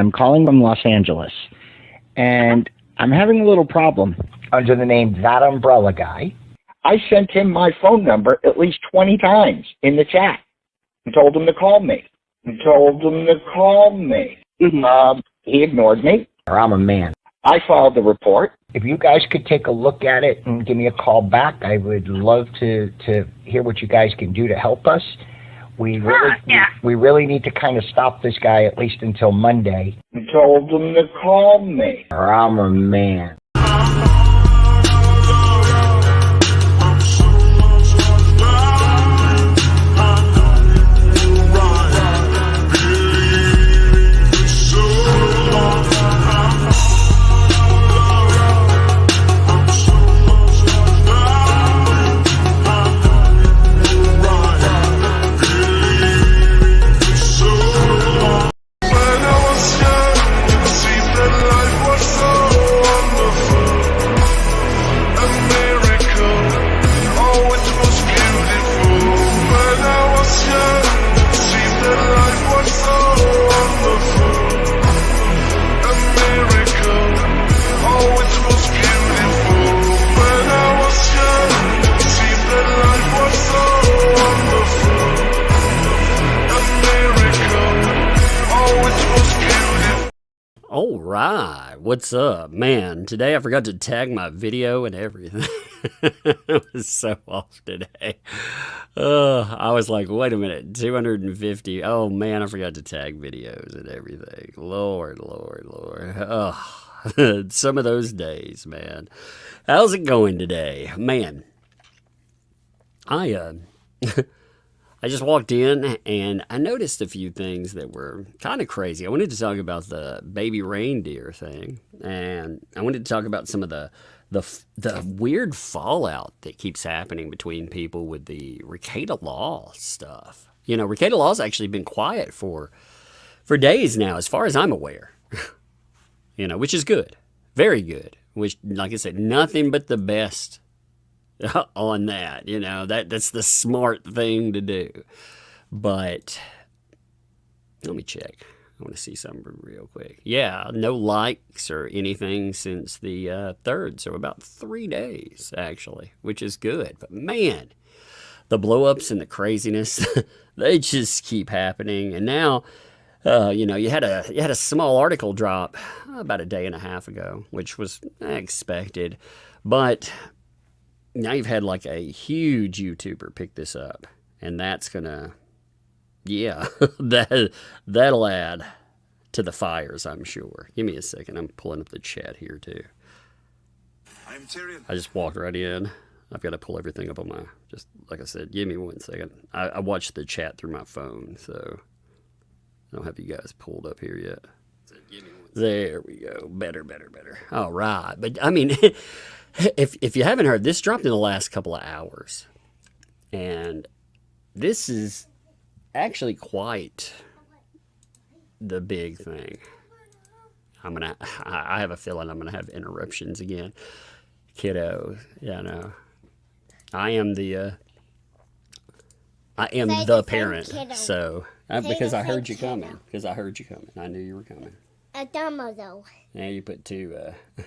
I'm calling from Los Angeles, and I'm having a little problem under the name ThatUmbrellaGuy. I sent him my phone number at least 20 times in the chat and told him to call me. He ignored me. I'm a man. I filed the report. If you guys could take a look at it and give me a call back, I would love to hear what you guys can do to help us. We really need to kind of stop this guy at least until Monday. I told him to call me. I'm a man. All right, what's up? Man, today I forgot to tag my video and everything. It was so off today. I was like, wait a minute, 250. Oh man, I forgot to tag videos and everything. Lord. Oh, some of those days, man. How's it going today? Man, I just walked in and I noticed a few things that were kind of crazy. I wanted to talk about the baby reindeer thing, and I wanted to talk about some of the weird fallout that keeps happening between people with the Rekieta law stuff. You know, Rekieta law's actually been quiet for days now, as far as I'm aware. You know, which is good, very good. Which, like I said, nothing but the best on that. You know, that's the smart thing to do. But let me check. I want to see something real quick. Yeah, no likes or anything since the 3rd, so about 3 days actually, which is good. But man, the blow-ups and the craziness, they just keep happening. And now, you know, you had a small article drop about a day and a half ago, which was expected, but now you've had like a huge YouTuber pick this up, and that's gonna, yeah, that'll add to the fires, I'm sure. Give me a second. I'm pulling up the chat here too. I just walked right in. I've got to pull everything up on my, just like I said, give me 1 second. I watched the chat through my phone, so I don't have you guys pulled up here yet. There we go. Better. All right. But I mean, if you haven't heard, this dropped in the last couple of hours, and this is actually quite the big thing. I have a feeling I'm gonna have interruptions again. Kiddo, yeah, no. I am the parent, so because I heard you coming. I knew you were coming. A dumbo though. Now you put two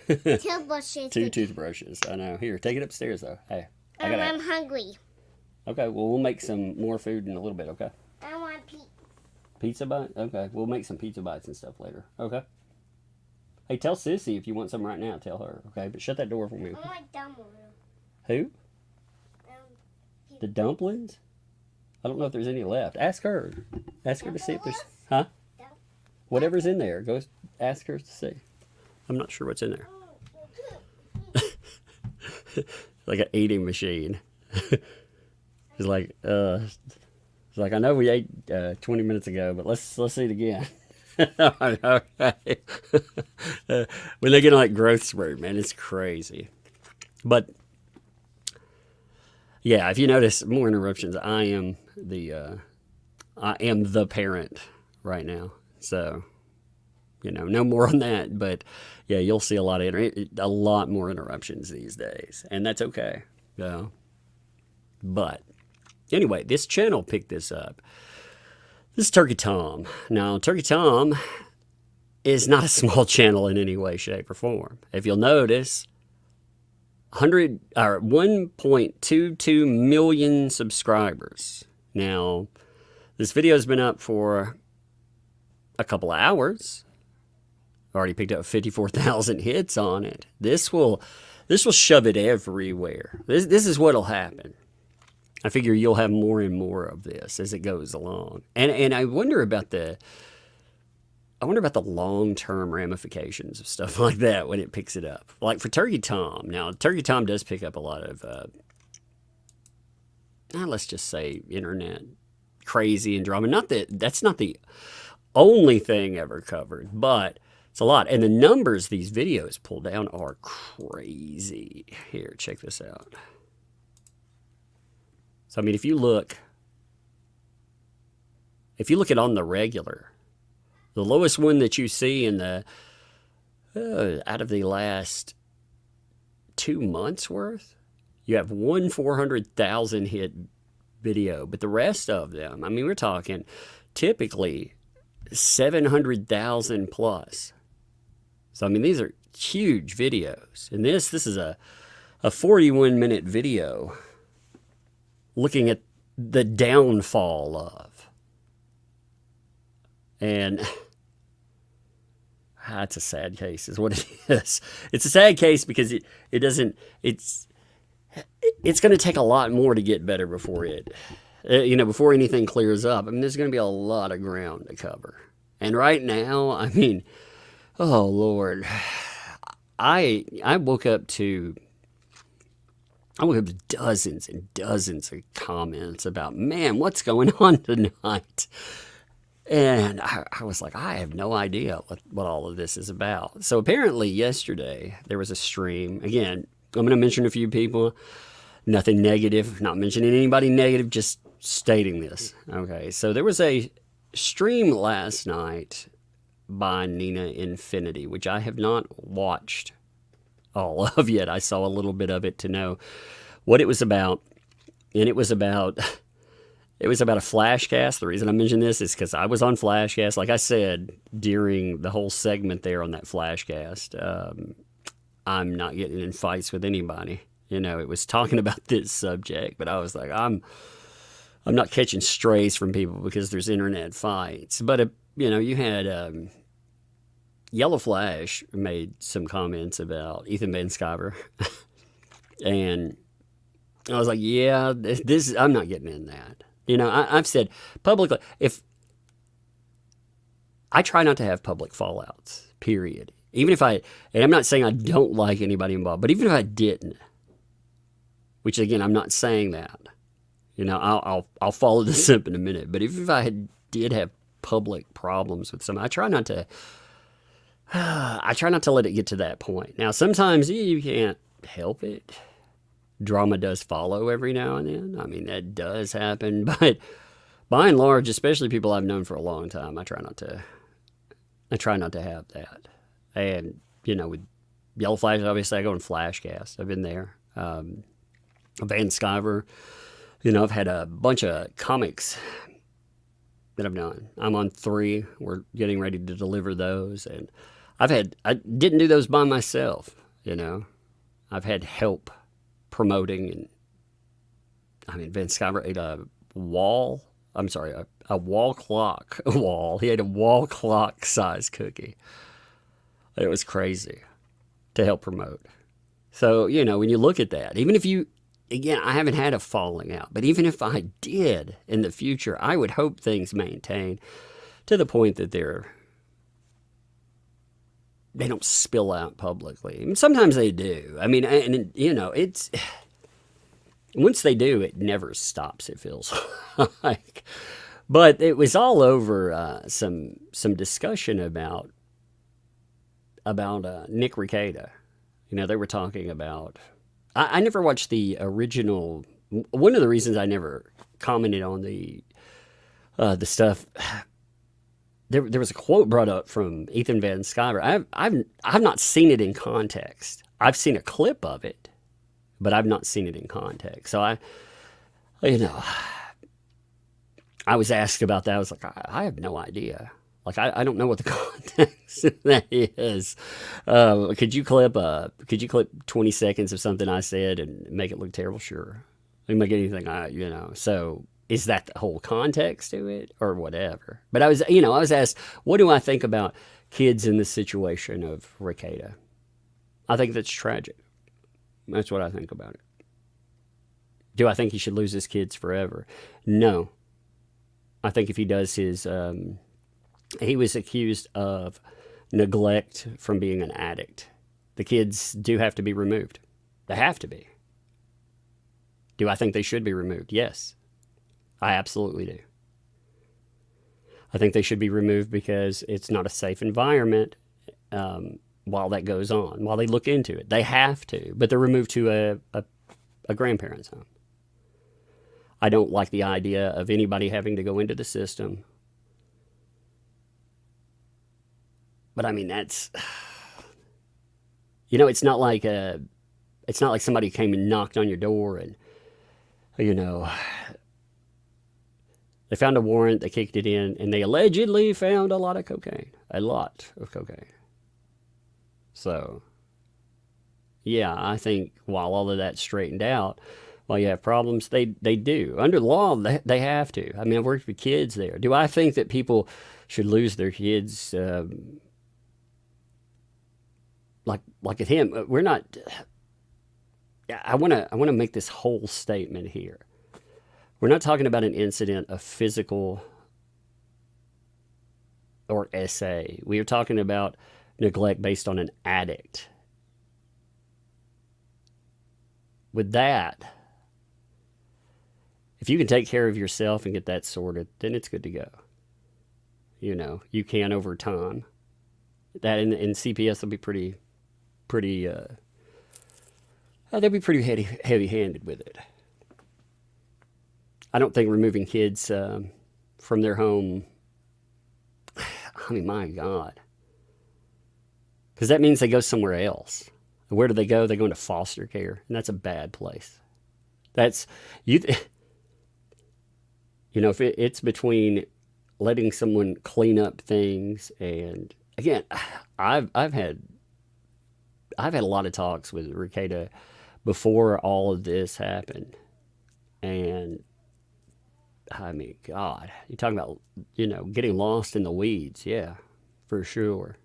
Toothbrushes. two toothbrushes. I know. Here, take it upstairs though. Hey, I'm hungry. Okay, well we'll make some more food in a little bit. Okay. I want pizza. Pizza bite? Okay, we'll make some pizza bites and stuff later. Okay. Hey, tell Sissy if you want some right now. Tell her. Okay, but shut that door for me. I want dumplings. Who? The dumplings? I don't know if there's any left. Ask her. Ask her to see if there's... Huh? Whatever's in there. Go ask her to see. I'm not sure what's in there. Like an eating machine. It's like, I know we ate 20 minutes ago, but let's eat again. Okay. When they get like growth spurt, man, it's crazy. But yeah, if you notice more interruptions, I am the parent right now. So, you know, no more on that. But yeah, you'll see a lot more interruptions these days, and that's okay. But anyway, this channel picked this up. This is Turkey Tom. Now, Turkey Tom is not a small channel in any way, shape, or form. If you'll notice, 1.22 million subscribers. Now, this video has been up for a couple of hours. Already picked up 54,000 hits on it. This will shove it everywhere. This is what'll happen. I figure you'll have more and more of this as it goes along. And I wonder about the long-term ramifications of stuff like that when it picks it up. Like for Turkey Tom. Now, Turkey Tom does pick up a lot of, let's just say, internet crazy and drama. Not that that's not the only thing ever covered, but it's a lot. And the numbers these videos pull down are crazy. Here, check this out. So, I mean, if you look at on the regular, the lowest one that you see in the, out of the last 2 months worth, you have 400,000 hit video. But the rest of them, I mean, we're talking typically 700,000 plus. So, I mean, these are huge videos. And this is a 41-minute video looking at the downfall of. And that's a sad case is what it is. It's a sad case because it's going to take a lot more to get better before before anything clears up. I mean, there's going to be a lot of ground to cover. And right now, I mean, oh Lord, I woke up to dozens and dozens of comments about, man, what's going on tonight? And I was like, I have no idea what all of this is about. So apparently yesterday there was a stream. Again, I'm going to mention a few people. Nothing negative, not mentioning anybody negative, just stating this. Okay, so there was a stream last night by Nina Infinity, which I have not watched all of yet. I saw a little bit of it to know what it was about. And it was about a flashcast. The reason I mention this is because I was on flashcast. Like I said, during the whole segment there on that flashcast, I'm not getting in fights with anybody. It was talking about this subject, but I was like, I'm not catching strays from people because there's internet fights. But, you had Yellow Flash made some comments about Ethan Van Sciver. And I was like, yeah, I'm not getting in that. I've said publicly, I try not to have public fallouts, period. Even if and I'm not saying I don't like anybody involved, but even if I didn't, which again, I'm not saying that, I'll follow this up in a minute, but if I did have public problems with somebody, I try not to let it get to that point. Now, sometimes you can't help it. Drama does follow every now and then. I mean, that does happen, but by and large, especially people I've known for a long time, I try not to have that. And, with Yellow Flash, obviously I go in Flashcast. I've been there. Van Sciver, I've had a bunch of comics that I've done. I'm on 3. We're getting ready to deliver those. And I didn't do those by myself, I've had help promoting. And I mean, Van Sciver ate a wall clock wall. He ate a wall clock size cookie. It was crazy to help promote. So, when you look at that, even if again, I haven't had a falling out, but even if I did in the future, I would hope things maintain to the point that they don't spill out publicly. I mean, sometimes they do. I mean, and it's, once they do, it never stops, it feels like. But it was all over some discussion about Nick Rekieta. They were talking about, I never watched the original. One of the reasons I never commented on the stuff, there was a quote brought up from Ethan Van Sciver. I've not seen it in context. I've seen a clip of it, but I've not seen it in context. So I was asked about that. I was like, I have no idea. Like, I don't know what the context of that is. Could you clip 20 seconds of something I said and make it look terrible? Sure. I can make anything So is that the whole context to it or whatever? But I was asked, what do I think about kids in the situation of Rekieta? I think that's tragic. That's what I think about it. Do I think he should lose his kids forever? No. I think if he does he was accused of neglect from being an addict. The kids do have to be removed. They have to be. Do I think they should be removed? Yes. I absolutely do. I think they should be removed because it's not a safe environment while that goes on, while they look into it. They have to, but they're removed to a grandparent's home. I don't like the idea of anybody having to go into the system. But I mean, that's, it's not like somebody came and knocked on your door and, they found a warrant, they kicked it in, and they allegedly found a lot of cocaine. A lot of cocaine. So, yeah, I think while all of that's straightened out, while you have problems, they do. Under the law, they have to. I mean, I've worked with kids there. Do I think that people should lose their kids like at him? We're not... I want to make this whole statement here. We're not talking about an incident of physical or SA. We are talking about neglect based on an addict. With that, if you can take care of yourself and get that sorted, then it's good to go. You can over time. That in CPS will be pretty they'll be pretty heavy-handed with it. I don't think removing kids from their home, I mean, my God. Because that means they go somewhere else. Where do they go? They go into foster care, and that's a bad place. That's, if it's between letting someone clean up things and, again, I've had a lot of talks with Rekieta before all of this happened. And I mean, God, you're talking about, getting lost in the weeds. Yeah, for sure.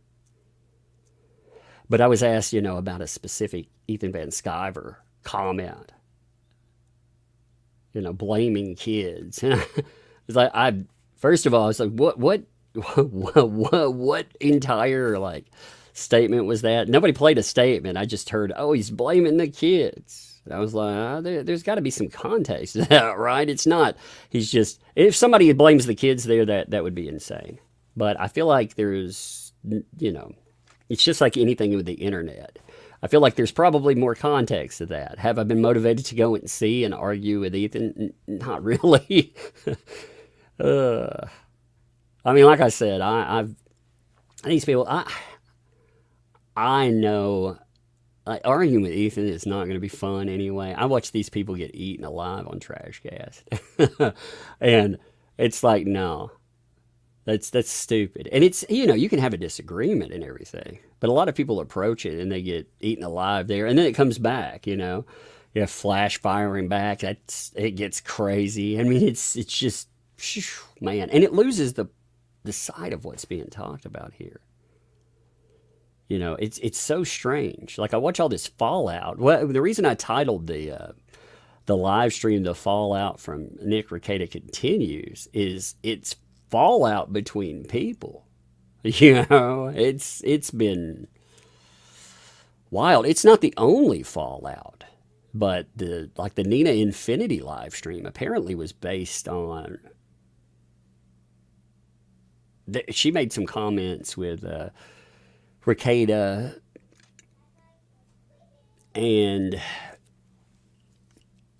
But I was asked, about a specific Ethan Van Sciver comment, blaming kids. It's like, first of all, I was like, what entire, statement was that? Nobody played a statement. I just heard, he's blaming the kids. And I was like, there's got to be some context to that, right? It's not, if somebody blames the kids there, that would be insane. But I feel like there's, it's just like anything with the internet. I feel like there's probably more context to that. Have I been motivated to go and see and argue with Ethan? Not really. I mean, like I said, these people, I know, arguing with Ethan is not going to be fun anyway. I watch these people get eaten alive on Trashcast. And it's like, no, that's stupid. And it's, you can have a disagreement and everything, but a lot of people approach it and they get eaten alive there. And then it comes back, you have flash firing back. It gets crazy. I mean, it's just, man. And it loses the side of what's being talked about here. It's so strange. Like, I watch all this fallout. Well, the reason I titled the live stream "The Fallout from Nick Rekieta Continues" is it's fallout between people. It's been wild. It's not the only fallout, but the Nina Infinity live stream apparently was based on. She made some comments with Rekieta, and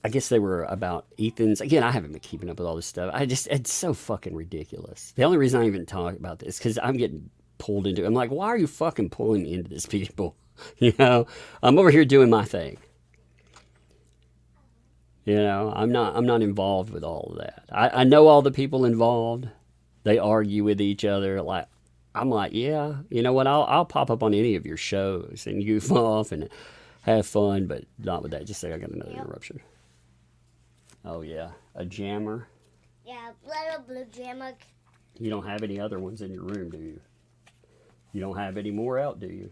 I guess they were about Ethan's. Again, I haven't been keeping up with all this stuff. It's so fucking ridiculous. The only reason I even talk about this is because I'm getting pulled into it. I'm like, why are you fucking pulling me into this, people? I'm over here doing my thing. I'm not involved with all of that. I know all the people involved, They argue with each other. Like, I'm like, yeah, you know what? I'll pop up on any of your shows and goof off and have fun, but not with that. Just say I got another interruption. Oh, yeah. A jammer. Yeah, little blue jammer. You don't have any other ones in your room, do you? You don't have any more out, do you?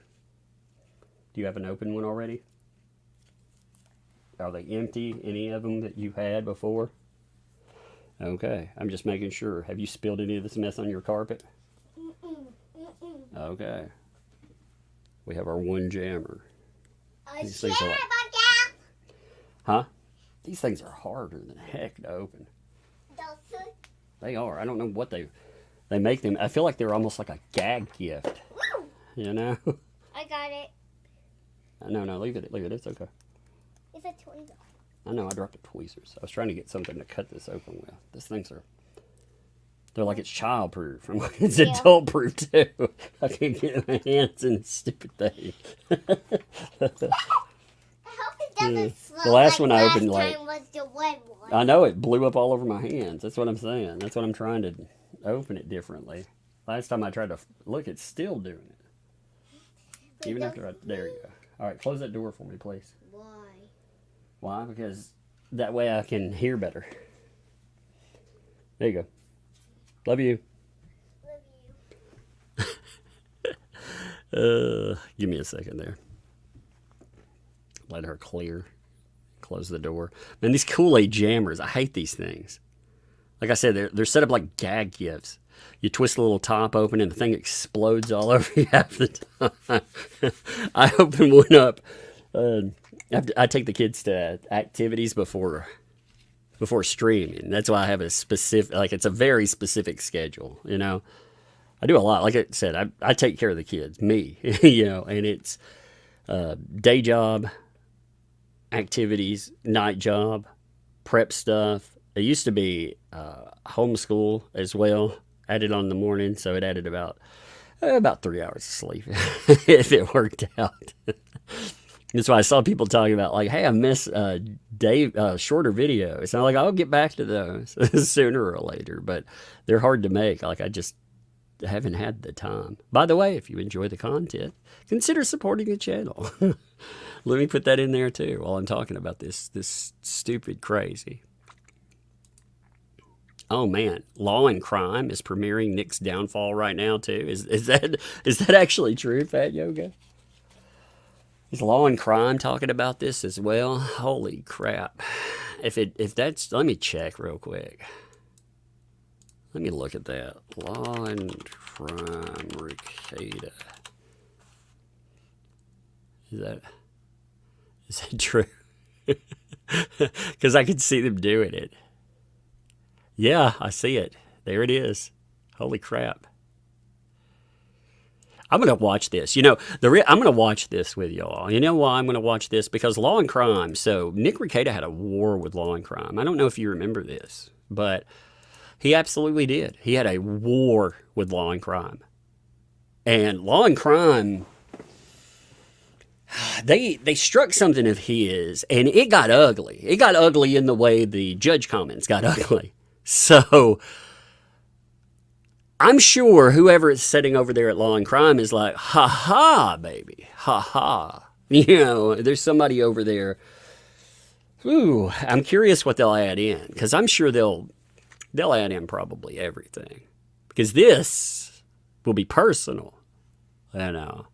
Do you have an open one already? Are they empty, any of them that you had before? Okay, I'm just making sure. Have you spilled any of this mess on your carpet? Okay. We have our one jammer. These things are like, huh? These things are harder than heck to open. They are. I don't know what they make them. I feel like they're almost like a gag gift. You know? I got it. No, leave it. It's okay. It's a toy. I know, I dropped the tweezers. I was trying to get something to cut this open with. These things are, they're like it's child-proof. It's adult-proof, too. I can't get my hands in this stupid thing. I hope it doesn't slow. The last one I opened, last time was the red one. I know, it blew up all over my hands. That's what I'm saying. That's what I'm trying to open it differently. Last time I tried to look, it's still doing it. Even after there you go. All right, close that door for me, please. Why? Because that way I can hear better. There you go. Love you. Give me a second there. Let her clear. Close the door. Man, these Kool-Aid jammers, I hate these things. Like I said, they're set up like gag gifts. You twist the little top open and the thing explodes all over you half the time. I open one up. I take the kids to activities before streaming. That's why I have a specific, like it's a very specific schedule, you know. I do a lot. Like I said, I take care of the kids, me, you know, and it's day job, activities, night job, prep stuff. It used to be homeschool as well. Added on in the morning, so it added about 3 hours of sleep if it worked out. That's why I saw people talking about, like, hey, I miss shorter videos. And I'm like, I'll get back to those sooner or later, but they're hard to make. Like, I just haven't had the time. By the way, if you enjoy the content, consider supporting the channel. Let me put that in there, too, while I'm talking about this stupid crazy. Oh, man. Law and Crime is premiering Nick's Downfall right now, too. Is that actually true, Fat Yoga? Is Law and Crime talking about this as well? Holy crap. If that's, let me check real quick. Let me look at that. Law and Crime Rekieta. Is that true? Because I could see them doing it. Yeah, I see it. There it is. Holy crap. I'm going to watch this. You know, I'm going to watch this with y'all. You know why I'm going to watch this? Because Law and Crime. So Nick Rekieta had a war with Law and Crime. I don't know if you remember this, but he absolutely did. He had a war with Law and Crime. And Law and Crime, they struck something of his, and it got ugly. It got ugly in the way the judge comments got ugly. So I'm sure whoever is sitting over there at Law and Crime is like, ha ha, baby, ha ha. You know, there's somebody over there. Ooh, I'm curious what they'll add in, because I'm sure they'll add in probably everything, because this will be personal. You know.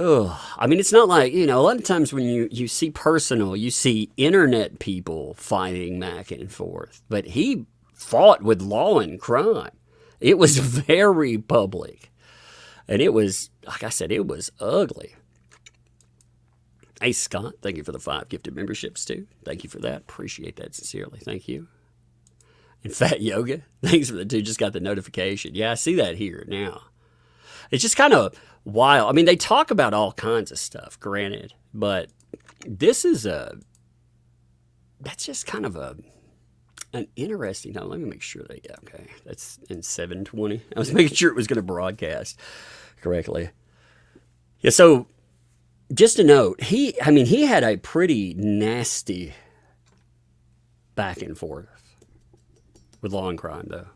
Oh, I mean, it's not like, you know, a lot of times when you see personal, you see internet people fighting back and forth. But he fought with Law and Crime. It was very public. And it was, like I said, it was ugly. Hey, Scott, thank you for the 5 gifted memberships, too. Thank you for that. Appreciate that sincerely. Thank you. And Fat Yoga, thanks for the 2. Just got the notification. Yeah, I see that here now. It's just kind of wild. I mean, they talk about all kinds of stuff, granted, but this is that's just kind of an interesting. Now, let me make sure that, yeah, okay, that's in 720. I was making sure it was going to broadcast correctly. Yeah, so just a note, he had a pretty nasty back and forth with Law and Crime, though.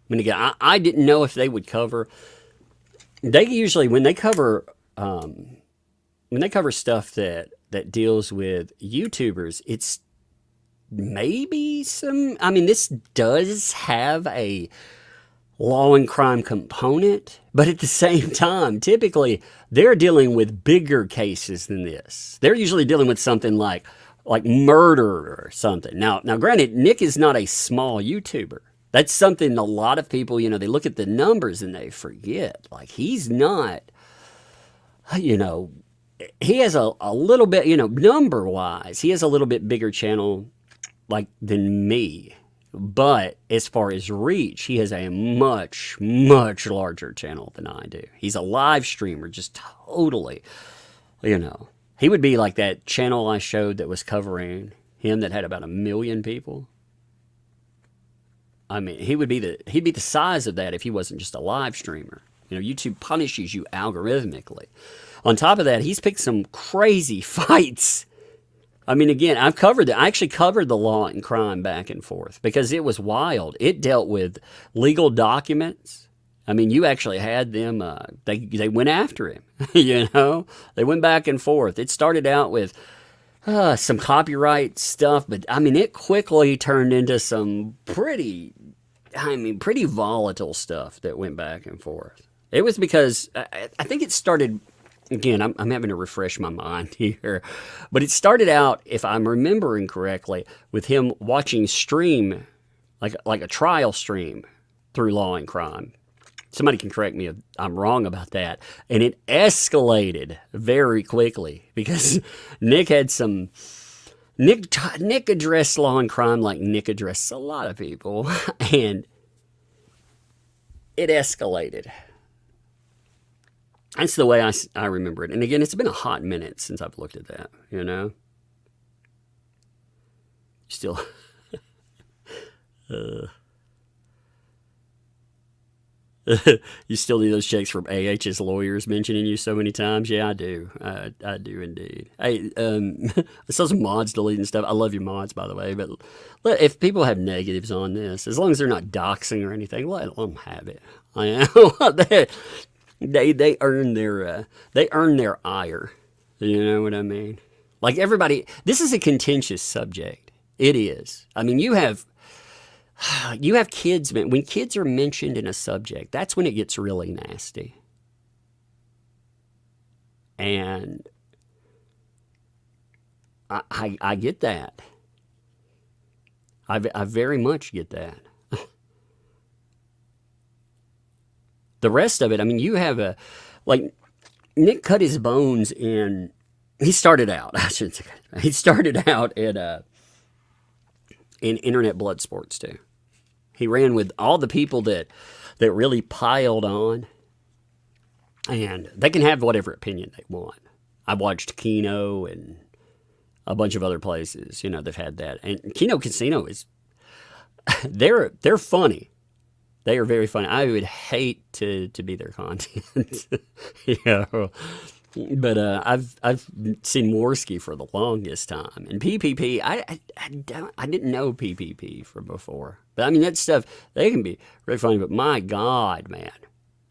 mean, again, I didn't know if they would cover. They usually when they cover stuff that deals with YouTubers, it's maybe some. I mean, this does have a law and crime component, but at the same time, typically they're dealing with bigger cases than this. They're usually dealing with something like murder or something. Now, granted, Nick is not a small YouTuber. That's something a lot of people, they look at the numbers and they forget. Like, he's not, he has a little bit, number-wise, he has a little bit bigger channel than me. But as far as reach, he has a much, much larger channel than I do. He's a live streamer, just totally, He would be like that channel I showed that was covering him that had about 1 million people. I mean, he'd be the size of that if he wasn't just a live streamer. YouTube punishes you algorithmically. On top of that, he's picked some crazy fights. I mean, again, I actually covered the law and crime back and forth because it was wild. It dealt with legal documents. I mean, you actually had them, they went after him, They went back and forth. It started out with some copyright stuff, but, I mean, it quickly turned into some pretty volatile stuff that went back and forth. It was because, I think it started... Again, I'm having to refresh my mind here. But it started out, if I'm remembering correctly, with him watching stream, like a trial stream through Law and Crime. Somebody can correct me if I'm wrong about that. And it escalated very quickly because Nick had some... Nick addressed Law and Crime like Nick addressed a lot of people. And it escalated. That's the way I remember it. And again, it's been a hot minute since I've looked at that, Still. You still do those checks from AH's lawyers mentioning you so many times? Yeah, I do. I do indeed. Hey, I saw some mods deleting stuff. I love your mods, by the way. But if people have negatives on this, as long as they're not doxing or anything, let them have it. I know. They earn their ire. You know what I mean? Like everybody, this is a contentious subject. It is. I mean, you have kids. When kids are mentioned in a subject, that's when it gets really nasty. And I get that. I very much get that. The rest of it, I mean, you have Nick cut his bones in, he started out in internet blood sports too. He ran with all the people that really piled on, and they can have whatever opinion they want. I watched Keno and a bunch of other places, they've had that. And Keno Casino they're funny. They are very funny. I would hate to be their content, But I've seen Worski for the longest time, and PPP. I didn't know PPP from before, but I mean that stuff. They can be really funny. But my God, man,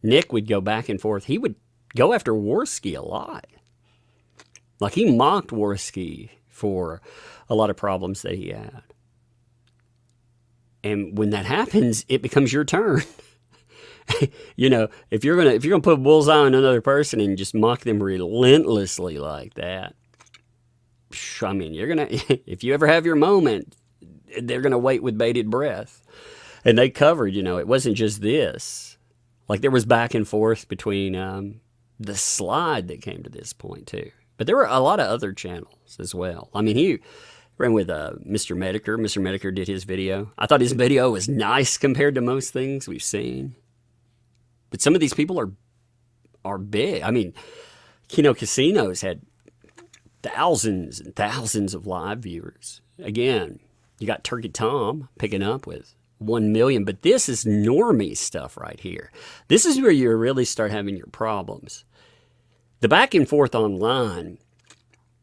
Nick would go back and forth. He would go after Worski a lot. Like he mocked Worski for a lot of problems that he had. And when that happens, it becomes your turn. If you're gonna put a bullseye on another person and just mock them relentlessly like that, I mean, if you ever have your moment, they're gonna wait with bated breath. And they covered, it wasn't just this. Like there was back and forth between the slide that came to this point too. But there were a lot of other channels as well. I mean, he ran with Mr. Medicare. Mr. Medicare did his video. I thought his video was nice compared to most things we've seen. But some of these people are big. I mean, Keno Casinos had thousands and thousands of live viewers. Again, you got Turkey Tom picking up with 1 million, but this is normie stuff right here. This is where you really start having your problems. The back and forth online,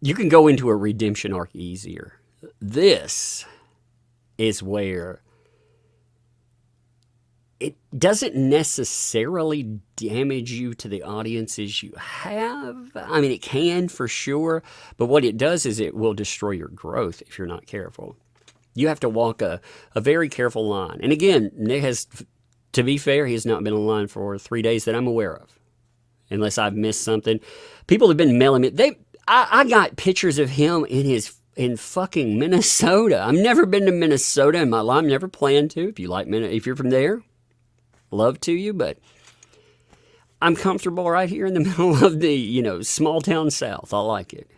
you can go into a redemption arc easier. This is where it doesn't necessarily damage you to the audiences you have. I mean, it can for sure, but what it does is it will destroy your growth if you're not careful. You have to walk a very careful line. And again, Nick has, to be fair, he has not been online for 3 days that I'm aware of, unless I've missed something. People have been mailing me. I got pictures of him in fucking Minnesota. I've never been to Minnesota in my life. Never planned to. If you're from there, love to you, but I'm comfortable right here in the middle of the, small town South. I like it.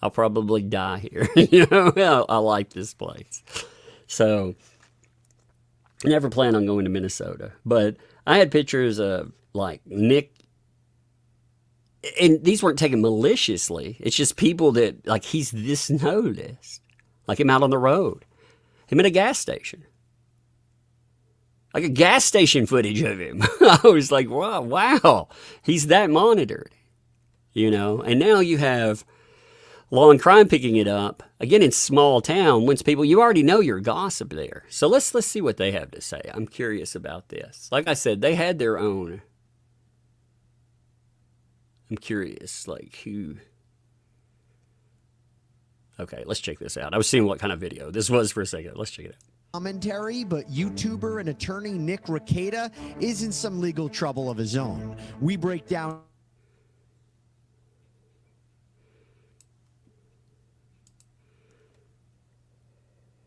I'll probably die here. I like this place. So, never plan on going to Minnesota. But I had pictures of, like, Nick, and these weren't taken maliciously. It's just people that, like, he's this noticed. Like him out on the road. Him at a gas station. Like a gas station footage of him. I was like, wow, he's that monitored. And now you have law and crime picking it up, again, in small town, once people, you already know you're gossip there. So let's see what they have to say. I'm curious about this. Like I said, they had their own. I'm curious, like who. Okay, let's check this out. I was seeing what kind of video this was for a second. Let's check it out. Commentary, but YouTuber and attorney Nick Rekieta is in some legal trouble of his own. We break down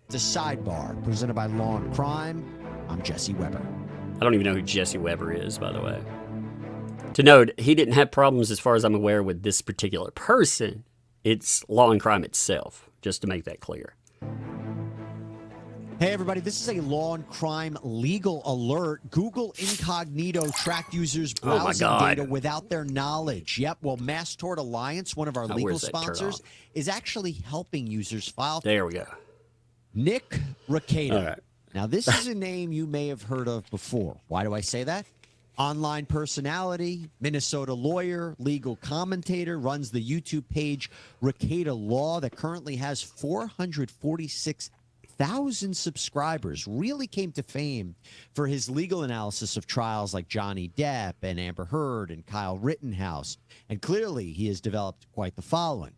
the sidebar presented by Law and Crime. I'm Jesse Weber. I don't even know who Jesse Weber is, by the way. To note, he didn't have problems as far as I'm aware with this particular person. It's Law and Crime itself, just to make that clear. Hey, everybody, this is a Law and Crime legal alert. Google Incognito tracked users' browsing data without their knowledge. Yep, well, Mass Tort Alliance, one of our legal sponsors, is actually helping users file. There we go. Nick Rekieta. All right. Now, this is a name you may have heard of before. Why do I say that? Online personality, Minnesota lawyer, legal commentator, runs the YouTube page Rekieta Law that currently has 446,000 subscribers. Really came to fame for his legal analysis of trials like Johnny Depp and Amber Heard and Kyle Rittenhouse. And clearly he has developed quite the following.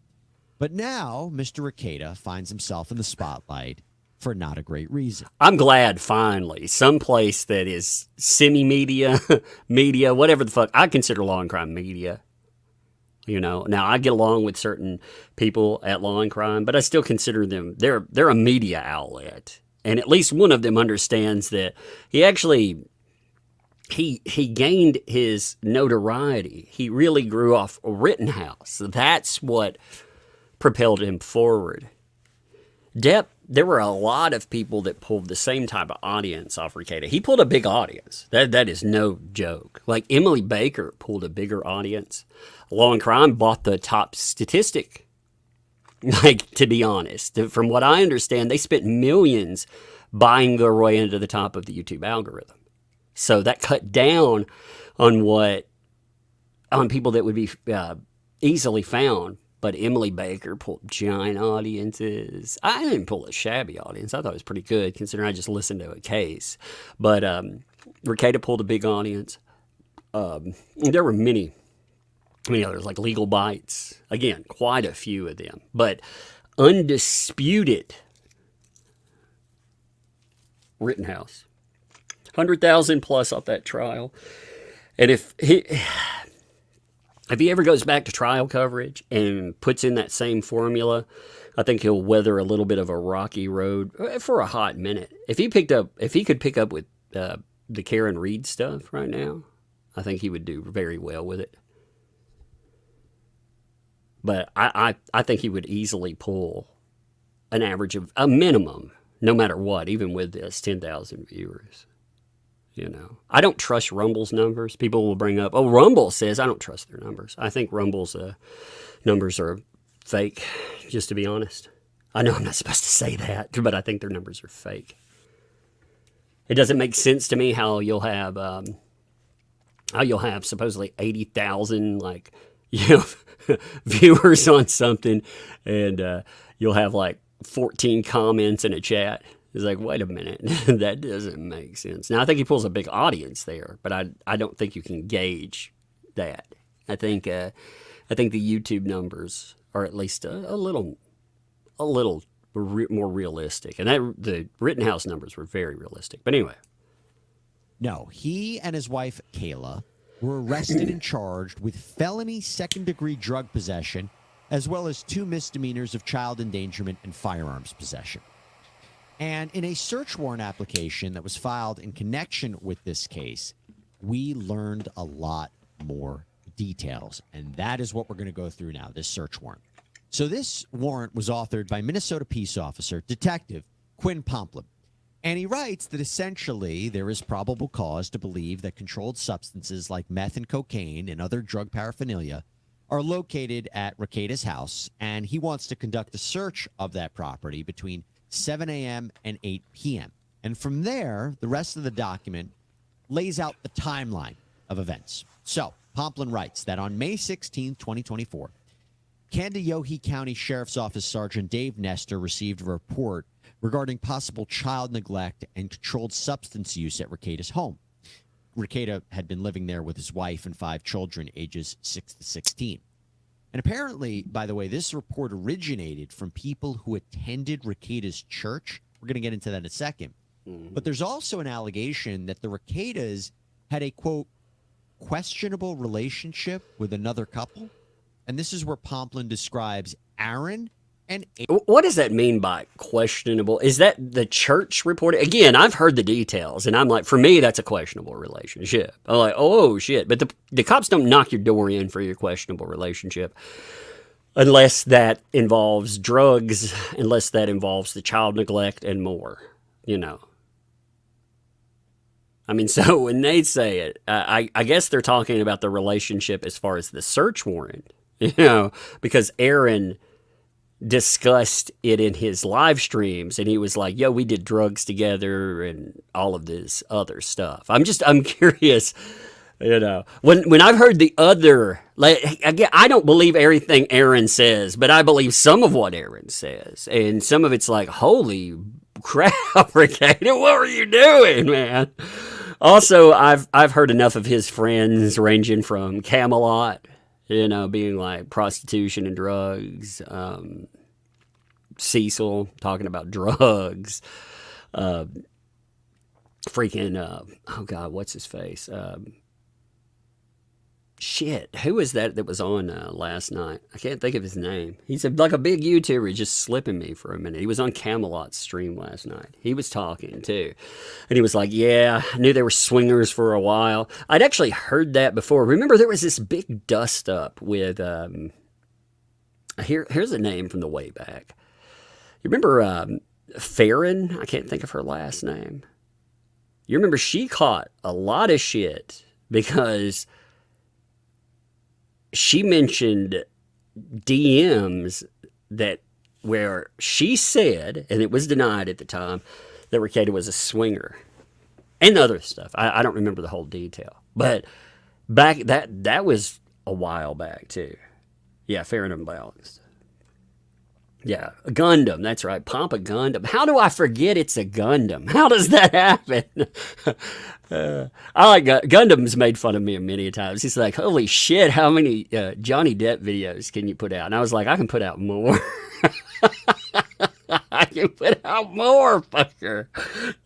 But now Mr. Rekieta finds himself in the spotlight for not a great reason. I'm glad, finally, someplace that is semi-media, media, whatever the fuck. I consider Law and Crime media. Now I get along with certain people at Law and Crime, but I still consider them, they're a media outlet. And at least one of them understands that he gained his notoriety. He really grew off Rittenhouse. That's what propelled him forward. Depp, there were a lot of people that pulled the same type of audience off Rekieta. He pulled a big audience. That is no joke. Like Emily Baker pulled a bigger audience. Law and Crime bought the top statistic. Like, to be honest, from what I understand, they spent millions buying their way into the top of the YouTube algorithm. So that cut down on people that would be easily found. But Emily Baker pulled giant audiences. I didn't pull a shabby audience. I thought it was pretty good, considering I just listened to a case. But Rekieta pulled a big audience. There were many others, like Legal Bites. Again, quite a few of them. But undisputed Rittenhouse. 100,000 plus off that trial. And if he ever goes back to trial coverage and puts in that same formula, I think he'll weather a little bit of a rocky road for a hot minute. If he could pick up with the Karen Reed stuff right now, I think he would do very well with it. But I think he would easily pull an average of a minimum, no matter what, even with this 10,000 viewers. I don't trust Rumble's numbers. People will bring up, Rumble says, I don't trust their numbers. I think Rumble's numbers are fake, just to be honest. I know I'm not supposed to say that, but I think their numbers are fake. It doesn't make sense to me how you'll have supposedly 80,000 viewers on something, and you'll have 14 comments in a chat. It's like, wait a minute, that doesn't make sense. Now, I think he pulls a big audience there, but I don't think you can gauge that. I think the YouTube numbers are at least a little more realistic, and the Rittenhouse numbers were very realistic. But anyway, no, he and his wife Kayla were arrested and charged with felony second-degree drug possession, as well as 2 misdemeanors of child endangerment and firearms possession. And in a search warrant application that was filed in connection with this case, we learned a lot more details. And that is what we're going to go through now, this search warrant. So this warrant was authored by Minnesota peace officer, Detective Quinn Pomplin. And he writes that essentially there is probable cause to believe that controlled substances like meth and cocaine and other drug paraphernalia are located at Rekieta's house. And he wants to conduct a search of that property between 7 a.m. and 8 p.m. And from there, the rest of the document lays out the timeline of events. So, Pomplin writes that on May 16, 2024, Kandiyohi County Sheriff's Office Sergeant Dave Nestor received a report regarding possible child neglect and controlled substance use at Rekieta's home. Rekieta had been living there with his wife and 5 children, ages 6 to 16. And apparently, by the way, this report originated from people who attended Rekieta's church. We're going to get into that in a second. Mm-hmm. But there's also an allegation that the Requietas had a, quote, questionable relationship with another couple. And this is where Pomplin describes Aaron and... What does that mean by questionable? Is that the church report? Again, I've heard the details, and I'm like, for me, that's a questionable relationship. I'm like, oh, shit. But the cops don't knock your door in for your questionable relationship unless that involves drugs, unless that involves the child neglect and more, you know. I mean, so when they say it, I guess they're talking about the relationship as far as the search warrant, you know, because Aaron discussed it in his live streams, and he was like, yo, we did drugs together and all of this other stuff. I'm curious, you know, when I've heard the other, like, again, I don't believe everything Aaron says, but I believe some of what Aaron says, and some of it's like, holy crap, Rekieta, what were you doing, man? Also, I've heard enough of his friends ranging from Camelot, you know, being like prostitution and drugs, Cecil talking about drugs, oh God, what's his face? Shit, who was that was on last night? I can't think of his name. He's like a big YouTuber. He's just slipping me for a minute. He was on Camelot's stream last night. He was talking too. And he was like, yeah, I knew they were swingers for a while. I'd actually heard that before. Remember, there was this big dust up with, here's a name from the way back. You remember Farron? I can't think of her last name. You remember she caught a lot of shit because she mentioned DMs where she said, and it was denied at the time, that Rekieta was a swinger and other stuff. I don't remember the whole detail, but back that was a while back too. Yeah, fair and unbalanced. Yeah, a Gundam. That's right, Pampa Gundam. How do I forget it's a Gundam? How does that happen? I like Gundam's made fun of me many times. He's like, holy shit, how many Johnny Depp videos can you put out? And I was like, I can put out more. I can put out more, fucker.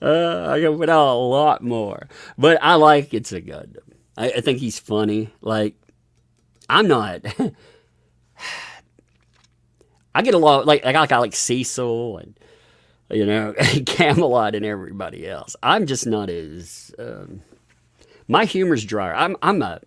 I can put out a lot more. But I like it's a Gundam. I think he's funny. Like, I'm not... I get along, like I like Cecil and, you know, Camelot and everybody else. I'm just not as... my humor's drier. I'm not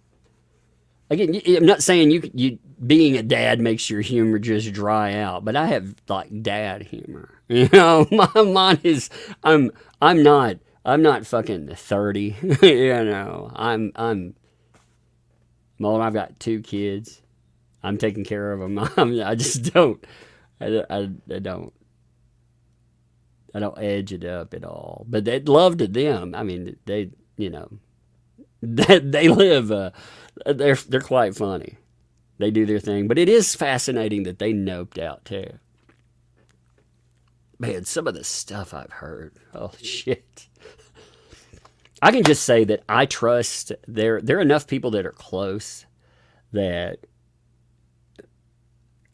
saying you being a dad makes your humor just dry out, but I have like dad humor. You know, mine is I'm not fucking 30. You know, I've got 2 kids. I'm taking care of them. I just don't. I don't edge it up at all. But they'd love to them. I mean, they, you know, they live. They're quite funny. They do their thing. But it is fascinating that they noped out too. man, some of the stuff I've heard. Oh shit. I can just say that I trust there are enough people that are close that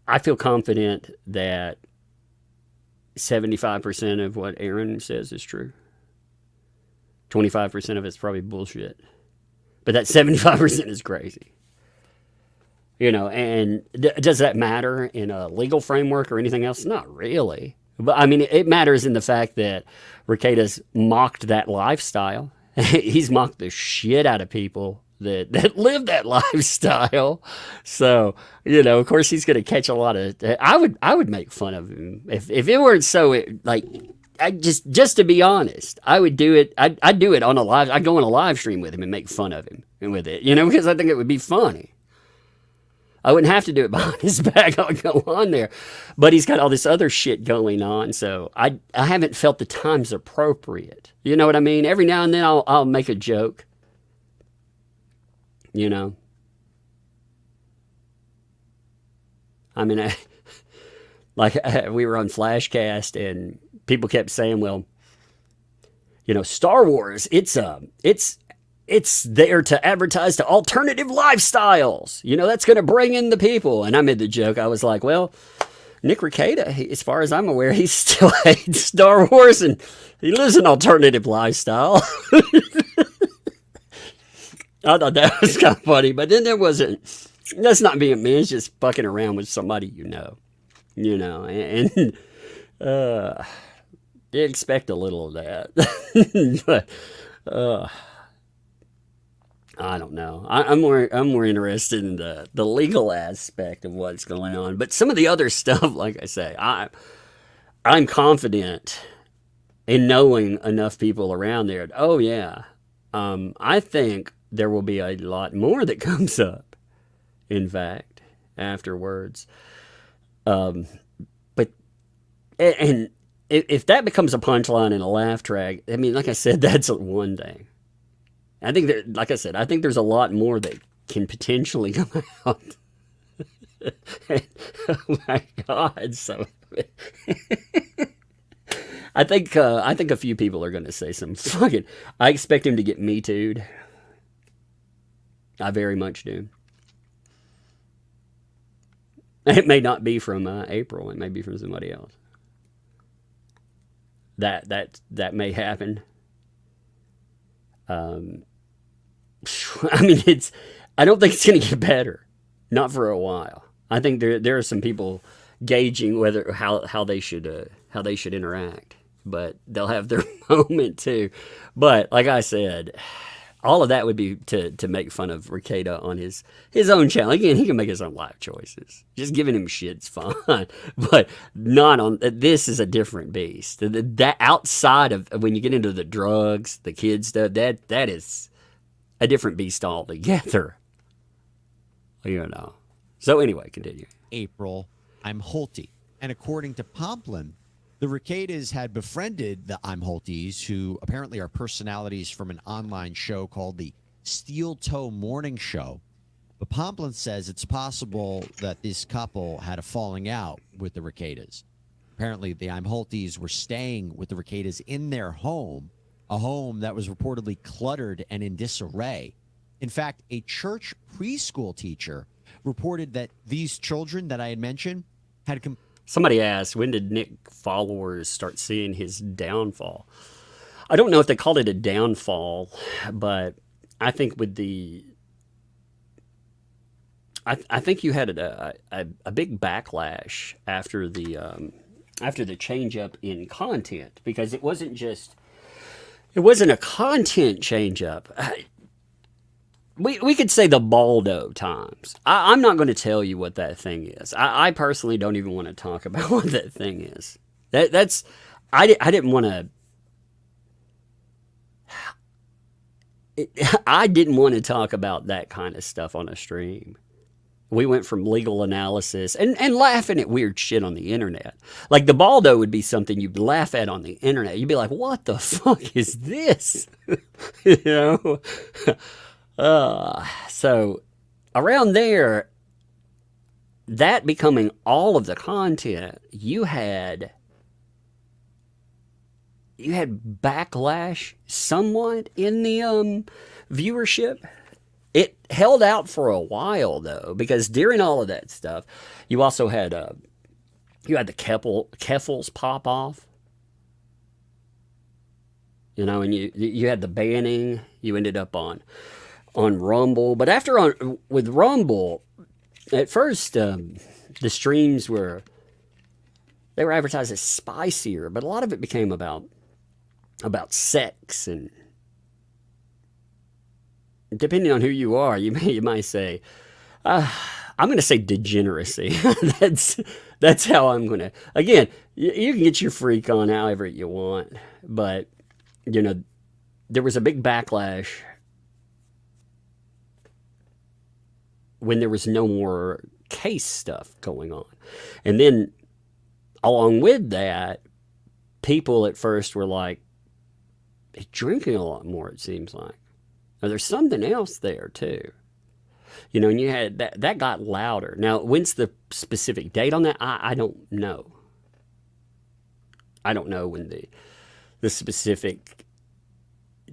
I feel confident that 75% of what Aaron says is true. 25% of it's probably bullshit. But that 75% is crazy. You know, and does that matter in a legal framework or anything else? Not really. But I mean, it matters in the fact that Rekieta's mocked that lifestyle. He's mocked the shit out of people that live that lifestyle. So, you know, of course he's going to catch a lot of, I would make fun of him if it weren't so like, I just to be honest, I would do it. I'd do it on a live, I'd go on a live stream with him and make fun of him and with it, you know, because I think it would be funny. I wouldn't have to do it behind his back. I would go on there. But he's got all this other shit going on, so I haven't felt the time's appropriate. You know what I mean? Every now and then I'll make a joke. You know? I mean, we were on Flashcast and people kept saying, well, you know, Star Wars, it's there to advertise to alternative lifestyles. You know, that's going to bring in the people. And I made the joke. I was like, well, Nick Rekieta, as far as I'm aware, he still hates Star Wars and he lives an alternative lifestyle. I thought that was kind of funny. But then that's not being mean. It's just fucking around with somebody you know. You know, and you expect a little of that. But, I don't know. I'm more interested in the legal aspect of what's going on. But some of the other stuff, like I say, I'm confident in knowing enough people around there. Oh yeah, I think there will be a lot more that comes up. In fact, afterwards, but and if that becomes a punchline and a laugh track, I mean, like I said, that's one thing. I think like I said, I think there's a lot more that can potentially come out. Oh my God! So I think a few people are going to say some fucking. I expect him to get Me Too'd. I very much do. It may not be from April. It may be from somebody else. That may happen. I mean, I don't think it's going to get better. Not for a while. I think there are some people gauging how they should interact, but they'll have their moment too. But like I said, all of that would be to make fun of Rekieta on his own channel. Again, he can make his own life choices. Just giving him shit's fine, but not on. This is a different beast. That outside of when you get into the drugs, the kids stuff, that is a different beast altogether. You know. So anyway, continue. April, I'm Holty. And according to Pomplin, the Rekietas had befriended the I'm Holties, who apparently are personalities from an online show called the Steel Toe Morning Show. But Pomplin says it's possible that this couple had a falling out with the Rekietas. Apparently, the I'm Holties were staying with the Rekietas in their home, a home that was reportedly cluttered and in disarray. In fact, a church preschool teacher reported that these children that I had mentioned had Somebody asked, when did Nick followers start seeing his downfall? I don't know if they called it a downfall, but I think with I think you had a big backlash after the change up in content, because it wasn't a content change up. We could say the Baldo times. I'm not going to tell you what that thing is. I personally don't even want to talk about what that thing is. I didn't want to. I didn't want to talk about that kind of stuff on a stream. We went from legal analysis and laughing at weird shit on the internet. Like the Baldo would be something you'd laugh at on the internet. You'd be like, "What the fuck is this?" You know. So around there, that becoming all of the content, you had backlash somewhat in the viewership. It held out for a while though, because during all of that stuff, you also had the Keffels pop off. You know, and you had the banning. You ended up on Rumble, but with Rumble, at first the streams were advertised as spicier, but a lot of it became about sex, and depending on who you are, you might say, I'm going to say degeneracy. that's how I'm going to. Again, you can get your freak on however you want, but you know, there was a big backlash when there was no more case stuff going on, and then along with that, people at first were like, drinking a lot more, it seems like. Now, there's something else there, too. You know, and you had that got louder. Now, when's the specific date on that? I don't know. I don't know when the specific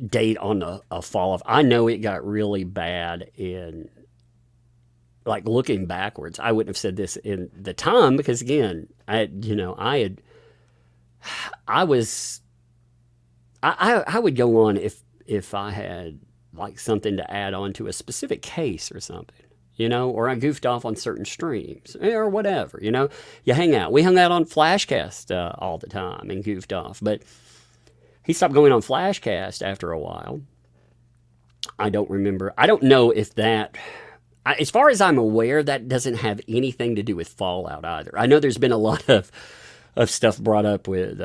date on a fall off. I know it got really bad in, like, looking backwards. I wouldn't have said this in the time because, again, I would go on if I had like something to add on to a specific case or something, you know, or I goofed off on certain streams or whatever, you know. You hang out. We hung out on Flashcast all the time and goofed off, but he stopped going on Flashcast after a while. I don't remember. I don't know if that, as far as I'm aware, that doesn't have anything to do with Fallout either. I know there's been a lot of stuff brought up with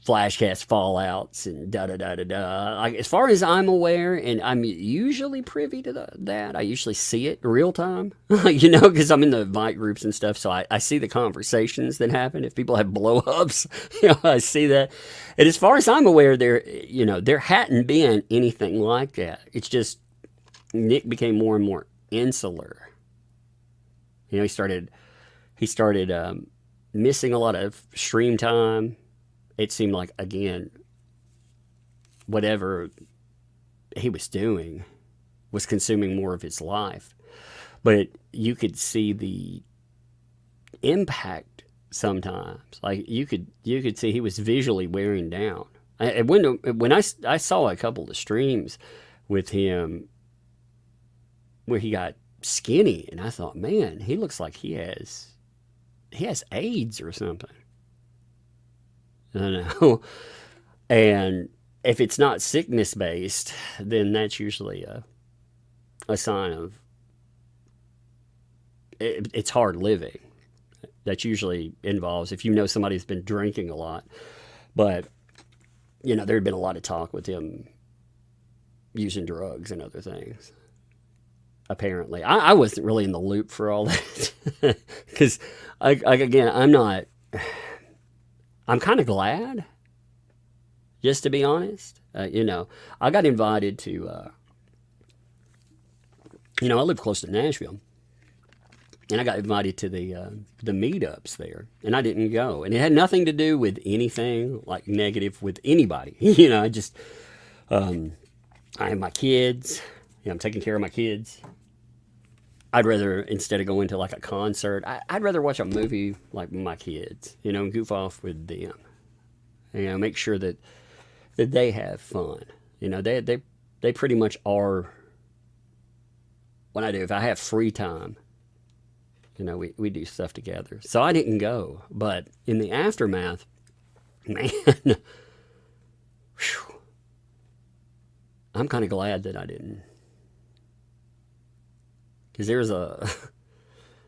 Flashcast Fallouts and da-da-da-da-da. Like, as far as I'm aware, and I'm usually privy to that, I usually see it real time, you know, because I'm in the invite groups and stuff, so I see the conversations that happen. If people have blow-ups, you know, I see that. And as far as I'm aware, there hadn't been anything like that. It's just Nick became more and more insular. You know, he started missing a lot of stream time. It seemed like, again, whatever he was doing was consuming more of his life. But you could see the impact sometimes. Like, you could see he was visually wearing down. When I saw a couple of streams with him where he got skinny, and I thought, man, he looks like he has AIDS or something. I don't know. And if it's not sickness based, then that's usually a sign of it's hard living. That usually involves if you know somebody's been drinking a lot. But you know, there had been a lot of talk with him using drugs and other things. Apparently, I wasn't really in the loop for all that because, again, I'm kind of glad, just to be honest. You know, I got invited to, I live close to Nashville, and I got invited to the meetups there, and I didn't go, and it had nothing to do with anything like negative with anybody. You know, I have my kids. You know, I'm taking care of my kids. I'd rather, instead of going to like a concert, I'd rather watch a movie like my kids, you know, and goof off with them. You know, make sure that they have fun. You know, they pretty much are what I do. If I have free time, you know, we do stuff together. So I didn't go. But in the aftermath, man, whew, I'm kind of glad that I didn't. Because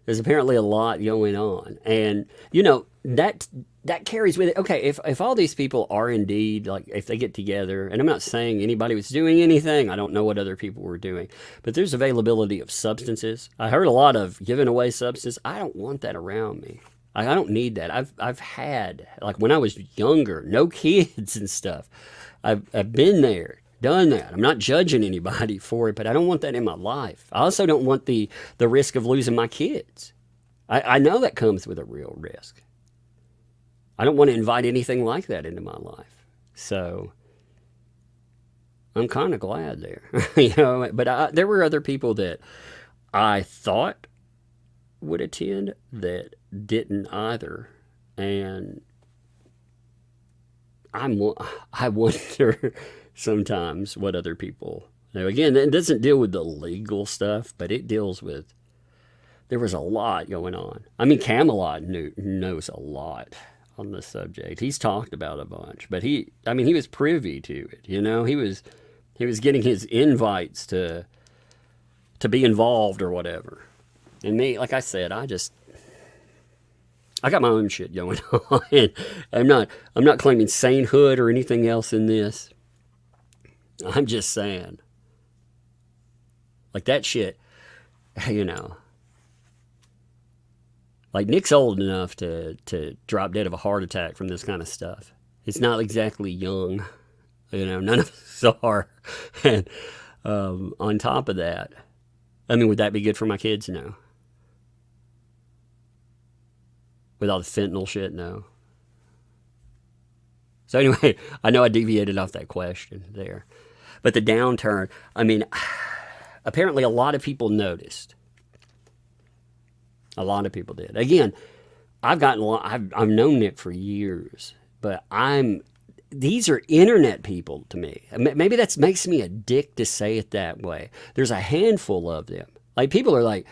there's apparently a lot going on. And, you know, that carries with it. Okay, if all these people are indeed, like, if they get together, and I'm not saying anybody was doing anything, I don't know what other people were doing, but there's availability of substances. I heard a lot of giving away substances. I don't want that around me. I don't need that. I've had, like, when I was younger, no kids and stuff. I've been there. Done that. I'm not judging anybody for it, but I don't want that in my life. I also don't want the risk of losing my kids. I know that comes with a real risk. I don't want to invite anything like that into my life. So I'm kind of glad there, but there were other people that I thought would attend that didn't either. And I wonder sometimes what other people, again, it doesn't deal with the legal stuff, but it deals with, there was a lot going on. I mean, Camelot knows a lot on the subject. He's talked about a bunch, but he was privy to it. He was getting his invites to be involved or whatever. And me, like I said, I got my own shit going on. I'm not claiming sainthood or anything else in this. I'm just saying, like that shit, like Nick's old enough to drop dead of a heart attack from this kind of stuff. It's not exactly young, none of us are. And on top of that, I mean, would that be good for my kids? No. With all the fentanyl shit, no. So anyway, I know I deviated off that question there. But the downturn, I mean, apparently a lot of people noticed. A lot of people did. Again, I've known Nick for years, but these are internet people to me. Maybe that makes me a dick to say it that way. There's a handful of them. Like, people are like,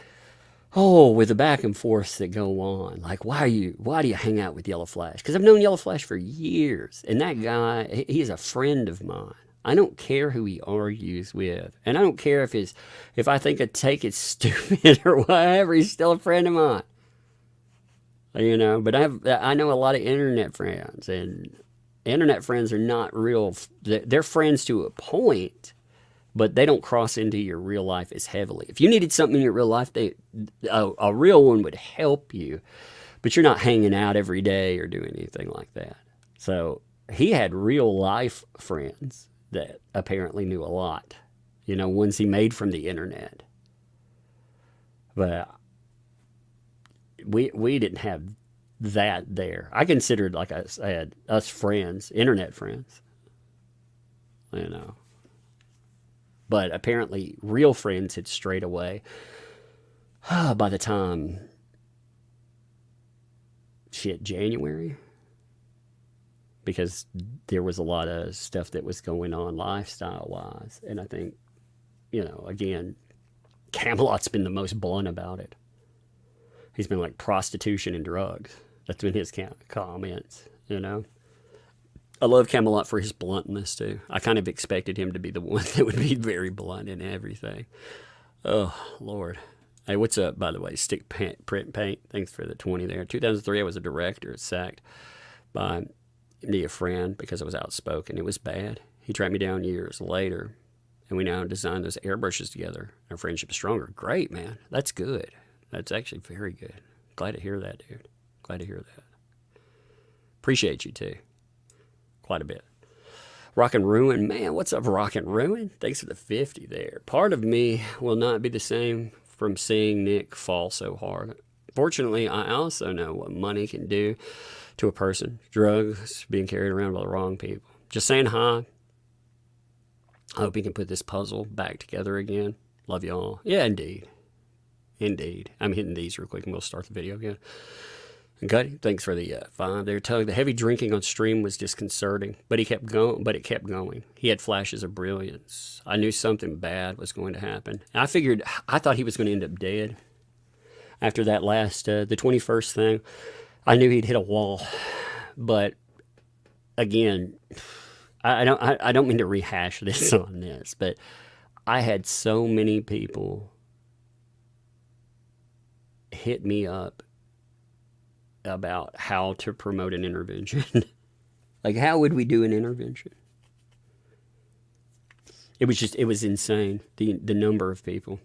oh, with the back and forths that go on. Like, why do you hang out with Yellow Flash? Because I've known Yellow Flash for years. And that guy, he's a friend of mine. I don't care who he argues with. And I don't care if I think a take is stupid or whatever, he's still a friend of mine. But I know a lot of internet friends, and internet friends are not real. They're friends to a point, but they don't cross into your real life as heavily. If you needed something in your real life, a real one would help you, but you're not hanging out every day or doing anything like that. So he had real life friends that apparently knew a lot, ones he made from the internet. But we didn't have that there. I considered, like I said, us friends, internet friends, But apparently real friends had strayed away by the time, January. Because there was a lot of stuff that was going on lifestyle-wise. And I think, again, Camelot's been the most blunt about it. He's been like prostitution and drugs. That's been his comments, I love Camelot for his bluntness, too. I kind of expected him to be the one that would be very blunt in everything. Oh, Lord. Hey, what's up, by the way? Stick Print Paint. Thanks for the 20 there. 2003, I was a director. Sacked by a friend because I was outspoken. It was bad. He tracked me down years later, and we now design those airbrushes together. Our friendship is stronger. Great, man. That's good. That's actually very good. Glad to hear that, dude. Glad to hear that. Appreciate you, too. Quite a bit. Rock and Ruin. Man, what's up, Rock and Ruin? Thanks for the 50 there. Part of me will not be the same from seeing Nick fall so hard. Fortunately, I also know what money can do to a person. Drugs, being carried around by the wrong people. Just saying hi. I hope he can put this puzzle back together again. Love y'all. Yeah, indeed. Indeed. I'm hitting these real quick and we'll start the video again. Gutty, thanks for the 5 there. Tug, the heavy drinking on stream was disconcerting, but it kept going. He had flashes of brilliance. I knew something bad was going to happen. I thought he was going to end up dead. After that last, the 21st thing, I knew he'd hit a wall. But again, I don't mean to rehash this on this, but I had so many people hit me up about how to promote an intervention. Like, how would we do an intervention? It was insane, the number of people.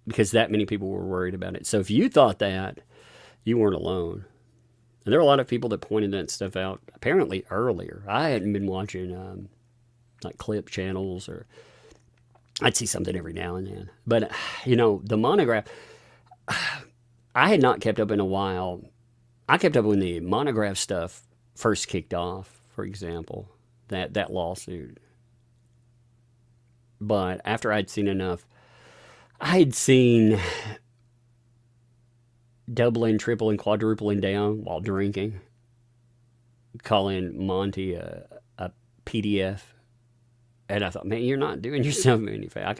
Because that many people were worried about it. So if you thought that, you weren't alone. And there were a lot of people that pointed that stuff out, apparently earlier. I hadn't been watching like clip channels, or I'd see something every now and then. But, the monograph, I had not kept up in a while. I kept up when the monograph stuff first kicked off, for example, that lawsuit. But after I'd seen enough, I'd seen doubling, tripling, quadrupling down while drinking, calling Monty a PDF. And I thought, man, you're not doing yourself any favor.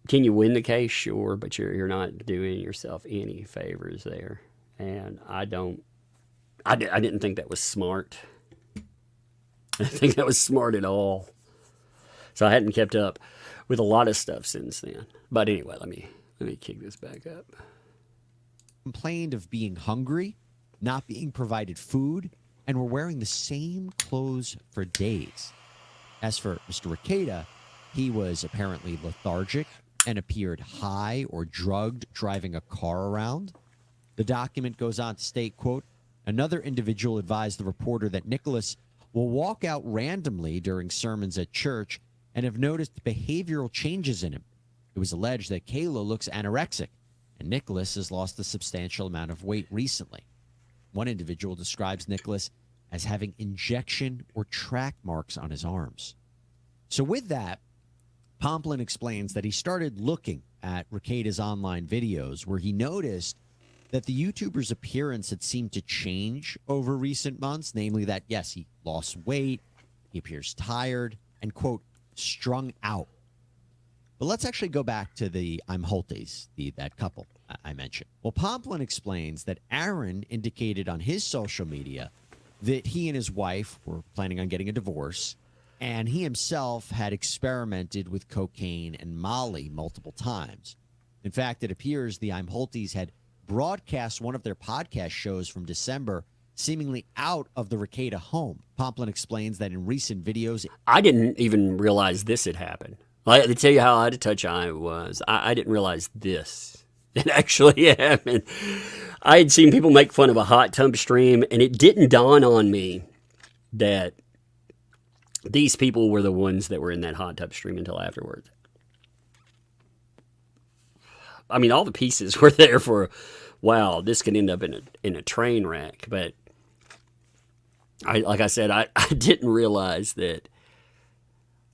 Can you win the case? Sure, but you're not doing yourself any favors there. And I didn't think that was smart. I didn't think that was smart at all. So I hadn't kept up with a lot of stuff since then. But anyway, let me kick this back up. Complained of being hungry, not being provided food, and were wearing the same clothes for days. As for Mr. Rekieta, he was apparently lethargic and appeared high or drugged driving a car around. The document goes on to state, quote, another individual advised the reporter that Nicholas will walk out randomly during sermons at church and have noticed behavioral changes in him. It was alleged that Kayla looks anorexic, and Nicholas has lost a substantial amount of weight recently. One individual describes Nicholas as having injection or track marks on his arms. So with that, Pomplin explains that he started looking at Rekieta's online videos where he noticed that the YouTuber's appearance had seemed to change over recent months, namely that, yes, he lost weight, he appears tired, and, quote, strung out. But let's actually go back to the Imholtes, that couple I mentioned. Well, Pomplin explains that Aaron indicated on his social media that he and his wife were planning on getting a divorce, and he himself had experimented with cocaine and Molly multiple times. In fact, it appears the Imholtes had broadcast one of their podcast shows from December seemingly out of the Rekieta home. Pomplin explains that in recent videos... I didn't even realize this had happened. Like, to tell you how out of touch I was, I didn't realize this. It actually happened. I had seen people make fun of a hot tub stream, and it didn't dawn on me that these people were the ones that were in that hot tub stream until afterwards. I mean, all the pieces were there for, wow, this could end up in a train wreck. But like I said, I didn't realize that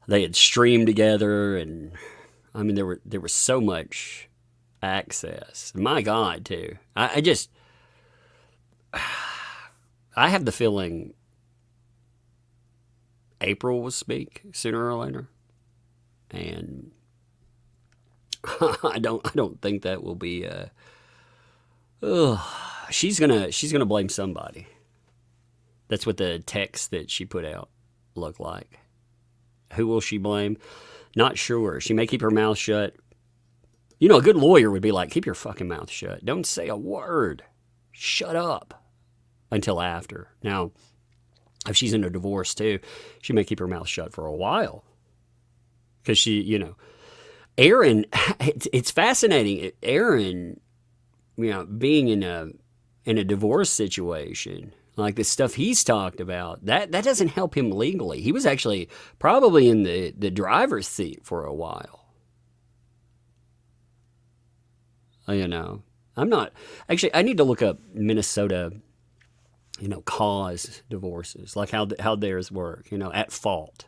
they had streamed together, and I mean, there was so much access. My God, too. I have the feeling April will speak sooner or later, and I don't think that will be. She's gonna blame somebody. That's what the text that she put out looked like. Who will she blame? Not sure. She may keep her mouth shut. You know, a good lawyer would be like, keep your fucking mouth shut. Don't say a word. Shut up until after. Now, if she's in a divorce too, she may keep her mouth shut for a while. Because she, you know, Aaron, it's fascinating. Aaron, you know, being in a divorce situation, like the stuff he's talked about, that doesn't help him legally. He was actually probably in the driver's seat for a while. You know, I'm not actually. I need to look up Minnesota, you know, cause divorces, like how theirs work. You know, at fault,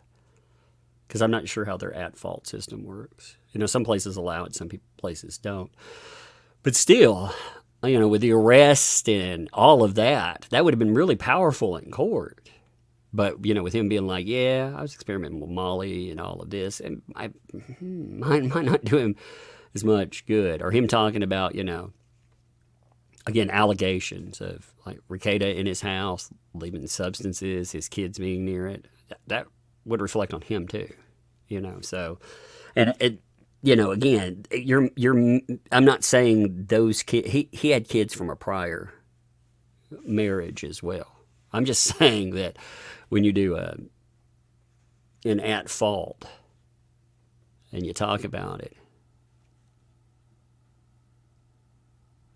because I'm not sure how their at fault system works. You know, some places allow it, some places don't. But still, you know, with the arrest and all of that, that would have been really powerful in court. But, you know, with him being like, yeah, I was experimenting with Molly and all of this, and I might not do him as much good. Or him talking about, you know, again, allegations of like Rekieta in his house, leaving substances, his kids being near it. That would reflect on him too, you know. So, and it, you know, again, I'm not saying those kids. He had kids from a prior marriage as well. I'm just saying that when you do an at fault and you talk about it,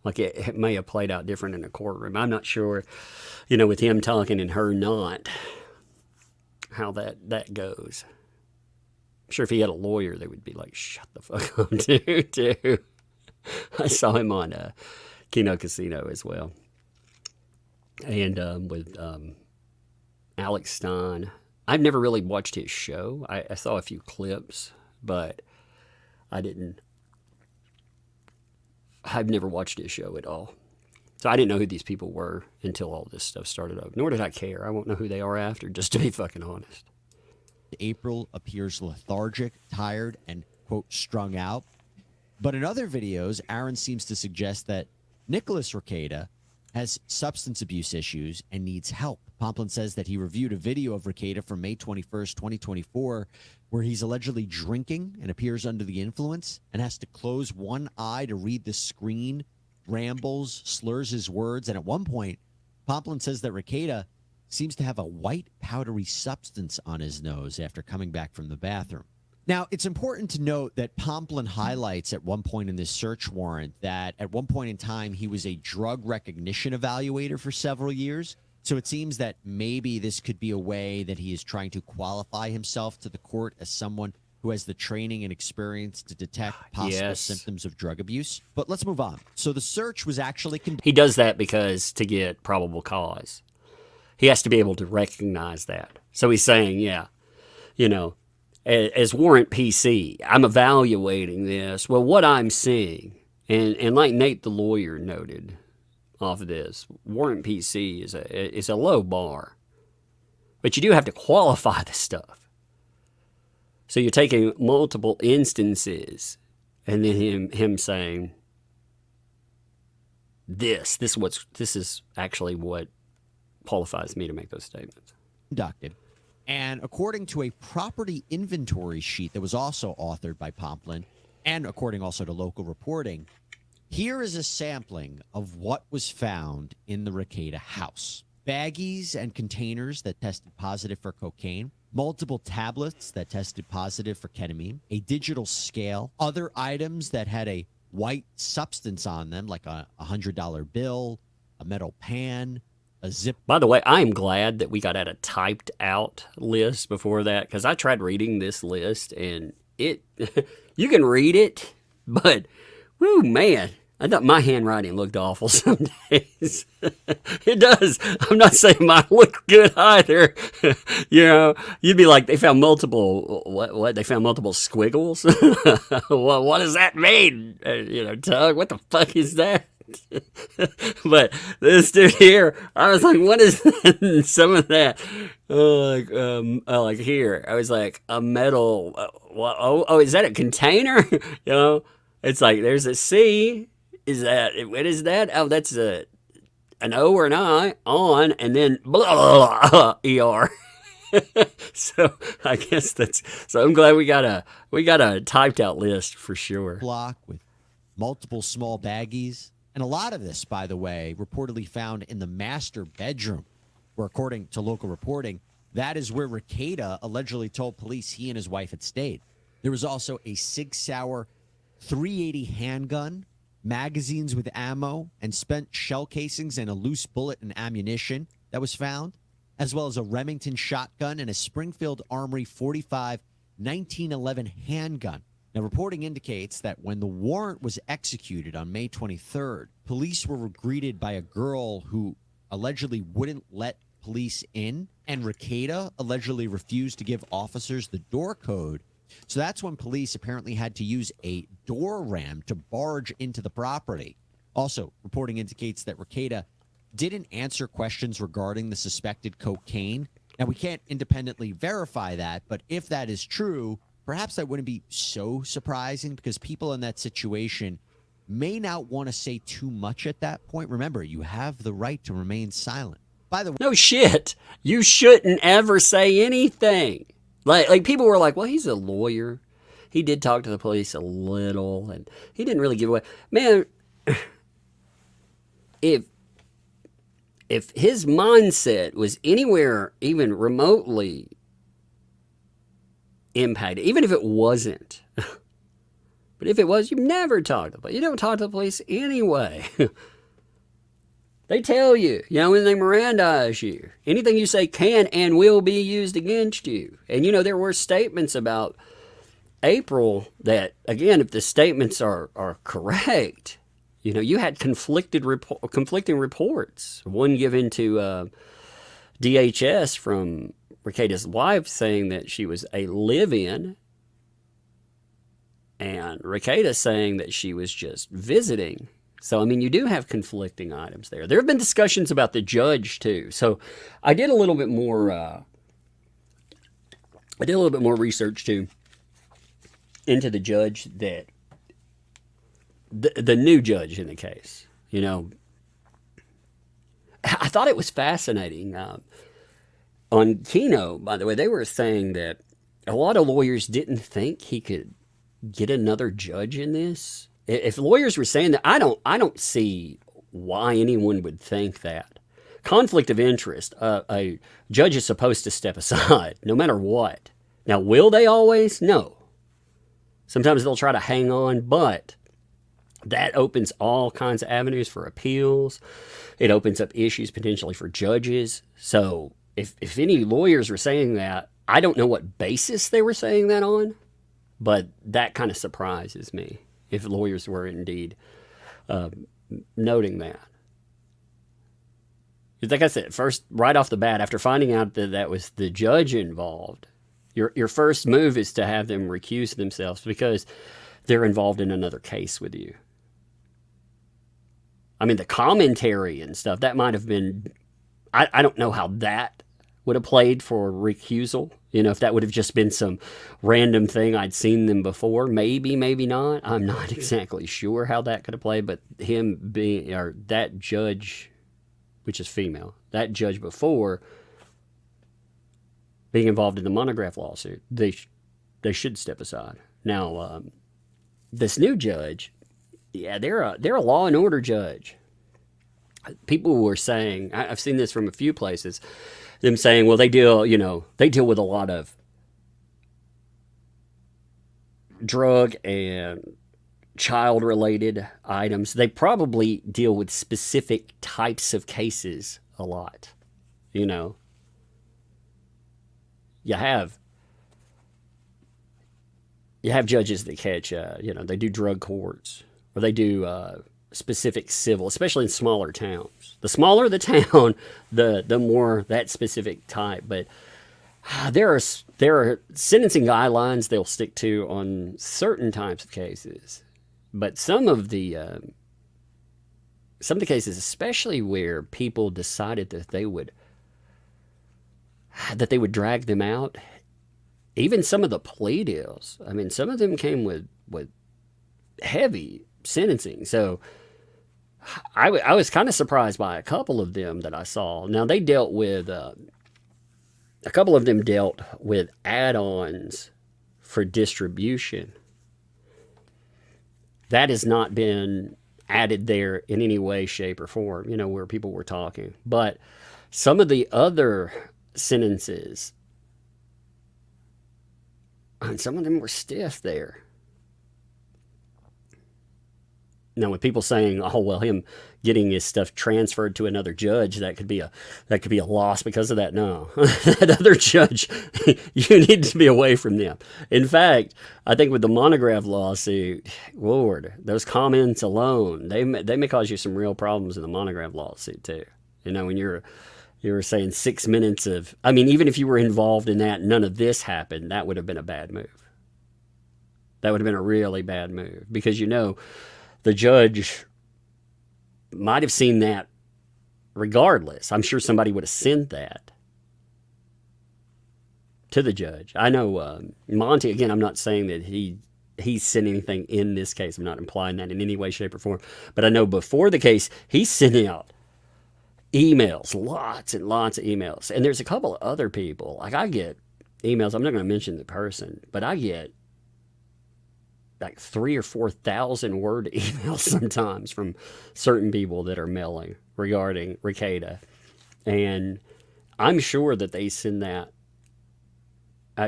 like it may have played out different in a courtroom. I'm not sure, you know, with him talking and her not, how that goes. I'm sure if he had a lawyer, they would be like, shut the fuck up, dude. I saw him on Kino Casino as well. And with Alex Stein. I've never really watched his show. I saw a few clips, but I've never watched his show at all. So I didn't know who these people were until all this stuff started up. Nor did I care. I won't know who they are after, just to be fucking honest. April appears lethargic, tired, and, quote, strung out. But in other videos, Aaron seems to suggest that Nicholas Rekieta has substance abuse issues and needs help. Pomplin says that he reviewed a video of Rekieta from May 21st, 2024, where he's allegedly drinking and appears under the influence and has to close one eye to read the screen, rambles, slurs his words. And at one point, Pomplin says that Rekieta seems to have a white powdery substance on his nose after coming back from the bathroom. Now, it's important to note that Pomplin highlights at one point in this search warrant that at one point in time, he was a drug recognition evaluator for several years. So it seems that maybe this could be a way that he is trying to qualify himself to the court as someone who has the training and experience to detect possible symptoms of drug abuse. But let's move on. So the search was actually He does that because to get probable cause, he has to be able to recognize that. So he's saying, yeah, you know, as warrant PC, I'm evaluating this. Well, what I'm seeing, and like Nate the lawyer noted off of this, warrant PC is a low bar. But you do have to qualify the stuff. So you're taking multiple instances and then him saying, this is actually what qualifies me to make those statements. Conducted. And according to a property inventory sheet that was also authored by Pomplin, and according also to local reporting, here is a sampling of what was found in the Rekieta house. Baggies and containers that tested positive for cocaine, multiple tablets that tested positive for ketamine, a digital scale, other items that had a white substance on them, like a $100 bill, a metal pan, a zip. By the way, I am glad that we got at a typed out list before that, because I tried reading this list and it, you can read it, but, whoo, man, I thought my handwriting looked awful some days. It does. I'm not saying mine looked good either. You know, you'd be like, they found multiple, what? They found multiple squiggles? Well, what does that mean? You know, Tug, what the fuck is that? But this dude here, I was like, what is that? Some of that, like here, I was like, a metal, is that a container? You know, it's like, there's a C. What is that? Oh, that's an O or an I on, and then blah, blah, ER. So I guess so I'm glad we got a typed out list for sure. Block with multiple small baggies. And a lot of this, by the way, reportedly found in the master bedroom, where according to local reporting, that is where Rekieta allegedly told police he and his wife had stayed. There was also a Sig Sauer 380 handgun, magazines with ammo, and spent shell casings and a loose bullet and ammunition that was found, as well as a Remington shotgun and a Springfield Armory 45 1911 handgun. Now, reporting indicates that when the warrant was executed on May 23rd, police were greeted by a girl who allegedly wouldn't let police in, and Rekieta allegedly refused to give officers the door code. So that's when police apparently had to use a door ram to barge into the property. Also, reporting indicates that Rekieta didn't answer questions regarding the suspected cocaine. Now, we can't independently verify that, but if that is true, perhaps that wouldn't be so surprising, because people in that situation may not want to say too much at that point. Remember, you have the right to remain silent. By the way, no shit. You shouldn't ever say anything. Like people were like, well, he's a lawyer. He did talk to the police a little, and he didn't really give away. Man, if his mindset was anywhere even remotely impacted, even if it wasn't, but if it was, you never talk to the police. You don't talk to the police anyway. They tell you, you know, when they Mirandize you, anything you say can and will be used against you. And, you know, there were statements about April that, again, if the statements are correct, You know, you had conflicting reports. One given to DHS from Rekieta's wife saying that she was a live-in, and Rekieta saying that she was just visiting. So, I mean, you do have conflicting items there. There have been discussions about the judge, too. So, I did a little bit more research, too, into the judge that the new judge in the case. You know, I thought it was fascinating. On Kino, by the way, they were saying that a lot of lawyers didn't think he could get another judge in this. If lawyers were saying that, I don't see why anyone would think that. Conflict of interest. A judge is supposed to step aside, no matter what. Now, will they always? No. Sometimes they'll try to hang on, but that opens all kinds of avenues for appeals. It opens up issues potentially for judges. So if any lawyers were saying that, I don't know what basis they were saying that on, but that kind of surprises me if lawyers were indeed noting that. Like I said, first, right off the bat, after finding out that that was the judge involved, your first move is to have them recuse themselves because they're involved in another case with you. I mean, the commentary and stuff, that might have been, I don't know how that would have played for recusal. You know, if that would have just been some random thing I'd seen them before, maybe not. I'm not exactly sure how that could have played, but him being, or that judge, which is female, that judge before being involved in the monograph lawsuit, they should step aside. Now, this new judge, yeah, they're a law and order judge. People were saying, I've seen this from a few places, them saying, well, they deal with a lot of drug and child-related items. They probably deal with specific types of cases a lot. You know, you have judges that catch, they do drug courts, or they do specific civil, especially in smaller towns. The smaller the town, the more that specific type. But there are sentencing guidelines they'll stick to on certain types of cases. But some of the cases, especially where people decided that they would drag them out, even some of the plea deals, I mean, some of them came with heavy sentencing. So I was kind of surprised by a couple of them that I saw. Now, they dealt with, a couple of them dealt with add-ons for distribution. That has not been added there in any way, shape, or form, where people were talking. But some of the other sentences, and some of them were stiff there. Now, with people saying, "Oh, well, him getting his stuff transferred to another judge, that could be a loss because of that." No, that other judge, you need to be away from them. In fact, I think with the monograph lawsuit, Lord, those comments alone, they may cause you some real problems in the monograph lawsuit too. When you were saying 6 minutes of, I mean, even if you were involved in that, none of this happened, that would have been a bad move. That would have been a really bad move because the judge might have seen that regardless. I'm sure somebody would have sent that to the judge. I know Monty, again, I'm not saying that he's sent anything in this case. I'm not implying that in any way, shape, or form. But I know before the case, he's sending out emails, lots and lots of emails. And there's a couple of other people. Like, I get emails, I'm not going to mention the person, but I get like 3,000 or 4,000 word emails sometimes from certain people that are mailing regarding Rekieta. And I'm sure that they send that,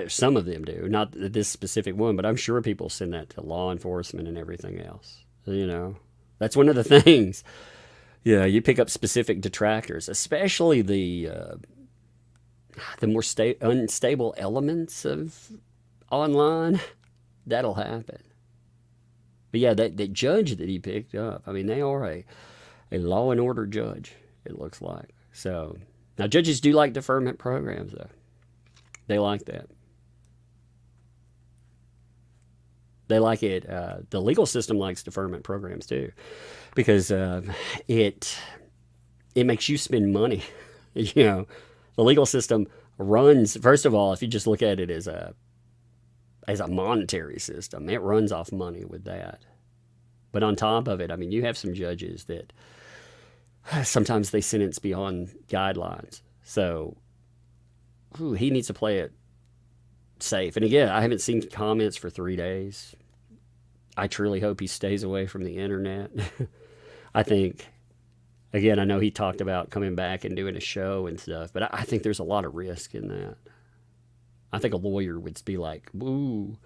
some of them do, not this specific one, but I'm sure people send that to law enforcement and everything else. That's one of the things. Yeah, you pick up specific detractors, especially the more unstable elements of online. That'll happen. But yeah, that judge that he picked up, I mean, they are a law and order judge, it looks like. So now judges do like deferment programs, though. They like that. They like it. The legal system likes deferment programs too, because it makes you spend money. You know, the legal system runs. First of all, if you just look at it as a monetary system, it runs off money with that. But on top of it, I mean, you have some judges that sometimes they sentence beyond guidelines. So he needs to play it safe. And again, I haven't seen comments for 3 days. I truly hope he stays away from the internet. I think, again, I know he talked about coming back and doing a show and stuff, but I think there's a lot of risk in that. I think a lawyer would be like, "Ooh,"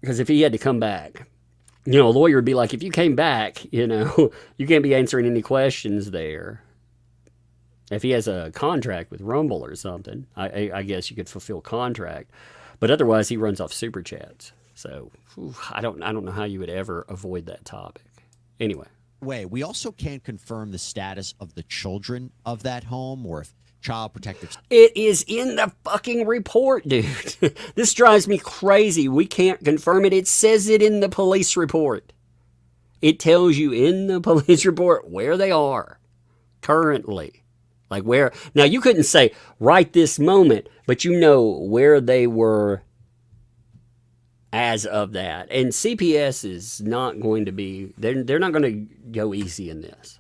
because if he had to come back, you know, a lawyer would be like, if you came back, you know, you can't be answering any questions there. If he has a contract with Rumble or something, I guess you could fulfill contract, but otherwise he runs off super chats. So I don't know how you would ever avoid that topic. Anyway. We also can't confirm the status of the children of that home or if Child Protective. It is in the fucking report, dude. This drives me crazy. We can't confirm it. It says it in the police report. It tells you in the police report where they are currently. Like where. Now, you couldn't say right this moment, but you know where they were as of that. And CPS is not going to be, they're not going to go easy in this.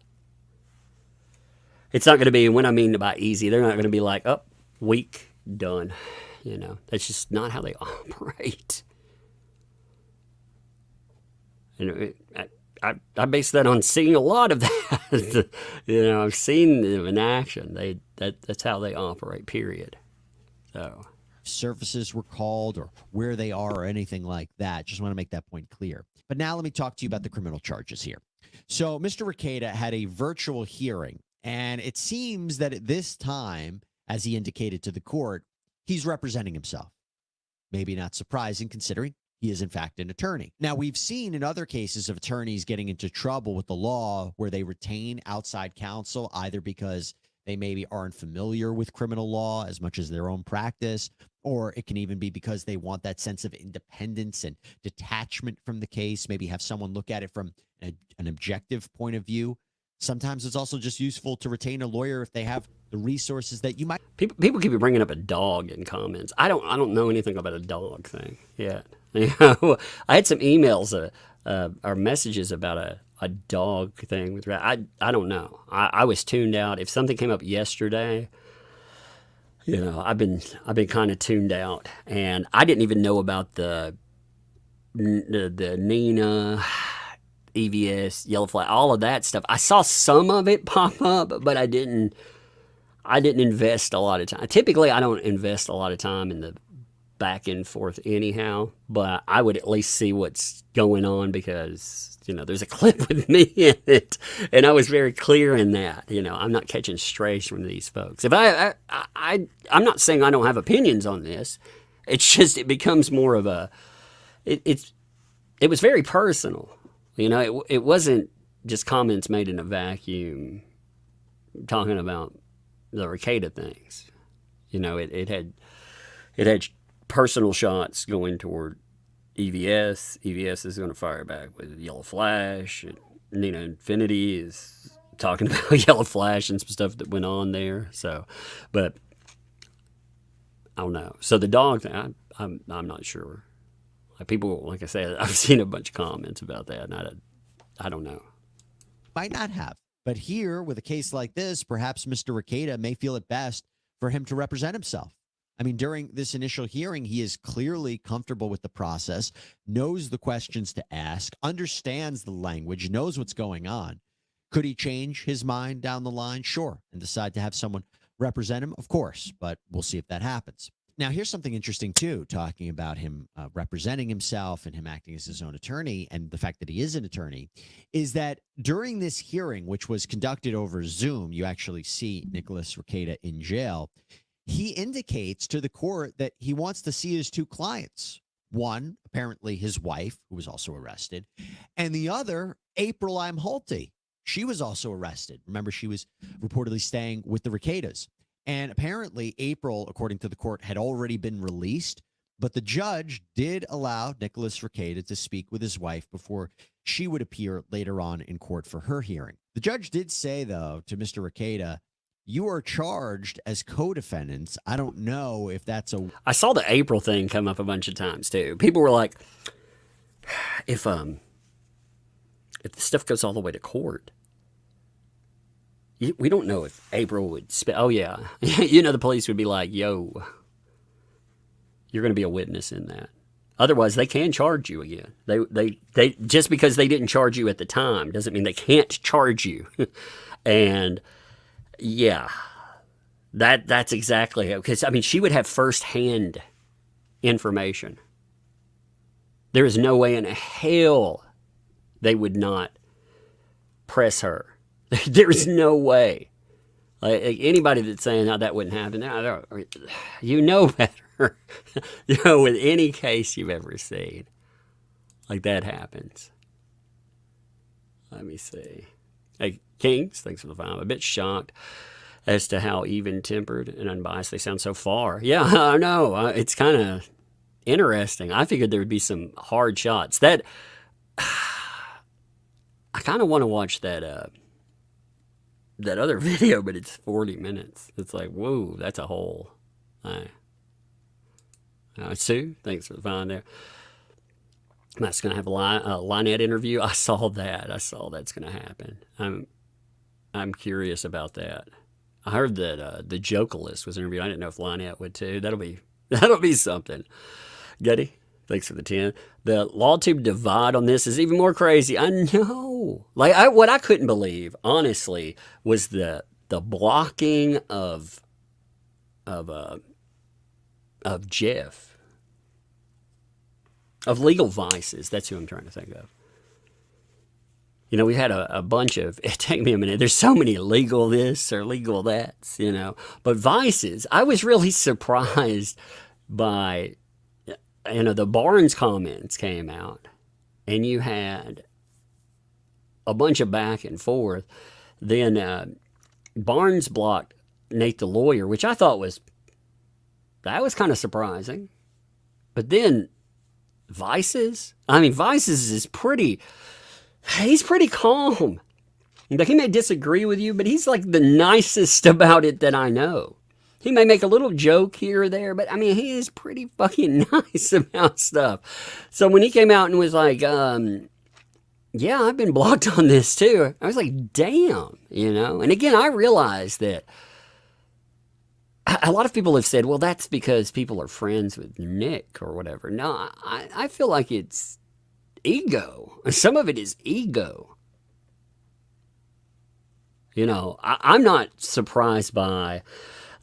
It's not going to be, when I mean by easy, they're not going to be like, oh, week, done. You know, that's just not how they operate. And I base that on seeing a lot of that. You know, I've seen them in action. That's how they operate, period. So Services were called or where they are or anything like that. Just want to make that point clear. But now let me talk to you about the criminal charges here. So Mr. Rekieta had a virtual hearing, and it seems that at this time, as he indicated to the court, he's representing himself. Maybe not surprising considering he is in fact an attorney. Now, we've seen in other cases of attorneys getting into trouble with the law where they retain outside counsel, either because they maybe aren't familiar with criminal law as much as their own practice, or it can even be because they want that sense of independence and detachment from the case, maybe have someone look at it from an objective point of view. Sometimes it's also just useful to retain a lawyer if they have the resources that you might. People keep bringing up a dog in comments. I don't know anything about a dog thing yet. You know, I had some emails or messages about a dog thing with I don't know. I was tuned out. If something came up yesterday, you know, I've been kind of tuned out, and I didn't even know about the Nina, EVS, yellow flag, all of that stuff. I saw some of it pop up, but I didn't invest a lot of time. Typically, I don't invest a lot of time in the back and forth anyhow, but I would at least see what's going on because, you know, there's a clip with me in it, and I was very clear in that. You know, I'm not catching strays from these folks. If I'm not saying I don't have opinions on this. It's just it becomes more of a. It was very personal. You know, it wasn't just comments made in a vacuum talking about the Rekieta things. You know, it had personal shots going toward EVS. EVS is going to fire back with Yellow Flash. And Nina Infinity is talking about Yellow Flash and some stuff that went on there. So, but I don't know. So the dog thing, I'm not sure. Like people, like I said, I've seen a bunch of comments about that, and I don't know. Might not have. But here, with a case like this, perhaps Mr. Rekieta may feel it best for him to represent himself. I mean, during this initial hearing, he is clearly comfortable with the process, knows the questions to ask, understands the language, knows what's going on. Could he change his mind down the line? Sure. And decide to have someone represent him? Of course. But we'll see if that happens. Now, here's something interesting, too, talking about him representing himself and him acting as his own attorney and the fact that he is an attorney, is that during this hearing, which was conducted over Zoom, you actually see Nicholas Rekieta in jail. He indicates to the court that he wants to see his two clients One, apparently his wife, who was also arrested, and the other, April Imholty. She was also arrested. Remember, she was reportedly staying with the Rekietas. And apparently, April, according to the court, had already been released. But the judge did allow Nicholas Rekieta to speak with his wife before she would appear later on in court for her hearing. The judge did say, though, to Mr. Rekieta, you are charged as co-defendants. I don't know if that's a... I saw the April thing come up a bunch of times, too. People were like, if the stuff goes all the way to court, we don't know if April would... oh, yeah. The police would be like, yo, you're going to be a witness in that. Otherwise, they can charge you again. They just because they didn't charge you at the time doesn't mean they can't charge you. And, yeah, that's exactly it. Because, she would have firsthand information. There is no way in hell they would not press her. There is no way. Like anybody that's saying, "No, that wouldn't happen," you know better. With any case you've ever seen, like that happens. Let me see. Hey, Kings, thanks for the follow. I'm a bit shocked as to how even-tempered and unbiased they sound so far. Yeah, I know. It's kind of interesting. I figured there would be some hard shots. That I kind of want to watch that other video, but it's 40 minutes. It's like, whoa, that's a whole... Sue, thanks for the find there. That's going to have a Lynette interview. I saw that. That's going to happen. I'm curious about that. I heard that the Jokalist was interviewed. I didn't know if Lynette would too. That'll be something. Gutty, thanks for the 10. The LawTube divide on this is even more crazy. I know. Like what I couldn't believe, honestly, was the blocking of Jeff. Of Legal Vices. That's who I'm trying to think of. We had a bunch of, it took me a minute. There's so many legal this or legal that's, But Vices, I was really surprised by, the Barnes comments came out. And you had a bunch of back and forth. Then Barnes blocked Nate the lawyer, which I thought was kind of surprising. But then Vices? Vices is he's pretty calm. Like, he may disagree with you, but he's like the nicest about it that I know. He may make a little joke here or there, but he is pretty fucking nice about stuff. So when he came out and was like, yeah, I've been blocked on this too, I was like, damn, And again, I realized that a lot of people have said, well, that's because people are friends with Nick or whatever. No, I feel like it's ego. Some of it is ego. I'm not surprised by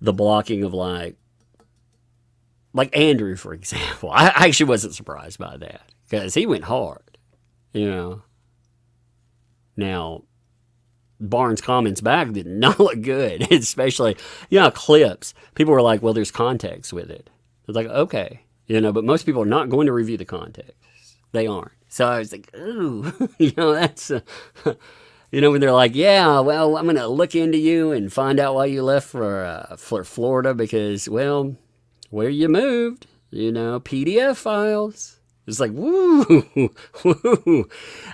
the blocking of like Andrew, for example. I actually wasn't surprised by that because he went hard, Now, Barnes' comments back did not look good, especially, clips. People were like, well, there's context with it. It's like, okay, but most people are not going to review the context. They aren't. So I was like, ooh, that's, when they're like, yeah, well, I'm going to look into you and find out why you left for Florida because, well, where you moved, PDF files. It's like, woo, woo.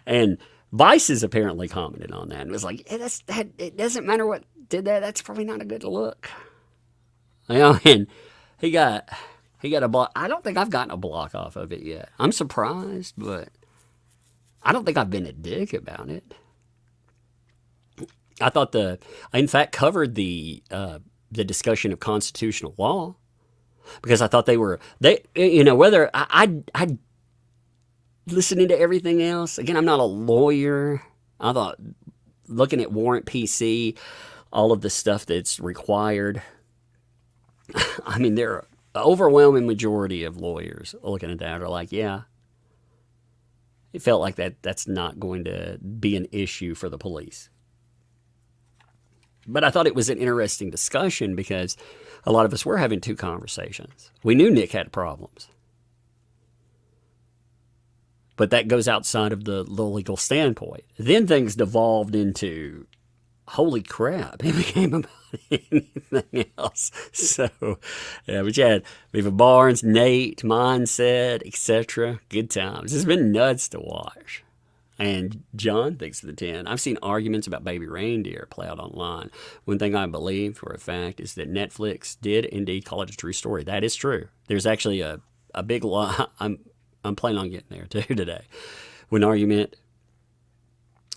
And Vices apparently commented on that and was like, it doesn't matter what did that. That's probably not a good look. And he got a block. I don't think I've gotten a block off of it yet. I'm surprised, but I don't think I've been a dick about it. I thought I in fact covered the discussion of constitutional law because I thought whether I listening to everything else. Again, I'm not a lawyer. I thought looking at warrant PC, all of the stuff that's required. There are an overwhelming majority of lawyers looking at that are like, yeah, it felt like that's not going to be an issue for the police. But I thought it was an interesting discussion because a lot of us were having two conversations. We knew Nick had problems. But that goes outside of the legal standpoint. Then things devolved into, holy crap, it became about anything else. So, yeah, but you had Viva Barnes, Nate, Mindset, etc. Good times. It's been nuts to watch. And John thinks of the 10. I've seen arguments about Baby Reindeer play out online. One thing I believe for a fact is that Netflix did indeed call it a true story. That is true. There's actually a big lie. I'm planning on getting there too today. One argument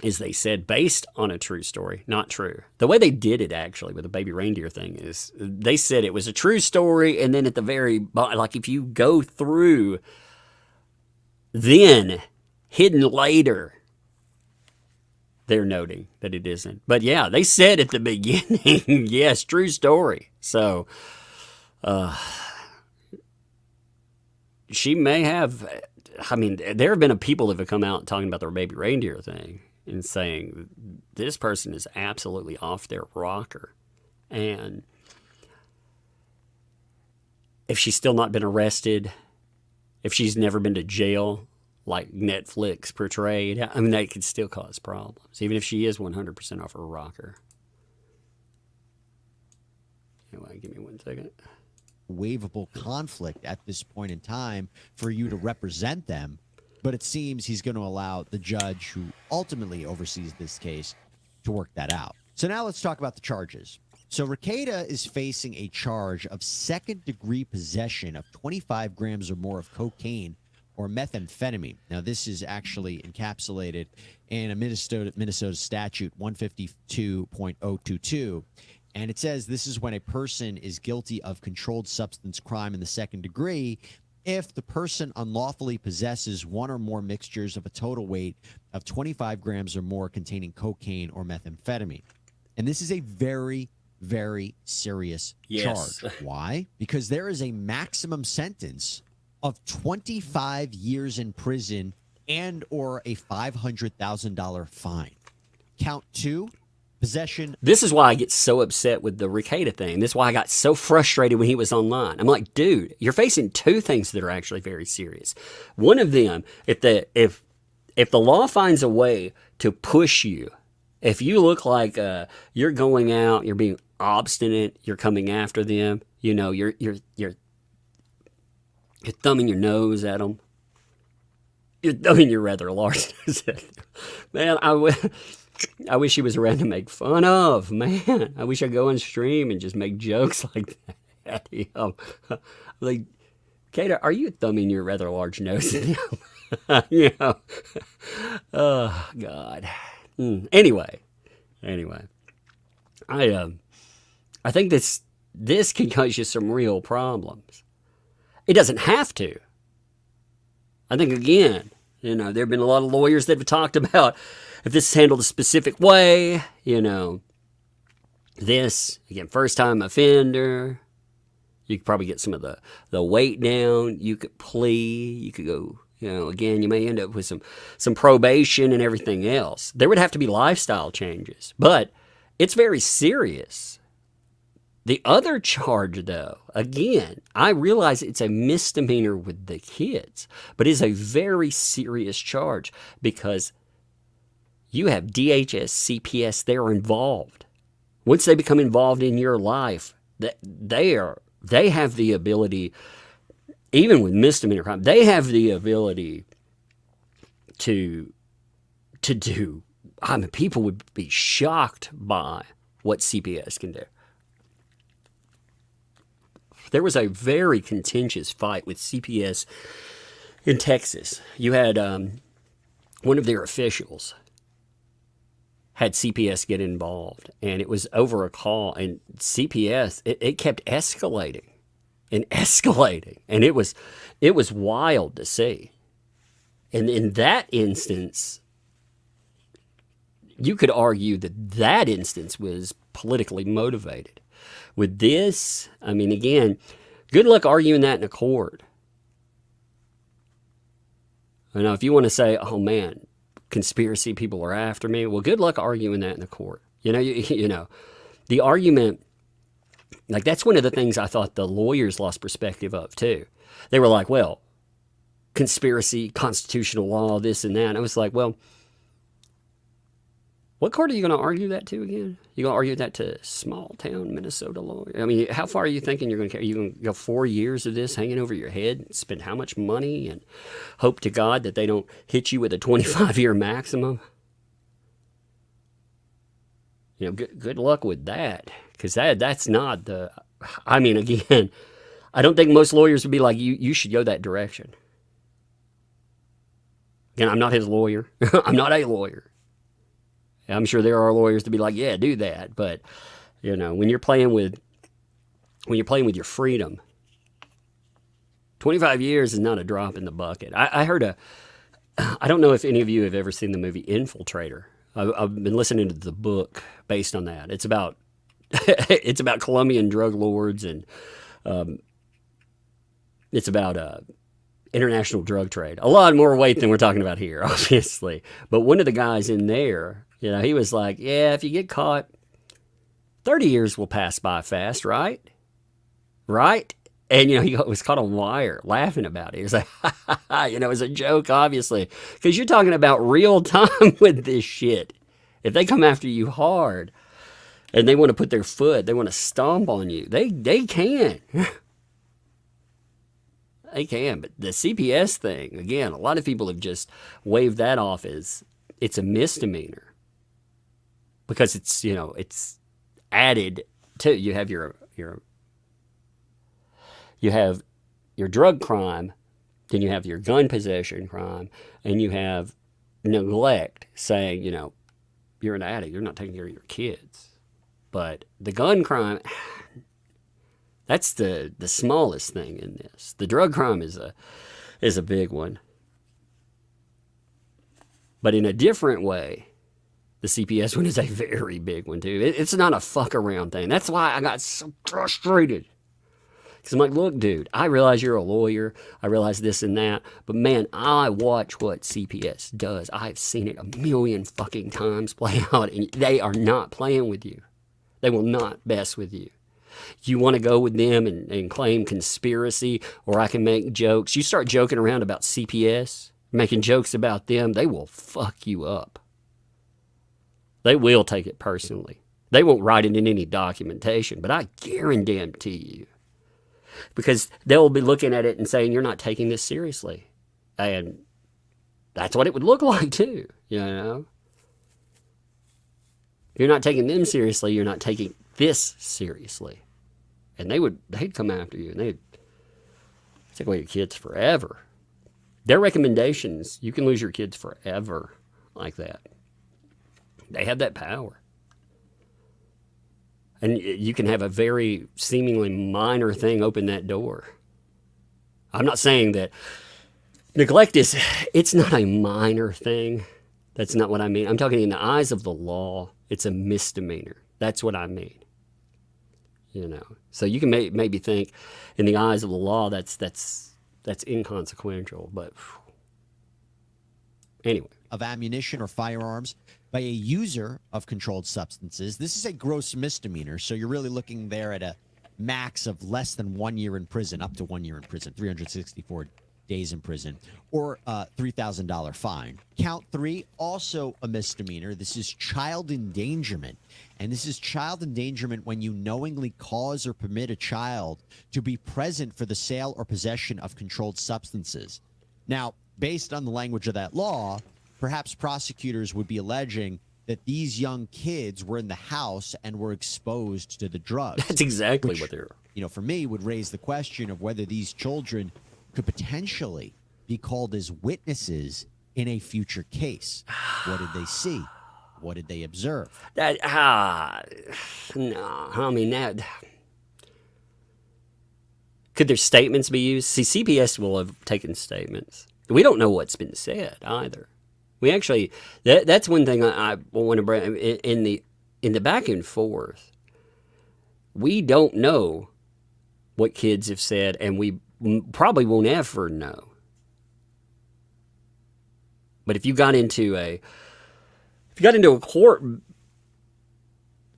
is they said based on a true story, not true. The way they did it actually with the Baby Reindeer thing is they said it was a true story, and then at the very bottom, like if you go through, then hidden later, they're noting that it isn't. But yeah, they said at the beginning, yes, true story. So she may have, I mean, there have been people that have come out talking about their Baby Reindeer thing and saying this person is absolutely off their rocker. And if she's still not been arrested, if she's never been to jail, like Netflix portrayed, I mean, that could still cause problems, even if she is 100% off her rocker. Anyway, give me 1 second. Waivable conflict at this point in time for you to represent them, but it seems he's going to allow the judge who ultimately oversees this case to work that out. So now let's talk about the charges. So Rekieta is facing a charge of second-degree possession of 25 grams or more of cocaine or methamphetamine. Now, this is actually encapsulated in a Minnesota statute 152.022. And it says this is when a person is guilty of controlled substance crime in the second degree if the person unlawfully possesses one or more mixtures of a total weight of 25 grams or more containing cocaine or methamphetamine. And this is a very, very serious charge. Why? Because there is a maximum sentence of 25 years in prison and or a $500,000 fine. Count 2, possession. This is why I get so upset with the Rekieta thing. This is why I got so frustrated when he was online. I'm like, dude, you're facing 2 things that are actually very serious. One of them, if the law finds a way to push you, if you look like you're going out, you're being obstinate, you're coming after them, you know, you're thumbing your nose at them. You're thumbing your rather large nose at them. Man, I wish he was around to make fun of. Man, I wish I'd go on stream and just make jokes like that. Like, Kata, are you thumbing your rather large nose at him? You know? Oh, God. Anyway, I think this can cause you some real problems. It doesn't have to. I think, again, you know, there have been a lot of lawyers that have talked about if this is handled a specific way, you know, this, again, first-time offender, you could probably get some of the weight down. You could plea. You could go, you know, again, you may end up with some probation and everything else. There would have to be lifestyle changes, but it's very serious. The other charge, though, again, I realize it's a misdemeanor with the kids, but it's a very serious charge because you have DHS, CPS, they're involved. Once they become involved in your life, they have the ability, even with misdemeanor crime, they have the ability to do, I mean, people would be shocked by what CPS can do. There was a very contentious fight with CPS in Texas. You had one of their officials had CPS get involved, and it was over a call, and CPS, it kept escalating and escalating, and it was wild to see. And in that instance, you could argue that instance was politically motivated. With this, I mean, again, good luck arguing that in a court. You know, if you want to say, oh man, conspiracy people are after me, well, good luck arguing that in the court. You know, you know, the argument, like that's one of the things I thought the lawyers lost perspective of too. They were like, well, conspiracy, constitutional law, this and that. And I was like, well, what court are you going to argue that to again? You going to argue that to small town Minnesota law? I mean, how far are you thinking you're going to carry? You going to go 4 years of this hanging over your head, spend how much money, and hope to God that they don't hit you with a 25-year maximum? You know, good luck with that, because that's not the. I mean, again, I don't think most lawyers would be like, you should go that direction. Again, I'm not his lawyer. I'm not a lawyer. I'm sure there are lawyers to be like, yeah, do that. But, you know, when you're playing with your freedom, 25 years is not a drop in the bucket. I heard I don't know if any of you have ever seen the movie Infiltrator. I've been listening to the book based on that. It's about Colombian drug lords, and it's about international drug trade. A lot more weight than we're talking about here, obviously. But one of the guys in there, you know, he was like, yeah, if you get caught, 30 years will pass by fast, right? Right? And, you know, he was caught on wire laughing about it. He was like, you know, it was a joke, obviously, because you're talking about real time with this shit. If they come after you hard and they want to put their foot, they want to stomp on you, they can. They can. But the CPS thing, again, a lot of people have just waved that off as it's a misdemeanor. Because it's, you know, it's added to, you have your drug crime, then you have your gun possession crime, and you have neglect, saying, you know, you're an addict, you're not taking care of your kids. But the gun crime, that's the smallest thing in this. The drug crime is a big one. But in a different way, the CPS one is a very big one too. It's not a fuck around thing. That's why I got so frustrated. Because I'm like, look, dude, I realize you're a lawyer. I realize this and that. But man, I watch what CPS does. I've seen it a million fucking times play out. And they are not playing with you. They will not mess with you. You want to go with them and claim conspiracy, or I can make jokes. You start joking around about CPS, making jokes about them, they will fuck you up. They will take it personally. They won't write it in any documentation, but I guarantee you. Because they'll be looking at it and saying, you're not taking this seriously. And that's what it would look like too, you know. You're not taking them seriously, you're not taking this seriously. And they'd come after you, and they'd take away your kids forever. Their recommendations, you can lose your kids forever like that. They have that power. And you can have a very seemingly minor thing open that door. I'm not saying that neglect it's not a minor thing. That's not what I mean. I'm talking in the eyes of the law, it's a misdemeanor. That's what I mean. You know, so you can maybe think in the eyes of the law that's inconsequential, but anyway. Of ammunition or firearms by a user of controlled substances. This is a gross misdemeanor, so you're really looking there at a max of less than 1 year in prison, up to 1 year in prison, 364 days in prison, or a $3,000 fine. Count 3, also a misdemeanor. This is child endangerment. And this is child endangerment when you knowingly cause or permit a child to be present for the sale or possession of controlled substances. Now, based on the language of that law, perhaps prosecutors would be alleging that these young kids were in the house and were exposed to the drugs. That's exactly which, what they're... You know, for me, would raise the question of whether these children could potentially be called as witnesses in a future case. What did they see? What did they observe? No, I mean, that... Could their statements be used? See, CPS will have taken statements. We don't know what's been said either. We actually, that's one thing I want to bring in the back and forth. We don't know what kids have said, and we probably won't ever know. But if you got into a court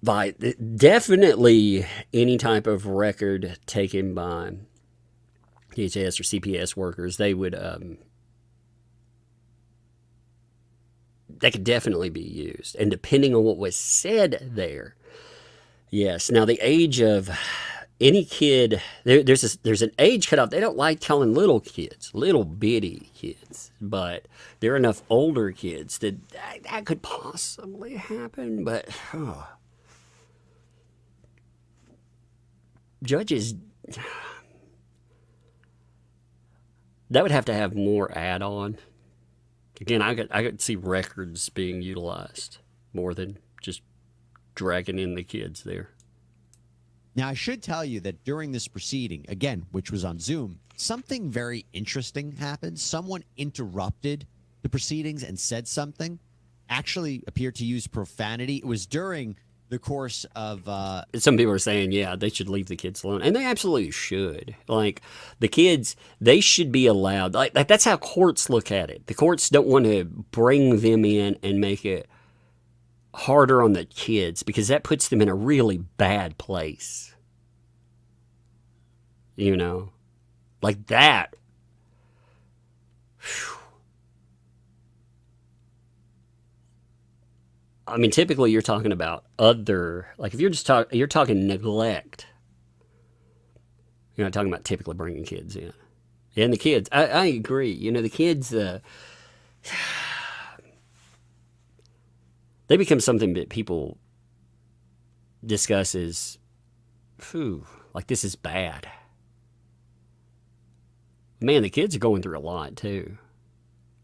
by definitely any type of record taken by DHS or CPS workers, they would that could definitely be used. And depending on what was said there, yes. Now, the age of any kid, there's an age cutoff. They don't like telling little kids, little bitty kids, but there are enough older kids that could possibly happen. But judges, that would have to have more add-on. Again, I could see records being utilized more than just dragging in the kids there. Now, I should tell you that during this proceeding, again, which was on Zoom, something very interesting happened. Someone interrupted the proceedings and said something, actually appeared to use profanity. It was during the course of... Some people are saying, yeah, they should leave the kids alone. And they absolutely should. Like, the kids, they should be allowed. Like that's how courts look at it. The courts don't want to bring them in and make it harder on the kids because that puts them in a really bad place. You know? Like that. Whew. I mean, typically you're talking about like if you're just you're talking neglect. You're not talking about typically bringing kids in. And the kids, I agree. You know, the kids, they become something that people discuss as, like this is bad. Man, the kids are going through a lot too.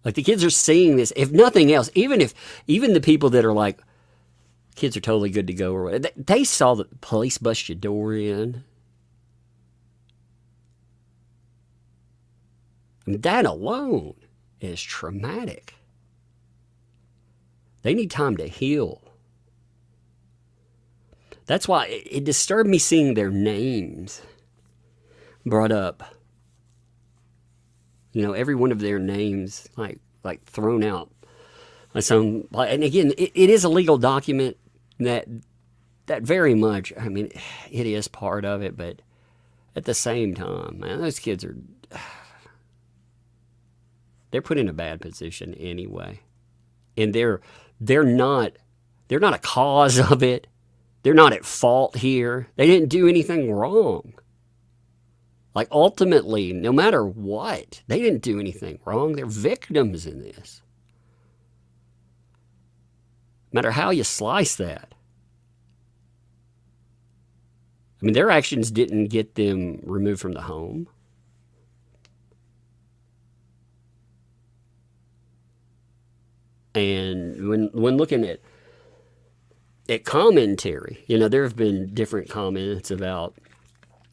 Like the kids are seeing this, if nothing else, even the people that are like, kids are totally good to go, or whatever, they saw the police bust your door in. I mean, that alone is traumatic. They need time to heal. That's why it disturbed me seeing their names brought up. You know, every one of their names, like thrown out. And again, it is a legal document that very much, I mean, it is part of it, but at the same time, man, those kids are, they're put in a bad position anyway. And they're not a cause of it. They're not at fault here. They didn't do anything wrong. Like, ultimately, no matter what, they didn't do anything wrong. They're victims in this. No matter how you slice that. I mean, their actions didn't get them removed from the home. And when looking at commentary, you know, there have been different comments about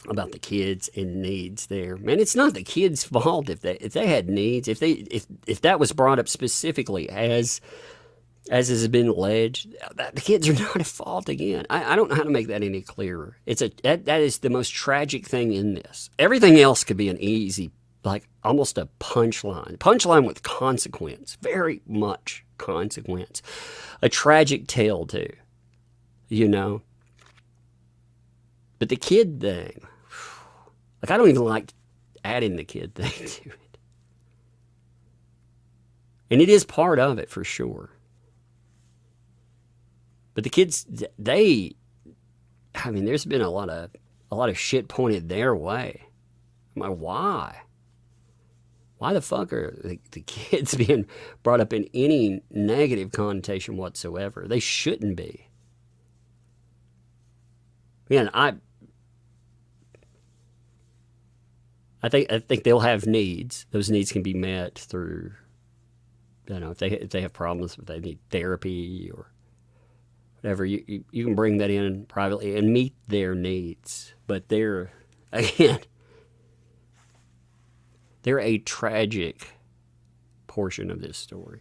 the kids and needs there. Man, it's not the kids' fault if they had needs, if that was brought up specifically as has been alleged, the kids are not at fault again. I don't know how to make that any clearer. That is the most tragic thing in this. Everything else could be an easy, like almost a punchline with consequence, very much consequence. A tragic tale too, you know. But the kid thing, like, I don't even like adding the kid thing to it. And it is part of it for sure. But the kids, I mean, there's been a lot of shit pointed their way. I'm like, why? Why the fuck are the kids being brought up in any negative connotation whatsoever? They shouldn't be. Man, I think they'll have needs. Those needs can be met through, you know, if they have problems, if they need therapy or whatever, you can bring that in privately and meet their needs. But they're a tragic portion of this story.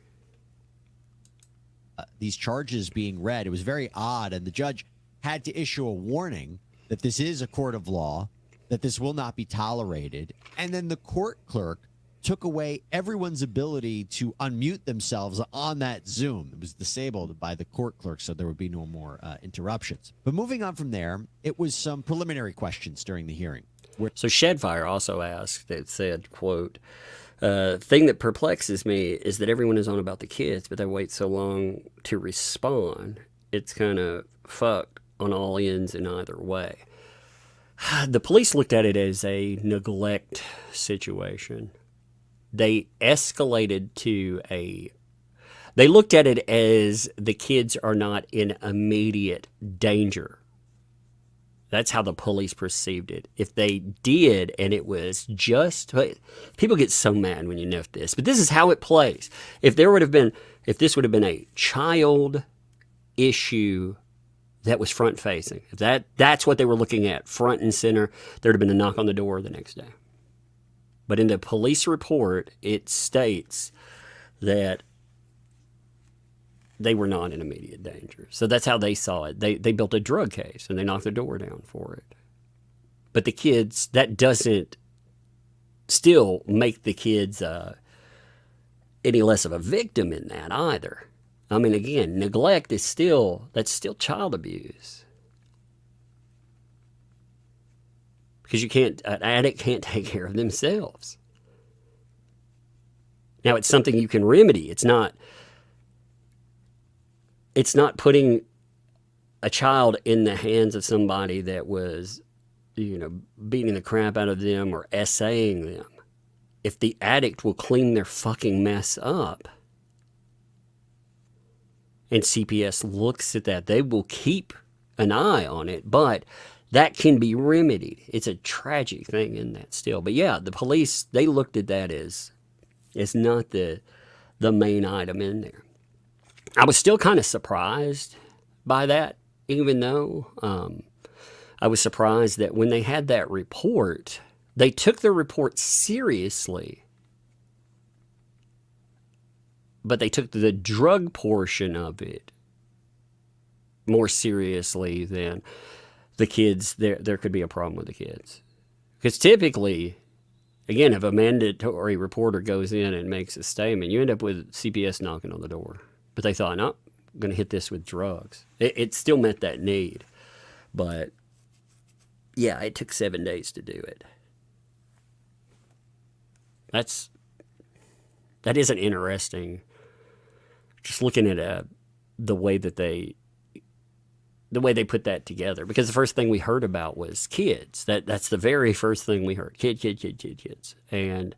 These charges being read, it was very odd, and the judge had to issue a warning that this is a court of law, that this will not be tolerated. And then the court clerk took away everyone's ability to unmute themselves on that Zoom. It was disabled by the court clerk, so there would be no more interruptions. But moving on from there, it was some preliminary questions during the hearing. So Shedfire also asked, it said, quote, Thing that perplexes me is that everyone is on about the kids, but they wait so long to respond. It's kind of fucked on all ends in either way. The police looked at it as a neglect situation. They escalated to they looked at it as the kids are not in immediate danger. That's how the police perceived it. If they did, and it was just, people get so mad when you know this, but this is how it plays. If this would have been a child issue that was front facing, if that's what they were looking at, front and center, there'd have been a knock on the door the next day. But in the police report, it states that they were not in immediate danger. So that's how they saw it. They built a drug case and they knocked the door down for it. But the kids, that doesn't still make the kids any less of a victim in that either. I mean, again, neglect is that's still child abuse. Because an addict can't take care of themselves. Now, it's something you can remedy. It's not putting a child in the hands of somebody that was, beating the crap out of them or essaying them. If the addict will clean their fucking mess up, and CPS looks at that, they will keep an eye on it, but that can be remedied. It's a tragic thing in that still. But yeah, the police, they looked at that as not the main item in there. I was still kind of surprised by that, even though I was surprised that when they had that report, they took the report seriously, but they took the drug portion of it more seriously than the kids. There could be a problem with the kids. Because typically, again, if a mandatory reporter goes in and makes a statement, you end up with CPS knocking on the door. But they thought, no, I'm going to hit this with drugs. It still met that need. But, yeah, it took 7 days to do it. That isn't interesting. Just looking at the way they put that together. Because the first thing we heard about was kids. That's the very first thing we heard. Kids. And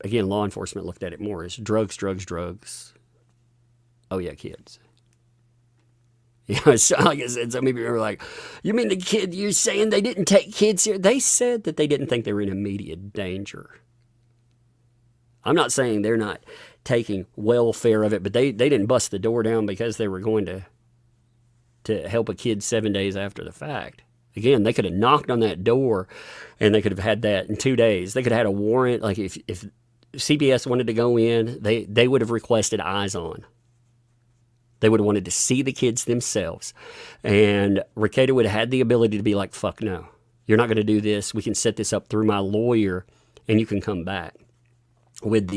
again, law enforcement looked at it more as drugs. Oh, yeah, kids. So like I said, some people are like, you mean the kid, you're saying they didn't take kids here? They said that they didn't think they were in immediate danger. I'm not saying they're not taking welfare of it, but they didn't bust the door down because they were going to help a kid 7 days after the fact. Again, they could have knocked on that door and they could have had that in 2 days. They could have had a warrant. Like if CPS wanted to go in, they would have requested eyes on. They would have wanted to see the kids themselves. And Rekieta would have had the ability to be like, fuck no, you're not going to do this. We can set this up through my lawyer and you can come back. With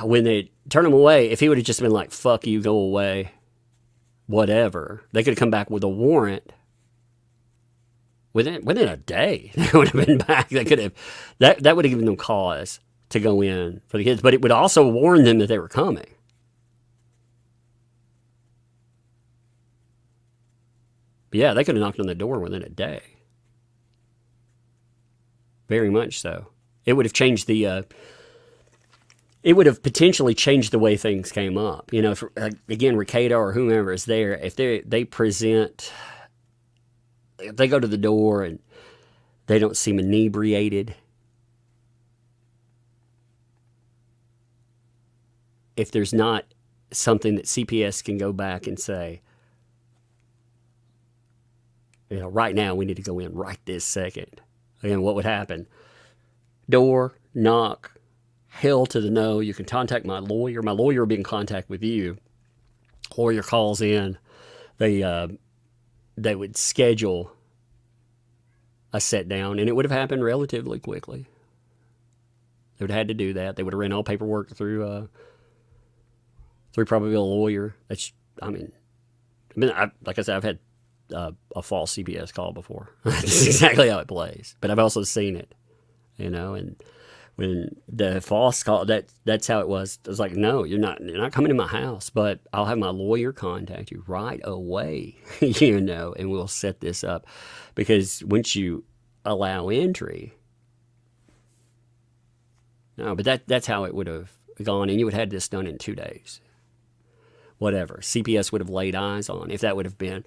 when they turn him away, if he would have just been like, fuck you, go away, whatever, they could have come back with a warrant. Within a day, they would have been back. They could have, that would have given them cause to go in for the kids, but it would also warn them that they were coming. But yeah, they could have knocked on the door within a day. Very much so. It would have changed it would have potentially changed the way things came up. If, again, Rekieta or whomever is there, if they go to the door and they don't seem inebriated, if there's not something that CPS can go back and say, right now we need to go in right this second. Again, what would happen? Door, knock, hell to the no. You can contact my lawyer. My lawyer will be in contact with you. Lawyer calls in. They would schedule a set down, and it would have happened relatively quickly. They would have had to do that. They would have ran all paperwork through probably a lawyer. Like I said, I've had a false CPS call before. That's exactly how it plays. But I've also seen it. you know, and when the false call, that's how it was. It was like, no, you're not coming to my house, but I'll have my lawyer contact you right away, you know, and we'll set this up. Because once you allow entry, no, but that's how it would have gone, and you would have had this done in 2 days. Whatever. CPS would have laid eyes on, if that would have been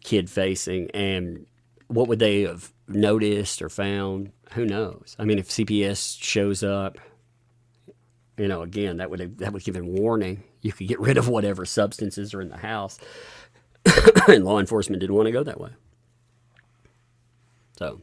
kid facing, and what would they have noticed or found? Who knows? I mean, if CPS shows up, you know, again, that would give them warning. You could get rid of whatever substances are in the house, and law enforcement didn't want to go that way. So,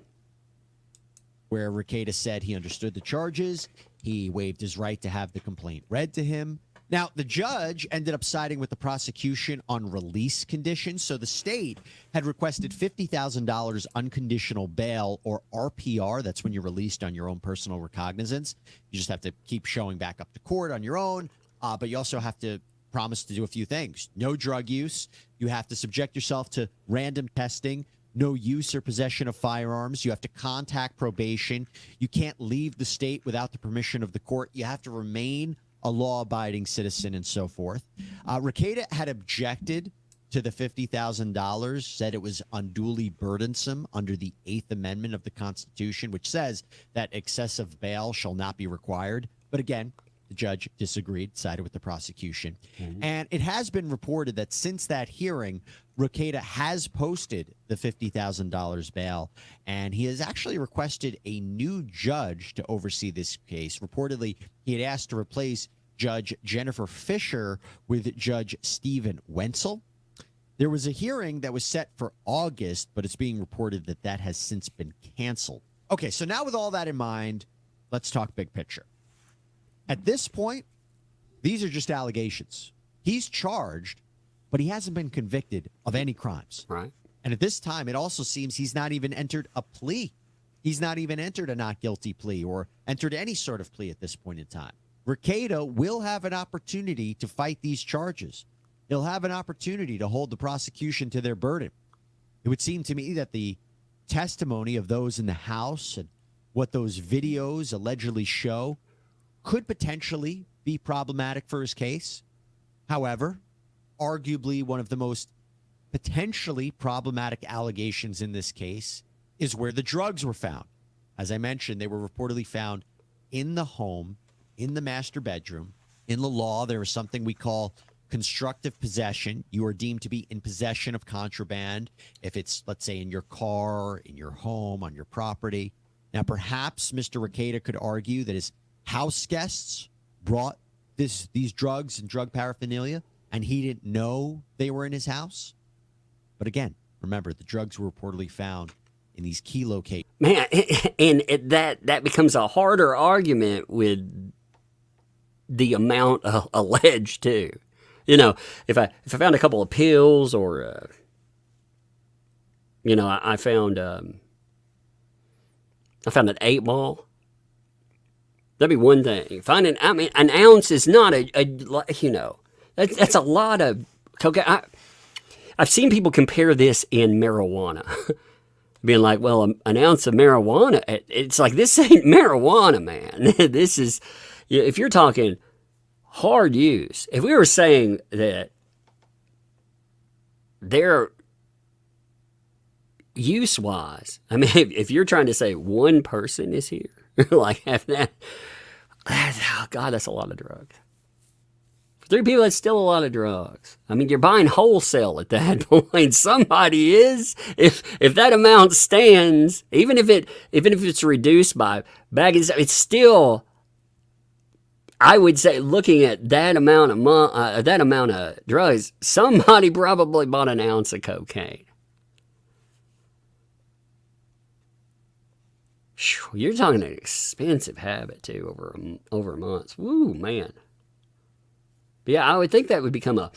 where Rekieta said he understood the charges, he waived his right to have the complaint read to him. Now, the judge ended up siding with the prosecution on release conditions. So the state had requested $50,000 unconditional bail, or RPR. That's when you're released on your own personal recognizance. You just have to keep showing back up to court on your own. But you also have to promise to do a few things. No drug use. You have to subject yourself to random testing. No use or possession of firearms. You have to contact probation. You can't leave the state without the permission of the court. You have to remain a law-abiding citizen, and so forth. Rekieta had objected to the $50,000, said it was unduly burdensome under the 8th Amendment of the Constitution, which says that excessive bail shall not be required. But again, the judge disagreed, sided with the prosecution. And it has been reported that since that hearing, Rekieta has posted the $50,000 bail, and he has actually requested a new judge to oversee this case. Reportedly, he had asked to replace Judge Jennifer Fisher with Judge Stephen Wenzel. There was a hearing that was set for August, but it's being reported that that has since been canceled. Okay, so now with all that in mind, let's talk big picture. At this point, these are just allegations. He's charged, but he hasn't been convicted of any crimes. right. And at this time, it also seems he's not even entered a plea. He's not even entered a not guilty plea or entered any sort of plea at this point in time. Rekieta will have an opportunity to fight these charges. He'll have an opportunity to hold the prosecution to their burden. It would seem to me that the testimony of those in the house and what those videos allegedly show could potentially be problematic for his case. However, arguably one of the most potentially problematic allegations in this case is where the drugs were found. As I mentioned, they were reportedly found in the home, in the master bedroom. In the law, there is something we call constructive possession. You are deemed to be in possession of contraband if it's, let's say, in your car, in your home, on your property. Now, perhaps Mr. Rekieta could argue that his house guests brought these drugs and drug paraphernalia, and he didn't know they were in his house. But again, remember, the drugs were reportedly found in these key locations. Man, and that becomes a harder argument with the amount alleged too. You know, if I found a couple of pills, or you know, I found an 8-ball. That'd be one thing. Finding, I mean, an ounce is not a you know, that's a lot of cocaine. I've seen people compare this in marijuana. Being like, well, an ounce of marijuana, it's like, this ain't marijuana, man. This is, if you're talking hard use, if we were saying that they're use-wise, I mean, if you're trying to say one person is here, like, have that, oh God, that's a lot of drugs. For 3 people, that's still a lot of drugs. I mean, you're buying wholesale at that point. Somebody is. If that amount stands, even if it's reduced by baggage, it's still, I would say, looking at that amount of drugs, somebody probably bought an ounce of cocaine. You're talking an expensive habit too, over months. Woo, man. But yeah, I would think that would become a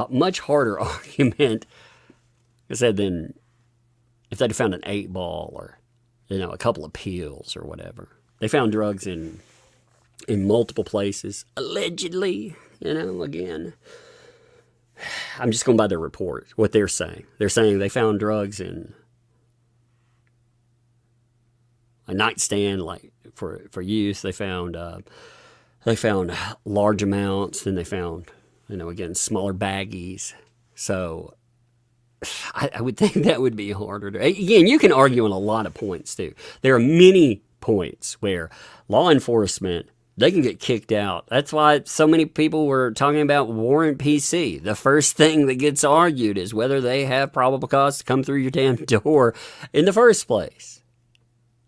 much harder argument, I said, than if they'd found an 8-ball or, you know, a couple of pills or whatever. They found drugs in multiple places, allegedly. You know, again, I'm just going by their report, what they're saying. They're saying they found drugs in, nightstand, like for use. They found large amounts. Then they found, again, smaller baggies. So I would think that would be harder to. Again, you can argue on a lot of points too. There are many points where law enforcement, they can get kicked out. That's why so many people were talking about warrant PC. The first thing that gets argued is whether they have probable cause to come through your damn door in the first place.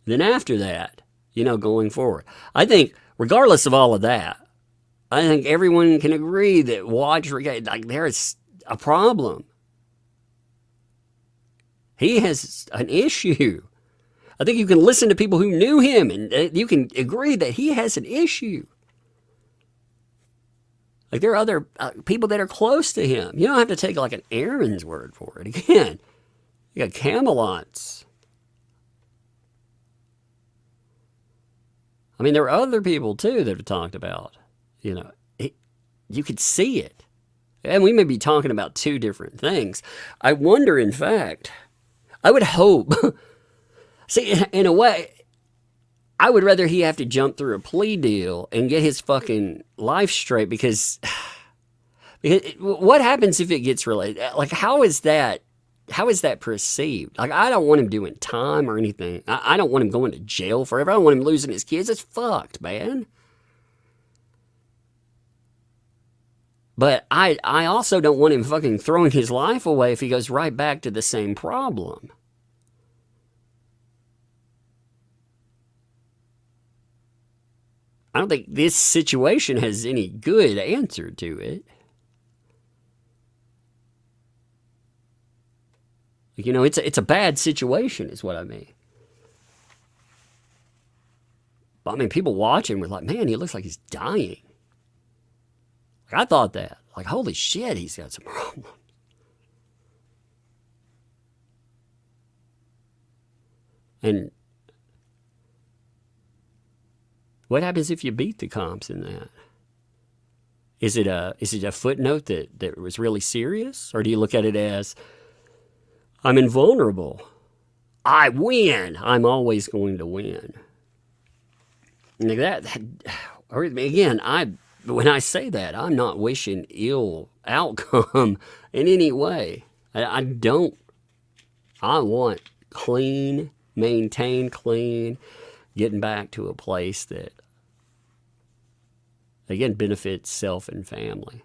Then after that, going forward, I think regardless of all of that, I think everyone can agree that there's a problem. He has an issue. I think you can listen to people who knew him and you can agree that he has an issue. Like there are other people that are close to him. You don't have to take like an Aaron's word for it. Again, you got Camelot's. I mean, there are other people too that have talked about, you could see it. And we may be talking about two different things. I wonder, in fact, I would hope. See, in a way, I would rather he have to jump through a plea deal and get his fucking life straight because what happens if it gets really, like, how is that perceived? Like, I don't want him doing time or anything. I don't want him going to jail forever. I don't want him losing his kids. It's fucked, man. But I also don't want him fucking throwing his life away if he goes right back to the same problem. I don't think this situation has any good answer to it. It's a bad situation is what I mean. But I mean, people watching were like, man, he looks like he's dying. Like, I thought that. Like, holy shit, he's got some problems. And what happens if you beat the comps in that? Is it a footnote that was really serious? Or do you look at it as, I'm invulnerable. I win. I'm always going to win. And or again, when I say that, I'm not wishing ill outcome in any way. I don't. I want clean, maintain clean, getting back to a place that, again, benefits self and family.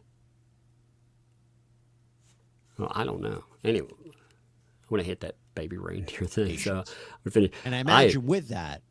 Well, I don't know. Anyway, I want to hit that baby reindeer thing. So I'm finish. And I imagine with that,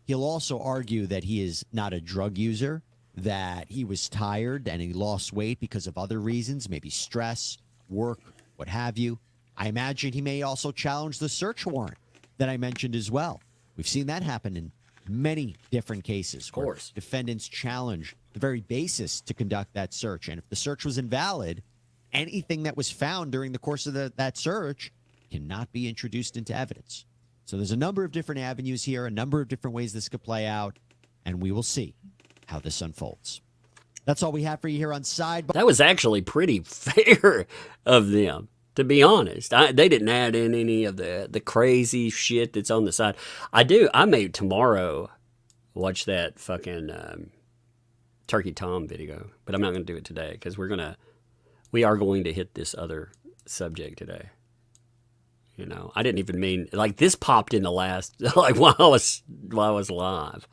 he'll also argue that he is not a drug user, that he was tired and he lost weight because of other reasons, maybe stress, work, what have you. I imagine he may also challenge the search warrant that I mentioned as well. We've seen that happen in many different cases. Of course. Defendants challenge the very basis to conduct that search. And if the search was invalid, anything that was found during the course of that search cannot be introduced into evidence. So there's a number of different avenues here, a number of different ways this could play out, and we will see how this unfolds. That's all we have for you here on Sidebar. That was actually pretty fair of them, to be honest. They didn't add in any of the crazy shit that's on the side. I may tomorrow watch that fucking Turkey Tom video, but I'm not going to do it today because we are going to hit this other subject today. I didn't even mean, like, this popped in the last, like, while I was live.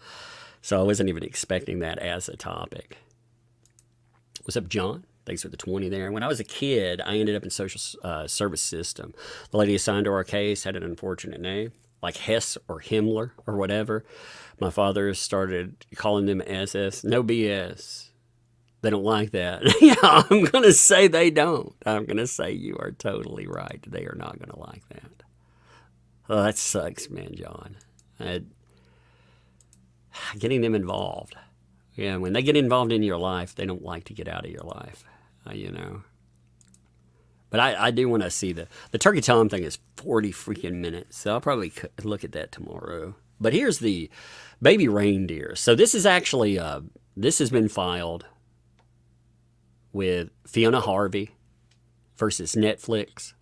So I wasn't even expecting that as a topic. What's up, John? Thanks for the 20 there. When I was a kid, I ended up in social service system. The lady assigned to our case had an unfortunate name, like Hess or Himmler or whatever. My father started calling them SS. No BS. They don't like that. Yeah, I'm going to say they don't. I'm going to say you are totally right. They are not going to like that. Oh, that sucks, man, John. Getting them involved. Yeah, when they get involved in your life, they don't like to get out of your life, But I do want to see the Turkey Tom thing is 40 freaking minutes, so I'll probably look at that tomorrow. But here's the baby reindeer. So this is actually, this has been filed with Fiona Harvey versus Netflix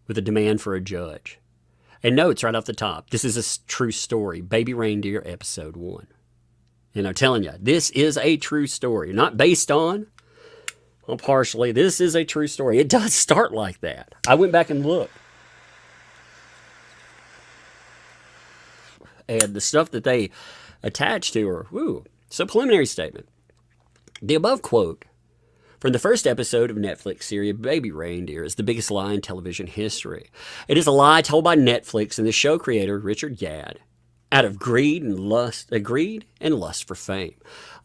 with a demand for a judge. And notes right off the top. This is a true story. Baby Reindeer, episode 1. And I'm telling you, this is a true story. Not based on, well, partially. This is a true story. It does start like that. I went back and looked. And the stuff that they attached to her, woo. So, preliminary statement. The above quote from the first episode of Netflix series Baby Reindeer is the biggest lie in television history. It is a lie told by Netflix and the show creator Richard Gadd out of greed and lust for fame.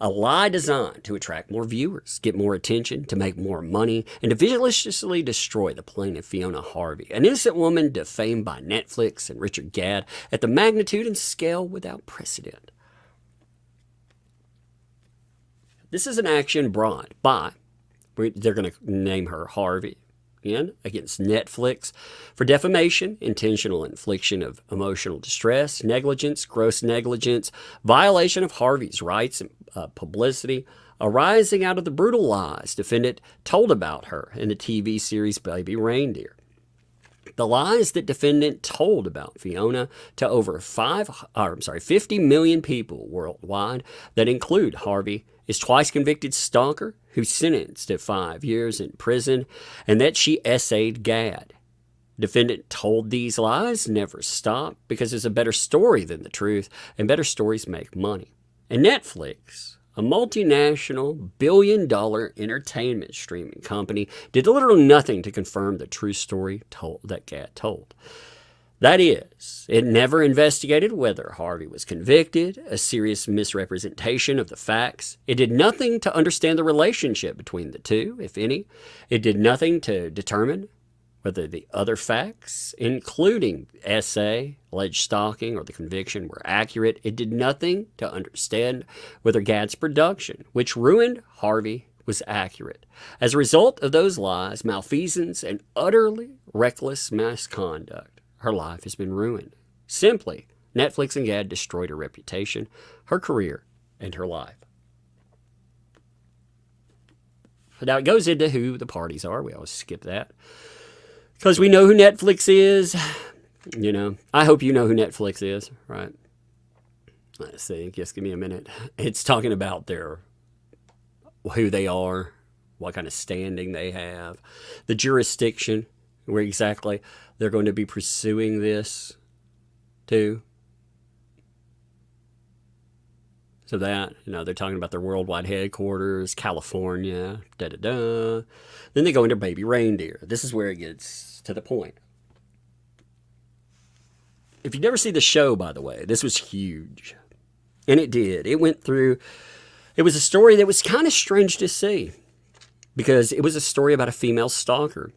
A lie designed to attract more viewers, get more attention, to make more money, and to viciously destroy the plaintiff Fiona Harvey, an innocent woman defamed by Netflix and Richard Gadd at the magnitude and scale without precedent. This is an action brought by, they're going to name her Harvey, against Netflix for defamation, intentional infliction of emotional distress, negligence, gross negligence, violation of Harvey's rights and publicity, arising out of the brutal lies defendant told about her in the TV series Baby Reindeer. The lies that defendant told about Fiona to over 50 million people worldwide that include Harvey is twice convicted stalker who's sentenced to 5 years in prison, and that she essayed Gadd. Defendant told these lies never stop because it's a better story than the truth, and better stories make money. And Netflix, a multinational billion-dollar entertainment streaming company, did literally nothing to confirm the true story that Gadd told. That is, it never investigated whether Harvey was convicted, a serious misrepresentation of the facts. It did nothing to understand the relationship between the two, if any. It did nothing to determine whether the other facts, including essay, alleged stalking, or the conviction, were accurate. It did nothing to understand whether Gadd's production, which ruined Harvey, was accurate. As a result of those lies, malfeasance, and utterly reckless misconduct, her life has been ruined. Simply, Netflix and Gadd destroyed her reputation, her career, and her life. Now it goes into who the parties are. We always skip that, because we know who Netflix is. I hope you know who Netflix is, right? Let's see. Just give me a minute. It's talking about who they are, what kind of standing they have, the jurisdiction, where exactly they're going to be pursuing this to. So that, they're talking about their worldwide headquarters, California, da-da-da. Then they go into Baby Reindeer. This is where it gets to the point. If you've never seen the show, by the way, this was huge. And it did. It was a story that was kind of strange to see, because it was a story about a female stalker.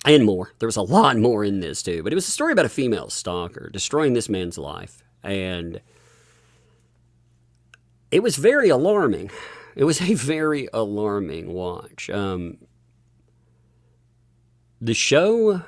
And more. There was a lot more in this, too. But it was a story about a female stalker destroying this man's life. And it was very alarming. It was a very alarming watch. The show,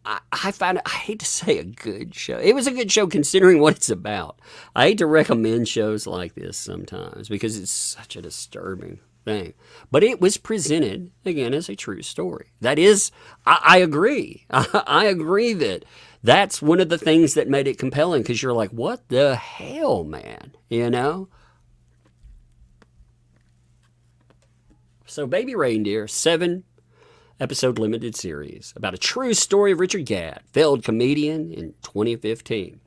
I found it, I hate to say a good show. It was a good show considering what it's about. I hate to recommend shows like this sometimes because it's such a disturbing thing. But it was presented, again, as a true story. That is, I agree. I agree that that's one of the things that made it compelling, because you're like, what the hell, man? So Baby Reindeer, 7-episode limited series about a true story of Richard Gadd, failed comedian in 2015.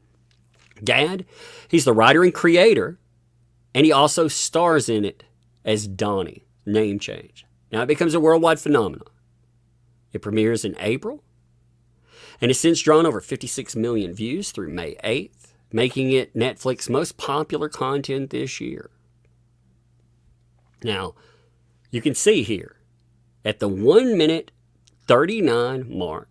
Gadd, he's the writer and creator, and he also stars in it as Donnie, name change. Now it becomes a worldwide phenomenon. It premieres in April, and has since drawn over 56 million views through May 8th, making it Netflix's most popular content this year. Now, you can see here, at the 1 minute 39 mark,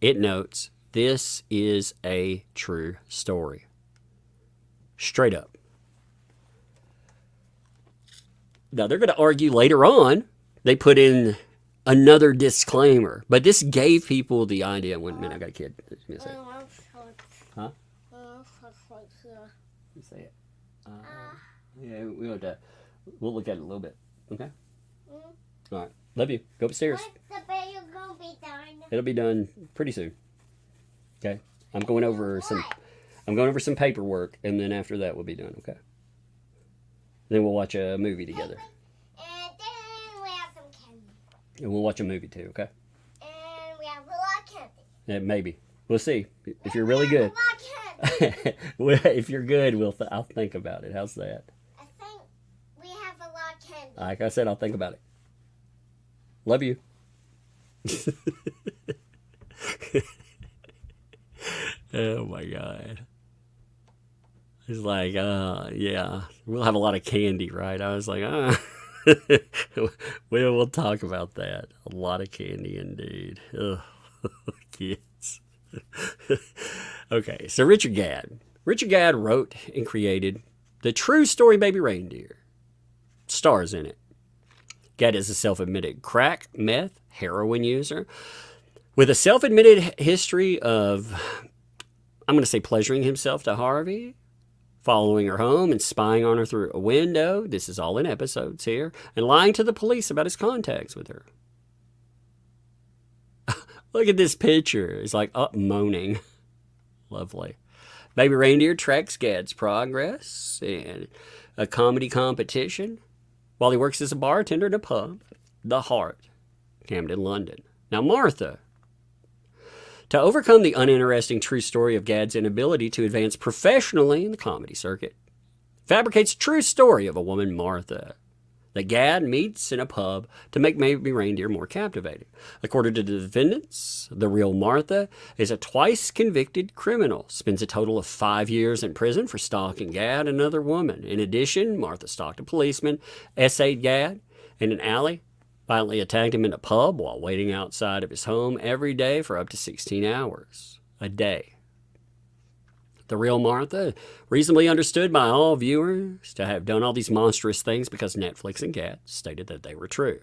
it notes, this is a true story. Straight up. Now, they're going to argue later on, they put in another disclaimer. But this gave people the idea. 1 minute, I got a kid. Give me a second. Huh? You say it. Yeah, we'll look at it a little bit. Okay? All right. Love you. Go upstairs. What's the gonna be done. It'll be done pretty soon. Okay. I'm going over some paperwork, and then after that we'll be done. Okay. Then we'll watch a movie together. And then we have some candy. And we'll watch a movie too. Okay. And we have a lot of candy. Yeah, maybe we'll see if you're really good. A lot of candy. If you're good, I'll think about it. How's that? I think we have a lot of candy. Like I said, I'll think about it. Love you. Oh my God. He's like, yeah, we'll have a lot of candy, right? I was like, we'll talk about that. A lot of candy indeed. Ugh. Kids. Okay, so Richard Gadd. Richard Gadd wrote and created the true story Baby Reindeer. Stars in it. Gadd is a self-admitted crack, meth, heroin user with a self-admitted history of, I'm going to say, pleasuring himself to Harvey, following her home and spying on her through a window. This is all in episodes here. And lying to the police about his contacts with her. Look at this picture. It's like up moaning. Lovely. Baby Reindeer tracks Gadd's progress in a comedy competition while he works as a bartender in a pub, The Heart, Camden, London. Now, Martha, to overcome the uninteresting true story of Gadd's inability to advance professionally in the comedy circuit, fabricates a true story of a woman, Martha, that Gadd meets in a pub to make Baby Reindeer more captivating. According to the defendants, the real Martha is a twice-convicted criminal, spends a total of 5 years in prison for stalking Gadd and another woman. In addition, Martha stalked a policeman, essayed Gadd in an alley, violently attacked him in a pub while waiting outside of his home every day for up to 16 hours a day. The real Martha, reasonably understood by all viewers to have done all these monstrous things because Netflix and Gadd stated that they were true.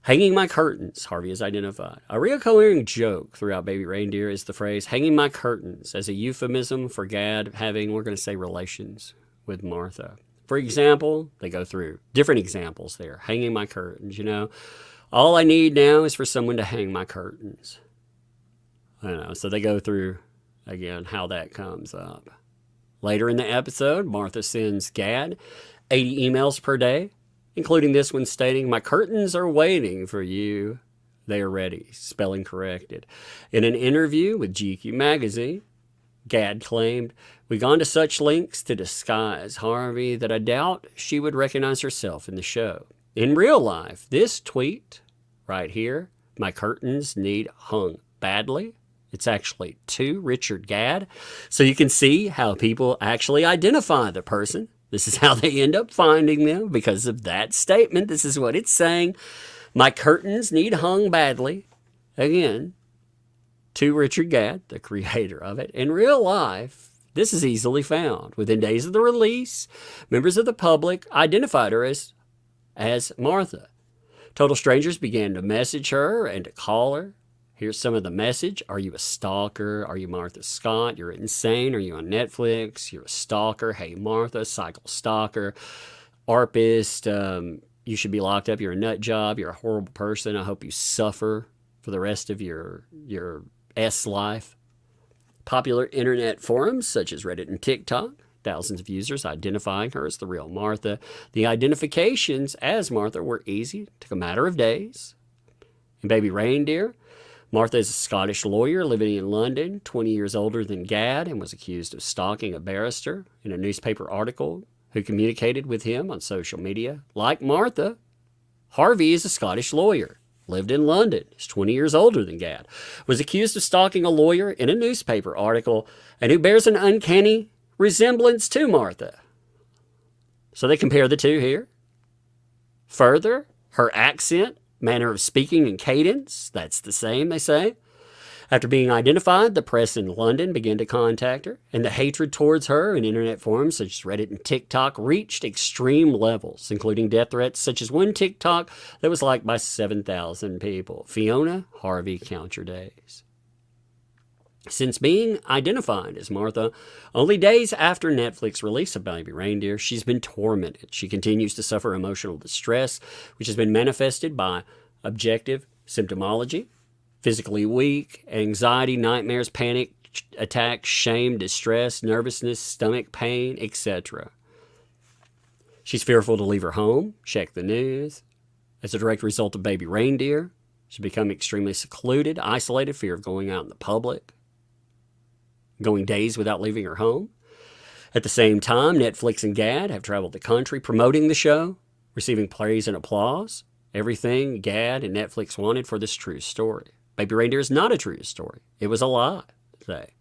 Hanging my curtains, Harvey is identified. A recurring joke throughout Baby Reindeer is the phrase hanging my curtains as a euphemism for Gadd having, we're going to say, relations with Martha. For example, they go through different examples there. Hanging my curtains, All I need now is for someone to hang my curtains. So they go through, again, how that comes up. Later in the episode, Martha sends Gadd 80 emails per day, including this one stating, "My curtains are waiting for you. They are ready," spelling corrected. In an interview with GQ magazine, Gadd claimed, "We've gone to such lengths to disguise Harvey that I doubt she would recognize herself in the show." In real life, this tweet right here, "My curtains need hung badly," it's actually to Richard Gadd. So you can see how people actually identify the person. This is how they end up finding them because of that statement. This is what it's saying. "My curtains need hung badly." Again, to Richard Gadd, the creator of it. In real life, this is easily found. Within days of the release, members of the public identified her as Martha. Total strangers began to message her and to call her. Here's some of the message. "Are you a stalker? Are you Martha Scott? You're insane. Are you on Netflix? You're a stalker. Hey, Martha, cycle stalker. ARPist, you should be locked up. You're a nut job. You're a horrible person. I hope you suffer for the rest of your life." Popular internet forums such as Reddit and TikTok, thousands of users identifying her as the real Martha. The identifications as Martha were easy, took a matter of days. In Baby Reindeer, Martha is a Scottish lawyer living in London, 20 years older than Gadd, and was accused of stalking a barrister in a newspaper article who communicated with him on social media. Like Martha, Harvey is a Scottish lawyer, lived in London, is 20 years older than Gadd, was accused of stalking a lawyer in a newspaper article, and who bears an uncanny resemblance to Martha. So they compare the two here. Further, her accent, manner of speaking, and cadence, that's the same, they say. After being identified, the press in London began to contact her, and the hatred towards her in internet forums such as Reddit and TikTok reached extreme levels, including death threats such as one TikTok that was liked by 7,000 people. Fiona Harvey, count your days. Since being identified as Martha only days after Netflix release of Baby Reindeer, she's been tormented. She continues to suffer emotional distress, which has been manifested by objective symptomology, physically weak, anxiety, nightmares, panic attacks, shame, distress, nervousness, stomach pain, etc. She's fearful to leave her home, check the news. As a direct result of baby reindeer, she's become extremely secluded, isolated, fear of going out in the public, going days without leaving her home. At the same time, Netflix and Gad have traveled the country promoting the show, receiving praise and applause. Everything Gad and Netflix wanted for this true story. Baby Reindeer is not a true story. It was a lie, say.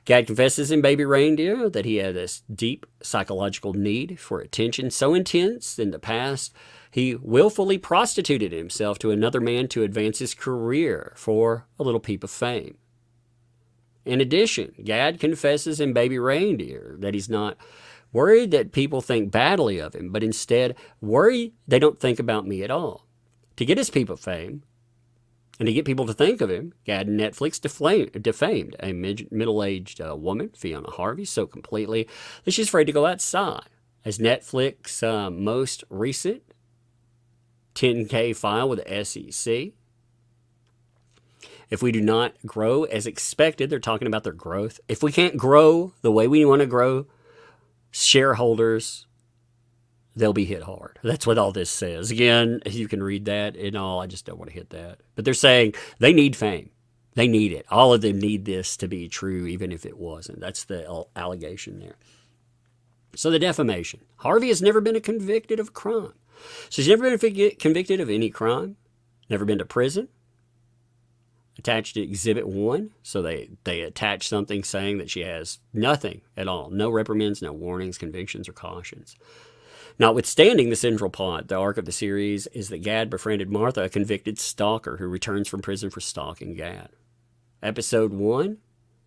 Gad confesses in Baby Reindeer that he had this deep psychological need for attention so intense in the past, he willfully prostituted himself to another man to advance his career for a little peep of fame. In addition, Gad confesses in Baby Reindeer that he's not worried that people think badly of him, but instead worried they don't think about me at all. To get his peep of fame, and to get people to think of him, Gad and Netflix defamed a middle-aged woman, Fiona Harvey, so completely that she's afraid to go outside. As Netflix most recent 10K file with the SEC, if we do not grow as expected, they're talking about their growth. If we can't grow the way we want to grow, shareholders, they'll be hit hard. That's what all this says. Again, you can read that and all. I just don't want to hit that. But they're saying they need fame. They need it. All of them need this to be true, even if it wasn't. That's the allegation there. So the defamation. Harvey has never been convicted of a crime. She's never been convicted of any crime. Never been to prison. Attached to Exhibit 1. So they attach something saying that she has nothing at all. No reprimands, no warnings, convictions, or cautions. Notwithstanding the central plot, the arc of the series is that Gad befriended Martha, a convicted stalker who returns from prison for stalking Gad. Episode 1,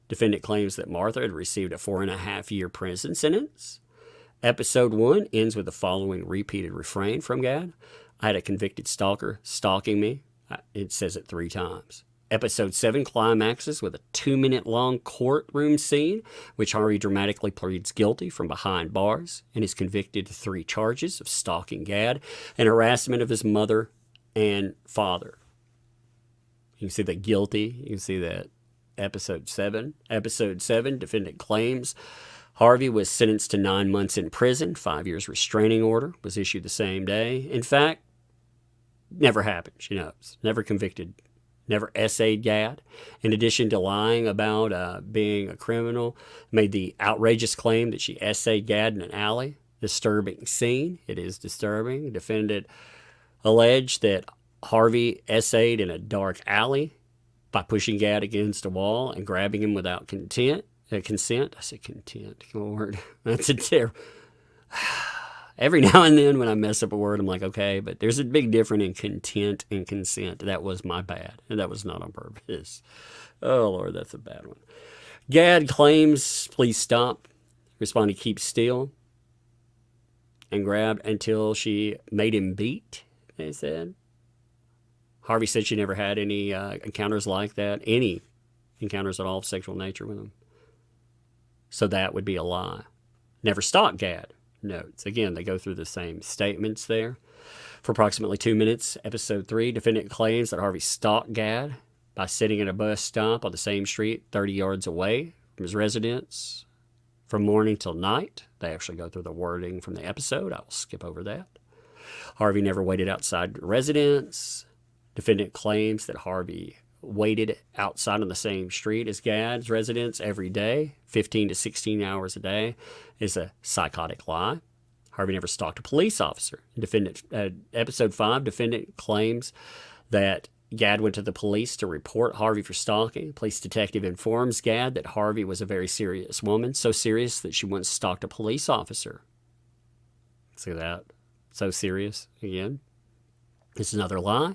defendant claims that Martha had received a 4.5-year prison sentence. Episode 1 ends with the following repeated refrain from Gad. I had a convicted stalker stalking me. It says it 3 times. Episode 7 climaxes with a 2-minute-long courtroom scene, which Harvey dramatically pleads guilty from behind bars and is convicted of 3 charges of stalking Gad and harassment of his mother and father. You can see that guilty. You can see that episode 7. Episode 7, defendant claims Harvey was sentenced to 9 months in prison. 5 years restraining order was issued the same day. In fact, never happened. She knows. Never convicted. Never essayed Gad. In addition to lying about being a criminal, made the outrageous claim that she essayed Gad in an alley. Disturbing scene. It is disturbing. Defendant alleged that Harvey essayed in a dark alley by pushing Gad against a wall and grabbing him without consent. I said content. Lord, that's a terrible... Every now and then when I mess up a word, I'm like, okay, but there's a big difference in content and consent. That was my bad, and that was not on purpose. Oh, Lord, that's a bad one. Gad claims, please stop. Responded, keep still. And grabbed until she made him beat, they said. Harvey said she never had any encounters like that, any encounters at all of sexual nature with him. So that would be a lie. Never stalked Gad. Notes. Again, they go through the same statements there. For approximately 2 minutes, episode 3, defendant claims that Harvey stalked Gad by sitting at a bus stop on the same street 30 yards away from his residence from morning till night. They actually go through the wording from the episode. I will skip over that. Harvey never waited outside the residence. Defendant claims that Harvey waited outside on the same street as Gad's residence every day, 15 to 16 hours a day, is a psychotic lie. Harvey never stalked a police officer. Episode 5, defendant claims that Gad went to the police to report Harvey for stalking. Police detective informs Gad that Harvey was a very serious woman, so serious that she once stalked a police officer. See that? So serious again. This is another lie.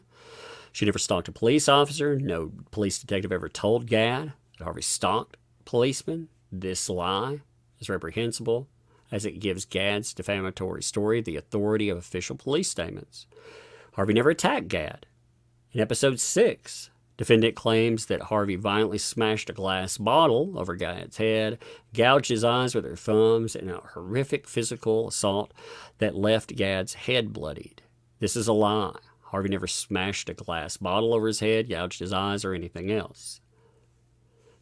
She never stalked a police officer. No police detective ever told Gad that Harvey stalked policemen. This lie is reprehensible as it gives Gad's defamatory story the authority of official police statements. Harvey never attacked Gad. In episode 6, defendant claims that Harvey violently smashed a glass bottle over Gad's head, gouged his eyes with her thumbs in a horrific physical assault that left Gad's head bloodied. This is a lie. Harvey never smashed a glass bottle over his head, gouged his eyes, or anything else.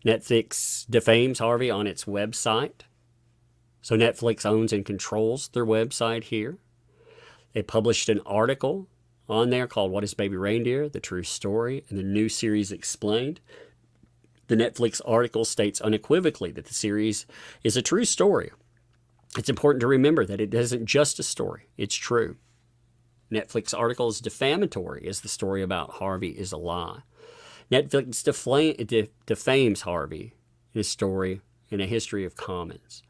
Netflix defames Harvey on its website. So Netflix owns and controls their website here. They published an article on there called What is Baby Reindeer? The True Story, and the new series explained. The Netflix article states unequivocally that the series is a true story. It's important to remember that it isn't just a story, it's true. Netflix article is defamatory as the story about Harvey is a lie. Netflix defames Harvey in his story in A History of Commons.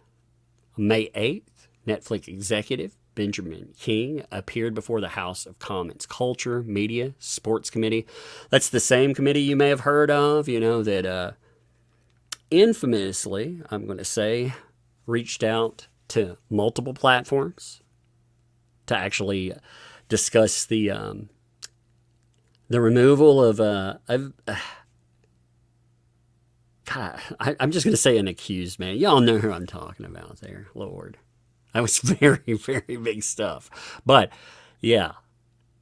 On May 8th, Netflix executive Benjamin King appeared before the House of Commons Culture, Media, Sports Committee. That's the same committee you may have heard of, that infamously, I'm going to say, reached out to multiple platforms to actually discuss the removal of God, I'm just going to say an accused man. Y'all know who I'm talking about there, Lord. That was very, very big stuff. But, yeah.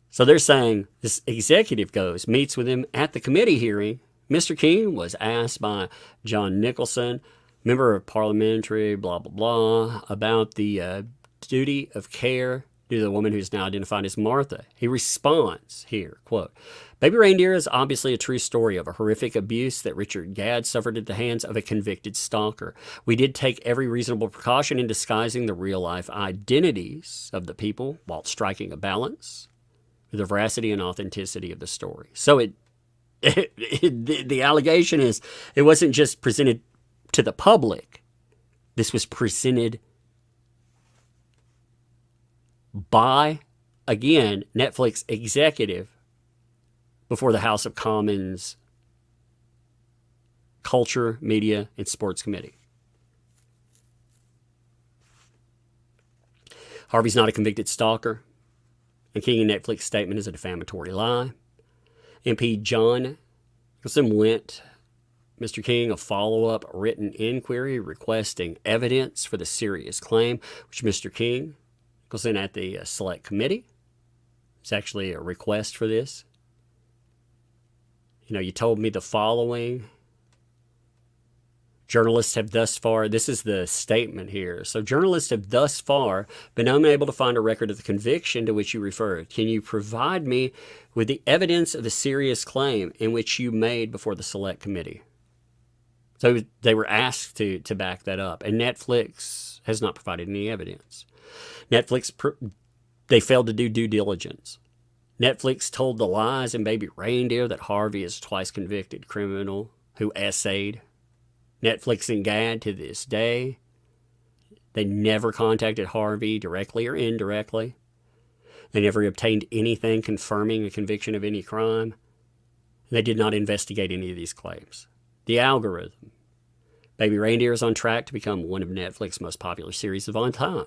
So they're saying this executive meets with him at the committee hearing. Mr. King was asked by John Nicholson, member of parliamentary, blah, blah, blah, about the duty of care due to the woman who's now identified as Martha. He responds here, quote, Baby Reindeer is obviously a true story of a horrific abuse that Richard Gadd suffered at the hands of a convicted stalker. We did take every reasonable precaution in disguising the real-life identities of the people while striking a balance with the veracity and authenticity of the story. So the allegation is it wasn't just presented to the public. This was presented by, again, Netflix executive before the House of Commons Culture, Media, and Sports Committee. Harvey's not a convicted stalker, and King and Netflix statement is a defamatory lie. MP John Nicholson lent Mr. King a follow-up written inquiry requesting evidence for the serious claim, which Mr. King Nicholson at the Select Committee. It's actually a request for this. You told me the following. Journalists have thus far, this is the statement here. So journalists have thus far been unable to find a record of the conviction to which you referred. Can you provide me with the evidence of the serious claim in which you made before the Select Committee? So they were asked to back that up. And Netflix has not provided any evidence. Netflix, they failed to do due diligence. Netflix told the lies in Baby Reindeer that Harvey is a twice convicted criminal who essayed. Netflix and Gadd to this day, they never contacted Harvey directly or indirectly. They never obtained anything confirming a conviction of any crime. They did not investigate any of these claims. The algorithm. Baby Reindeer is on track to become one of Netflix's most popular series of all time.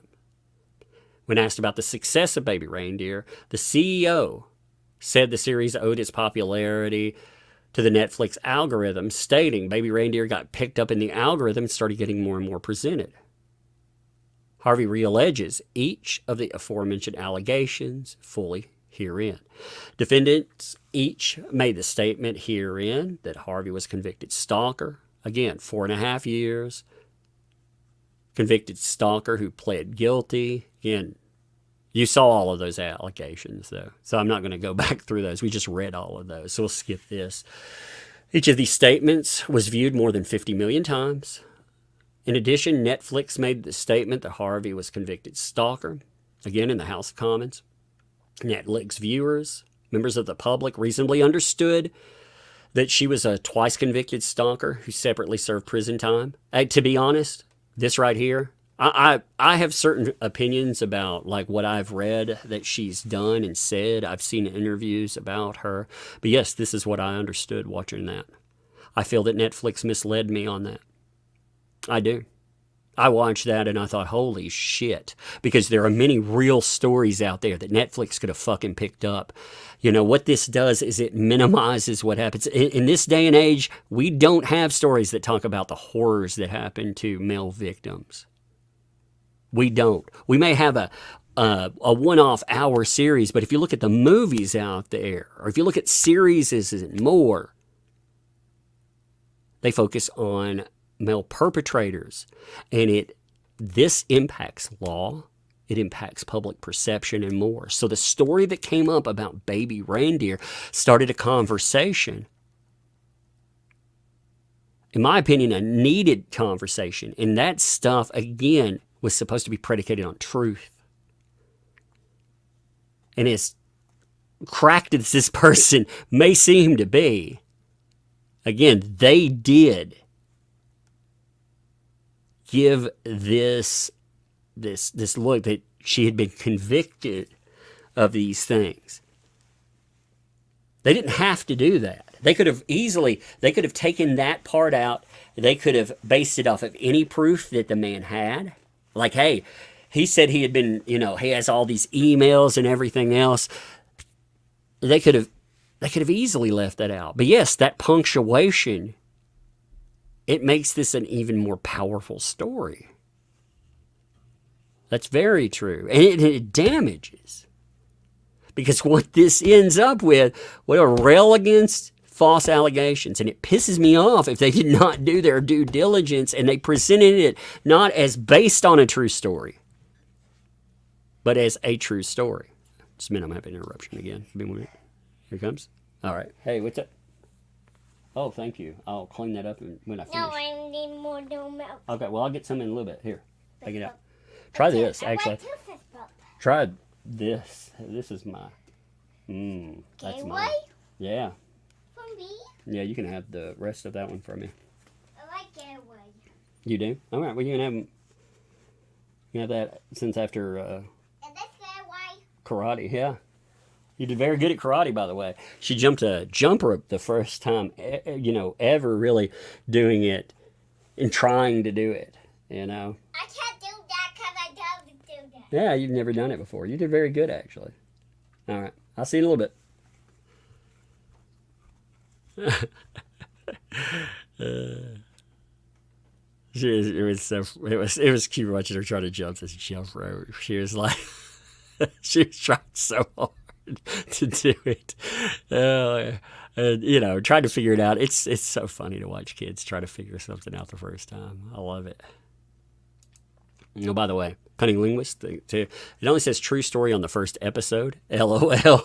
When asked about the success of Baby Reindeer, the CEO said the series owed its popularity to the Netflix algorithm, stating Baby Reindeer got picked up in the algorithm and started getting more and more presented. Harvey realleges each of the aforementioned allegations fully herein. Defendants each made the statement herein that Harvey was a convicted stalker. Again, 4.5 years. Convicted stalker who pled guilty. Again, you saw all of those allegations, though, so I'm not going to go back through those. We just read all of those, so we'll skip this. Each of these statements was viewed more than 50 million times. In addition, Netflix made the statement that Harvey was a convicted stalker, again in the House of Commons. Netflix viewers, members of the public, reasonably understood that she was a twice convicted stalker who separately served prison time. To be honest, this right here, I have certain opinions about what I've read that she's done and said. I've seen interviews about her. But yes, this is what I understood watching that. I feel that Netflix misled me on that. I do. I watched that and I thought, holy shit. Because there are many real stories out there that Netflix could have fucking picked up. What this does is it minimizes what happens. In this day and age, we don't have stories that talk about the horrors that happen to male victims. We don't. We may have a one-off hour series, but if you look at the movies out there, or if you look at series and more, they focus on male perpetrators, and this impacts law, it impacts public perception and more. So the story that came up about baby reindeer started a conversation, in my opinion, a needed conversation, and that stuff, again, was supposed to be predicated on truth. And as cracked as this person may seem to be, again, they did give this look that she had been convicted of these things. They didn't have to do that. They could have taken that part out. They could have based it off of any proof that the man had. Like, hey, he said he had been, he has all these emails and everything else. They could have easily left that out. But yes, that punctuation, it makes this an even more powerful story. That's very true. And it damages. Because what this ends up with, what a rail against false allegations. And it pisses me off if they did not do their due diligence and they presented it not as based on a true story, but as a true story. Just a minute, I'm having an interruption again. Give me 1 minute. Here it comes. All right. Hey, what's up? Oh, thank you. I'll clean that up when I finish. No, I need more milk. Okay, well, I'll get some in a little bit. Here, take it out. Try this, actually. I want 2 fist bumps. Try this. This is my... that's mine. Gateway? Yeah. For me? Yeah, you can have the rest of that one for me. I like gateway. You do? All right, well, you can have them. You can have that since after And this gateway? karate, yeah. You did very good at karate, by the way. She jumped a jump rope the first time, ever really doing it and trying to do it, I can't do that because I don't do that. Yeah, you've never done it before. You did very good, actually. All right, I'll see you in a little bit. It was cute watching her try to jump this jump rope. She was like, she was trying so hard to do it. Trying to figure it out. It's so funny to watch kids try to figure something out the first time. I love it. Oh, by the way, Cunning Linguist, too. It only says true story on the first episode. LOL.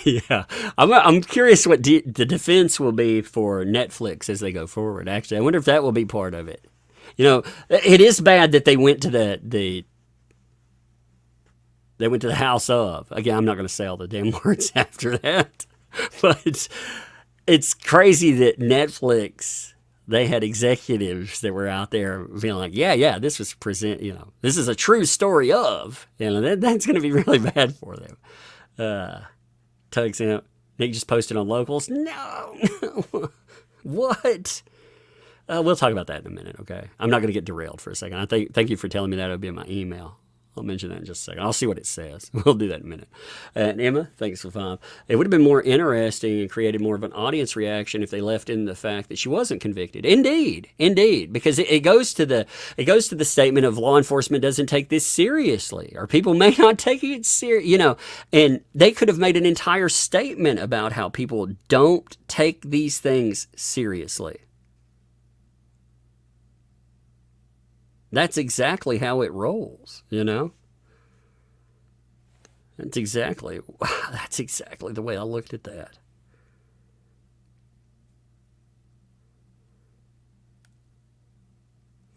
Yeah. I'm curious what the defense will be for Netflix as they go forward, actually. I wonder if that will be part of it. It is bad that they went to the house of. Again, I'm not going to say all the damn words after that. But it's crazy that Netflix, they had executives that were out there being like, yeah, this was this is a true story of. That's going to be really bad for them. Tugs out. Nick just posted on Locals. No. What? We'll talk about that in a minute, okay? I'm not going to get derailed for a second. Thank you for telling me that. It'll be in my email. I'll mention that in just a second. I'll see what it says. We'll do that in a minute. And Emma, thanks for 5. It would have been more interesting and created more of an audience reaction if they left in the fact that she wasn't convicted. Indeed, because it goes to the statement of law enforcement doesn't take this seriously, or people may not take it serious. And they could have made an entire statement about how people don't take these things seriously. That's exactly how it rolls, That's exactly the way I looked at that.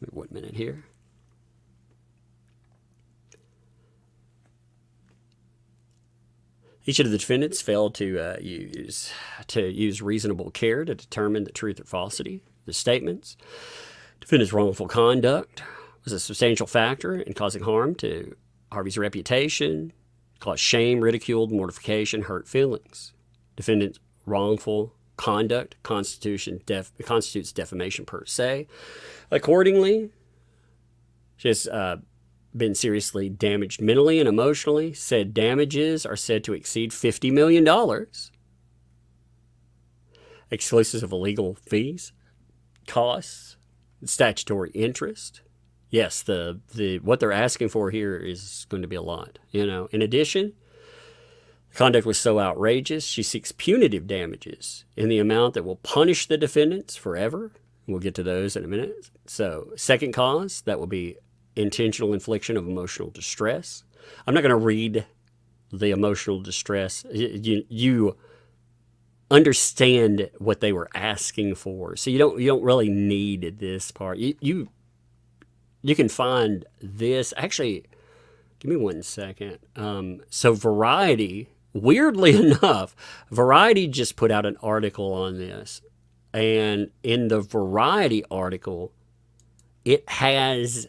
Wait 1 minute here. Each of the defendants failed to use reasonable care to determine the truth or falsity of the statements. Defendant's wrongful conduct was a substantial factor in causing harm to Harvey's reputation, caused shame, ridicule, mortification, hurt feelings. Defendant's wrongful conduct constitutes defamation per se. Accordingly, she has been seriously damaged mentally and emotionally. Said damages are said to exceed $50 million, exclusive of legal fees, costs, statutory interest. yes, the what they're asking for here is going to be a lot. In addition, the conduct was so outrageous, she seeks punitive damages in the amount that will punish the defendants forever. We'll get to those in a minute. So, second cause, that will be intentional infliction of emotional distress. I'm not going to read the emotional distress. You understand what they were asking for, so you don't really need this part. You can find this. Actually, give me 1 second. So Variety, weirdly enough, Variety just put out an article on this, and in the Variety article, it has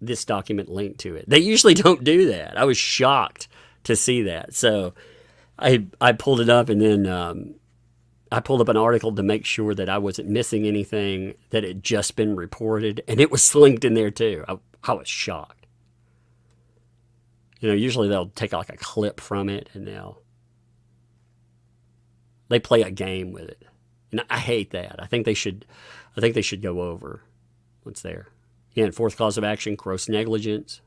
this document linked to it. They usually don't do that. I was shocked to see that. So I pulled it up, and then I pulled up an article to make sure that I wasn't missing anything that had just been reported, and it was linked in there too. I was shocked. Usually they'll take like a clip from it and they play a game with it, and I hate that. I think they should go over what's there. Again, fourth cause of action, gross negligence.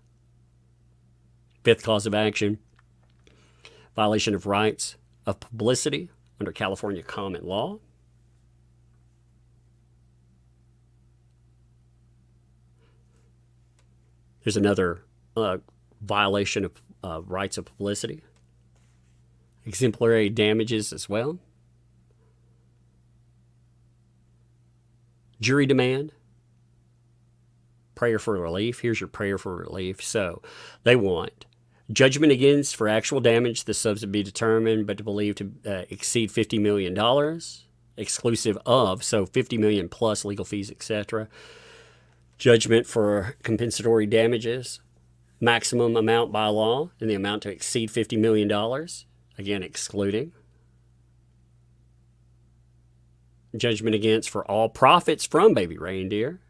Fifth cause of action, violation of rights of publicity under California common law. There's another violation of rights of publicity. Exemplary damages as well. Jury demand. Prayer for relief. Here's your prayer for relief. So they want judgment against for actual damage, the subs to be determined, but to believe to exceed $50 million, exclusive of, so $50 million plus legal fees, etc. Judgment for compensatory damages, maximum amount by law, and the amount to exceed $50 million, again, excluding. Judgment against for all profits from Baby Reindeer,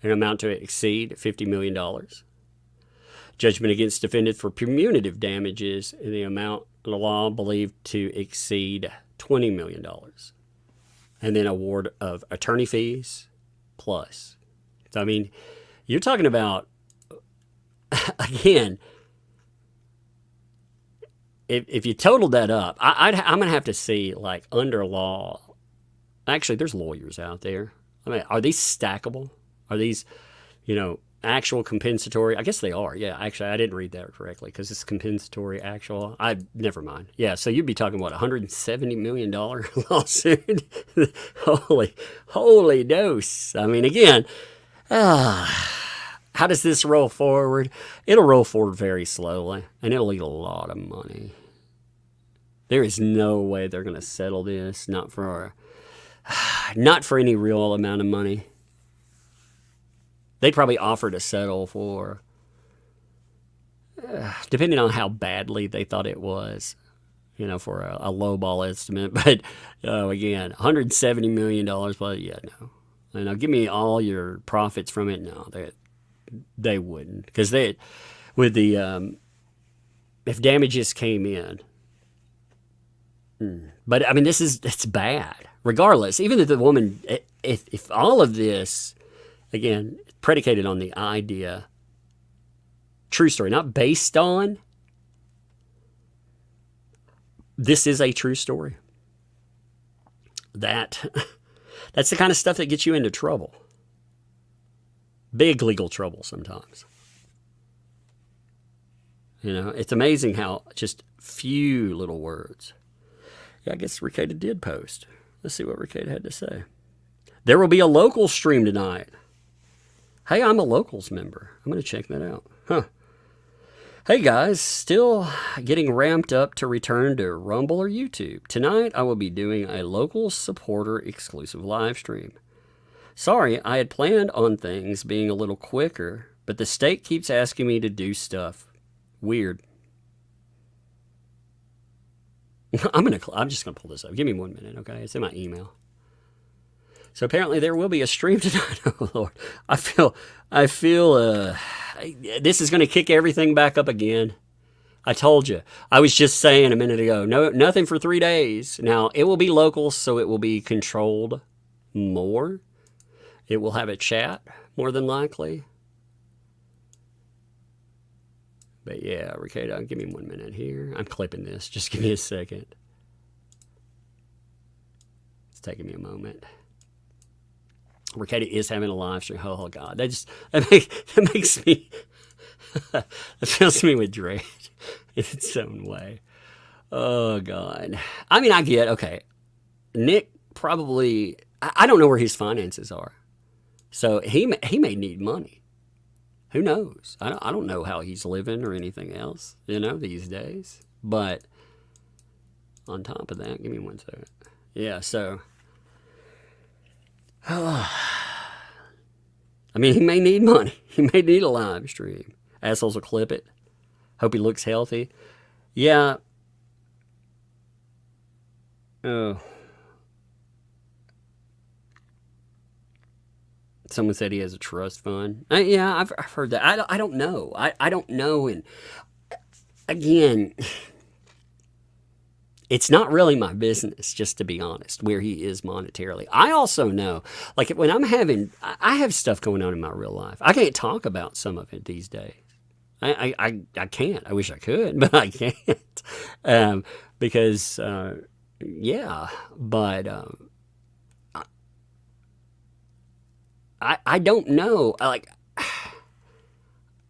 an amount to exceed $50 million. Judgment against defendant for punitive damages in the amount the law believed to exceed $20 million. And then award of attorney fees plus. So, I mean, you're talking about, again, if you totaled that up, I'm going to have to see, like, under law. Actually, there's lawyers out there. I mean, are these stackable? Are these, actual compensatory? I guess they are. Yeah, actually, I didn't read that correctly because it's compensatory actual. Never mind. Yeah, so you'd be talking, what, $170 million lawsuit? Holy dose. I mean, again, how does this roll forward? It'll roll forward very slowly, and it'll eat a lot of money. There is no way they're going to settle this, not for any real amount of money. They'd probably offer to settle for, depending on how badly they thought it was, for a lowball estimate. But, again, $170 million, well, yeah, no. And give me all your profits from it. No, they wouldn't. Because if damages came in, but, I mean, it's bad. Regardless, even if the woman, if all of this, again, predicated on the idea, true story, not based on, this is a true story. That's the kind of stuff that gets you into trouble. Big legal trouble sometimes. It's amazing how just few little words. Yeah, I guess Rekieta did post. Let's see what Rekieta had to say. There will be a local stream tonight. Hey, I'm a Locals member. I'm going to check that out. Huh. Hey guys, still getting ramped up to return to Rumble or YouTube. Tonight I will be doing a local supporter exclusive live stream. Sorry, I had planned on things being a little quicker, but the state keeps asking me to do stuff. Weird. I'm just gonna pull this up. Give me 1 minute, okay? It's in my email. So apparently there will be a stream tonight. Oh Lord, I feel this is gonna kick everything back up again. I told you. I was just saying a minute ago. No, nothing for 3 days. Now it will be local, so it will be controlled more. It will have a chat more than likely. But yeah, Rekieta, give me 1 minute here. I'm clipping this. Just give me a second. It's taking me a moment. Rekieta is having a live stream. Oh God, that makes me that fills me with dread in its own way. Oh God. I mean, I get okay. Nick probably. I don't know where his finances are, so he may need money. Who knows? I don't know how he's living or anything else. These days. But on top of that, give me 1 second. Yeah. So. I mean, he may need money. He may need a live stream. Assholes will clip it. Hope he looks healthy. Yeah. Oh. Someone said he has a trust fund. Yeah, I've heard that. I don't know. I don't know. And again, it's not really my business, just to be honest, where he is monetarily. I also know, like when I have stuff going on in my real life. I can't talk about some of it these days. I can't. I wish I could, but I can't. Because, yeah, but I don't know. Like,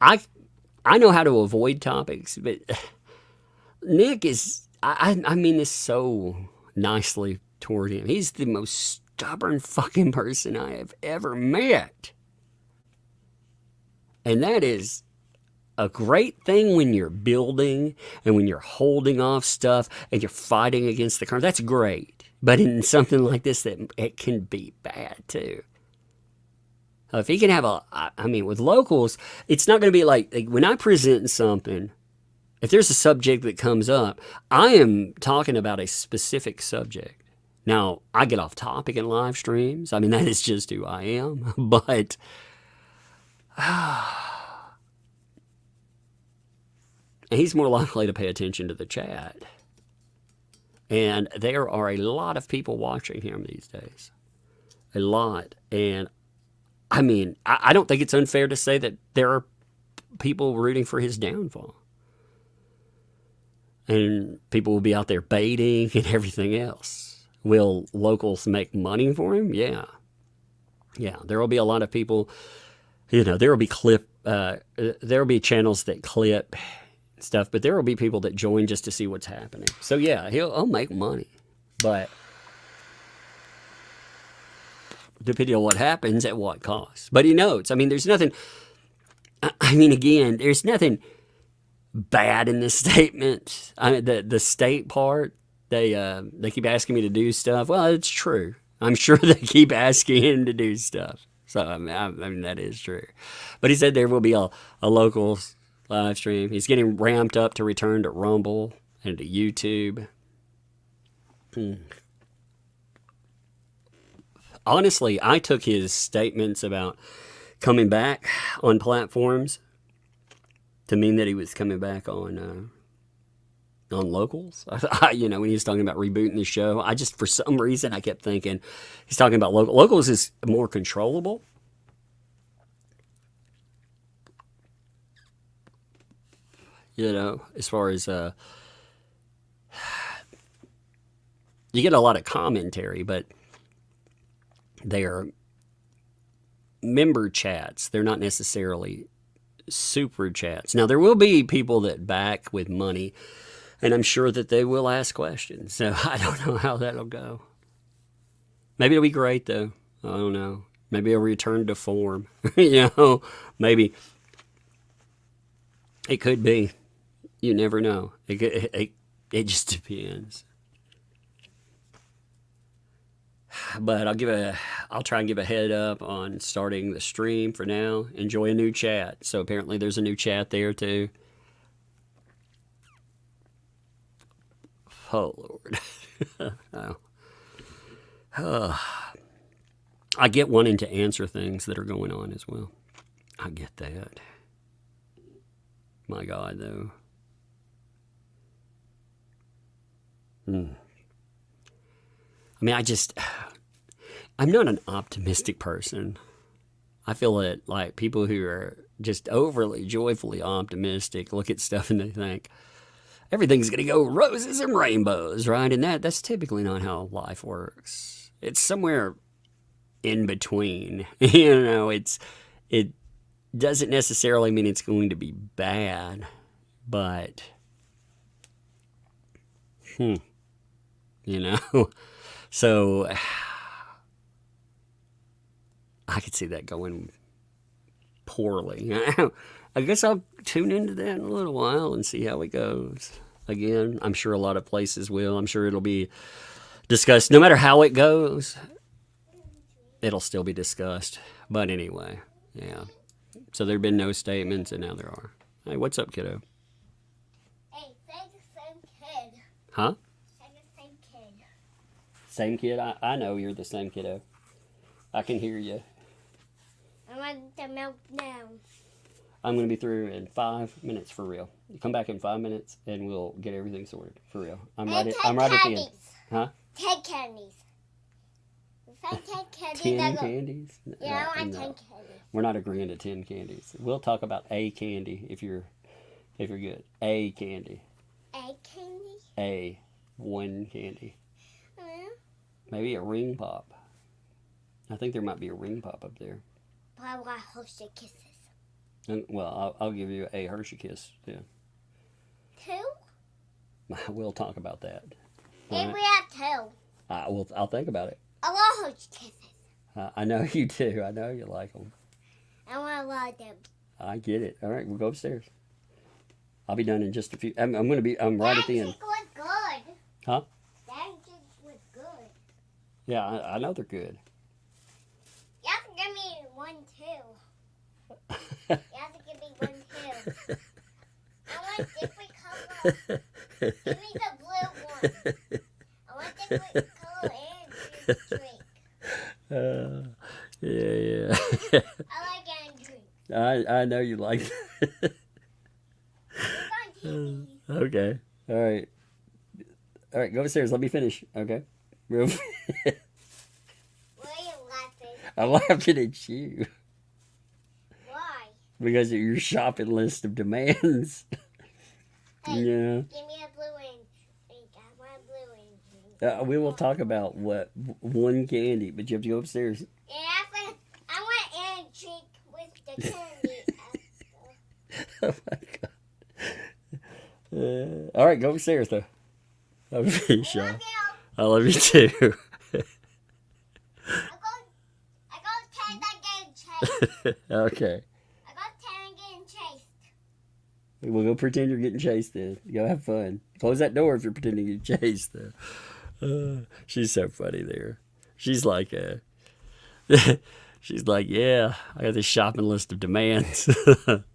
I know how to avoid topics, but Nick is... I mean this so nicely toward him. He's the most stubborn fucking person I have ever met. And that is a great thing when you're building and when you're holding off stuff and you're fighting against the current. That's great. But in something like this, it can be bad too. If he can have with locals, it's not going to be like when I present something. If there's a subject that comes up, I am talking about a specific subject. Now, I get off topic in live streams. I mean, that is just who I am. But he's more likely to pay attention to the chat. And there are a lot of people watching him these days. A lot. And, I mean, I don't think it's unfair to say that there are people rooting for his downfall. And people will be out there baiting and everything else. Will locals make money for him? Yeah. Yeah, there will be a lot of people, there will be there will be channels that clip stuff, but there will be people that join just to see what's happening. So yeah, he'll make money. But depending on what happens, at what cost. But he knows. I mean, there's nothing, again, there's nothing bad in this statement. The state part, they keep asking me to do stuff. Well, it's true. I'm sure they keep asking him to do stuff. So I mean that is true. But he said there will be a local live stream. He's getting ramped up to return to Rumble and to YouTube. Honestly, I took his statements about coming back on platforms to mean that he was coming back on locals. When he was talking about rebooting the show, for some reason, I kept thinking he's talking about locals. Locals is more controllable. As far as you get a lot of commentary, but they are member chats. They're not necessarily super chats. Now, there will be people that back with money, and I'm sure that they will ask questions. So I don't know how that'll go. Maybe it'll be great, though. I don't know. Maybe it'll return to form. Maybe it could be. You never know. It just depends. But I'll try and give a head up on starting the stream for now. Enjoy a new chat. So apparently there's a new chat there too. Oh Lord. I get wanting to answer things that are going on as well. I get that. My God, though. I mean, I'm not an optimistic person. I feel that, like, people who are just overly joyfully optimistic, look at stuff and they think everything's going to go roses and rainbows, right? And that's typically not how life works. It's somewhere in between. It doesn't necessarily mean it's going to be bad, but so I could see that going poorly. I guess I'll tune into that in a little while and see how it goes. Again, I'm sure a lot of places will. I'm sure it'll be discussed. No matter how it goes, it'll still be discussed. But anyway, yeah. So there have been no statements, and now there are. Hey, what's up, kiddo? Hey, say the same kid. Huh? Say the same kid. Same kid? I know you're the same kiddo. I can hear you. I want the milk now. I'm going to be through in 5 minutes for real. You come back in 5 minutes and we'll get everything sorted for real. I'm right at the end. Huh? 10 candies. If I 10 candies, 10 candies? Yeah, I want No. 10 candies. We're not agreeing to 10 candies. We'll talk about a candy if you're good. A candy. A candy? A one candy. Well, Maybe a ring pop. I think there might be a ring pop up there. but I want Hershey Kisses. Well, I'll give you a Hershey kiss. Yeah. 2? We'll talk about that. Maybe we have 2. I'll think about it. I want Hershey Kisses. I know you do. I know you like them. I want a lot of them. I get it. All right, we'll go upstairs. I'll be done in just a few. I'm right at the end. That drink was good. Huh? That drink was good. Yeah, I know they're good. You have to give me 1 too. You have to give me 1 too. I want different color. Give me the blue one. I want different color and drink. Yeah. I like and drink. I know you like that. It's on TV. Okay. All right, go upstairs. Let me finish. Okay. Real. Why are you laughing? I'm laughing at you Why? because of your shopping list of demands. Hey, Yeah. give me a blue and drink. I want a blue and drink. We will talk about one candy, but you have to go upstairs. Yeah, I want and drink with the candy. Oh my god. All right, go upstairs though. I'll be sure. I love you too. I got 10 that getting chased. Okay. I got 10 getting chased. We'll go pretend you're getting chased then. Go have fun. Close that door if you're pretending to get chased though. She's so funny there. She's like she's like, yeah, I got this shopping list of demands.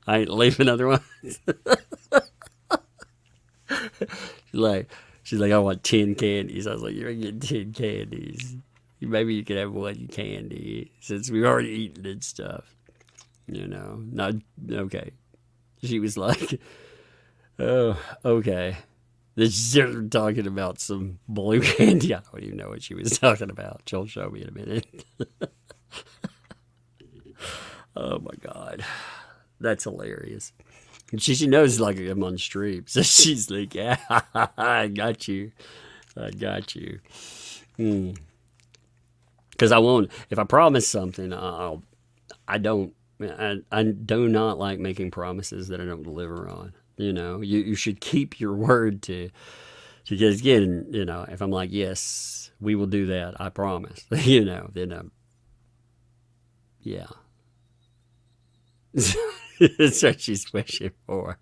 I ain't leaving other ones. She's like, I want 10 candies. I was like, you're getting 10 candies. Maybe you could have 1 candy since we've already eaten and stuff. Not okay. She was like, oh, okay. They're talking about some blue candy. I don't even know what she was talking about. She'll show me in a minute. Oh my God. That's hilarious. And she knows like I'm on the street. So she's like, yeah, I got you. Because I won't, if I promise something, I do not like making promises that I don't deliver on. You should keep your word because again, if I'm like, yes, we will do that, I promise, then yeah. That's what she's wishing for.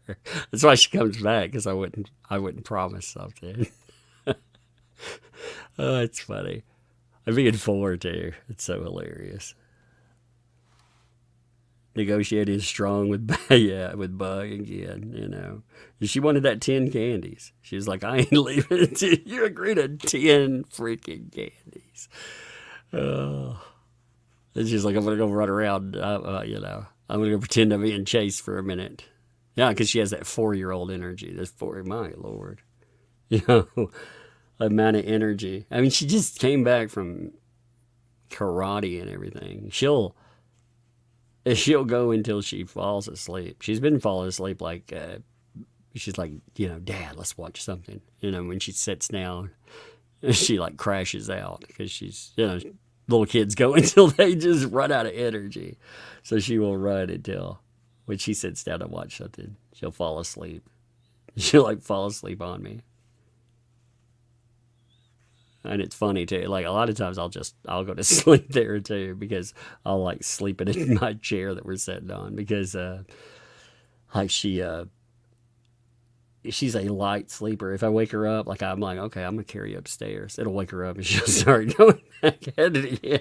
That's why she comes back, because I wouldn't promise something. Oh, it's funny. I'm being forward to. It's so hilarious. Negotiating strong with with Bug again, She wanted that 10 candies. She was like, I ain't leaving until you agree to 10 freaking candies. Oh. And she's like, I'm going to go run around, I'm going to go pretend I'm being chased for a minute. Yeah, because she has that 4-year-old energy. My Lord. Amount of energy. I mean, she just came back from karate and everything. She'll she'll go until she falls asleep. She's been falling asleep like, she's like, Dad, let's watch something. When she sits down, she like crashes out because she's, little kids go until they just run out of energy. So she will run until when she sits down to watch something, she'll fall asleep. She'll like fall asleep on me. And it's funny too. Like a lot of times I'll go to sleep there too because I'll like sleep in my chair that we're sitting on because like she's a light sleeper. If I wake her up, like I'm like, okay, I'm gonna carry you upstairs. It'll wake her up and she'll start going back at it again.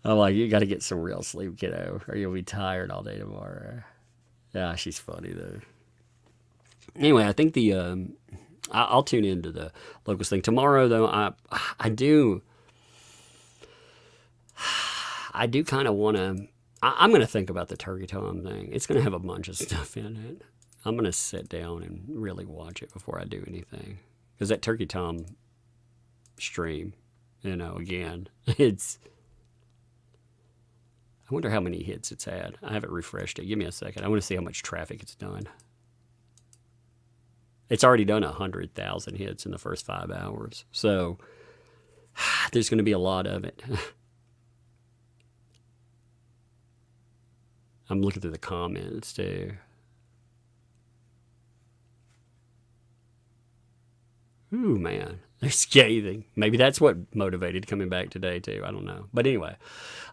I'm like, you got to get some real sleep, kiddo, or you'll be tired all day tomorrow. Yeah, she's funny though. Anyway, I think I'll tune into the locals thing tomorrow. Though I do kind of want to. I'm going to think about the Turkey Tom thing. It's going to have a bunch of stuff in it. I'm going to sit down and really watch it before I do anything. Because that Turkey Tom stream, again, it's... I wonder how many hits it's had. I haven't refreshed it. Give me a second. I want to see how much traffic it's done. It's already done 100,000 hits in the first 5 hours. So there's going to be a lot of it. I'm looking through the comments too. Ooh, man. They're scathing. Maybe that's what motivated coming back today too. I don't know. But anyway,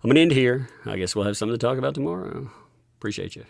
I'm going to end here. I guess we'll have something to talk about tomorrow. Appreciate you.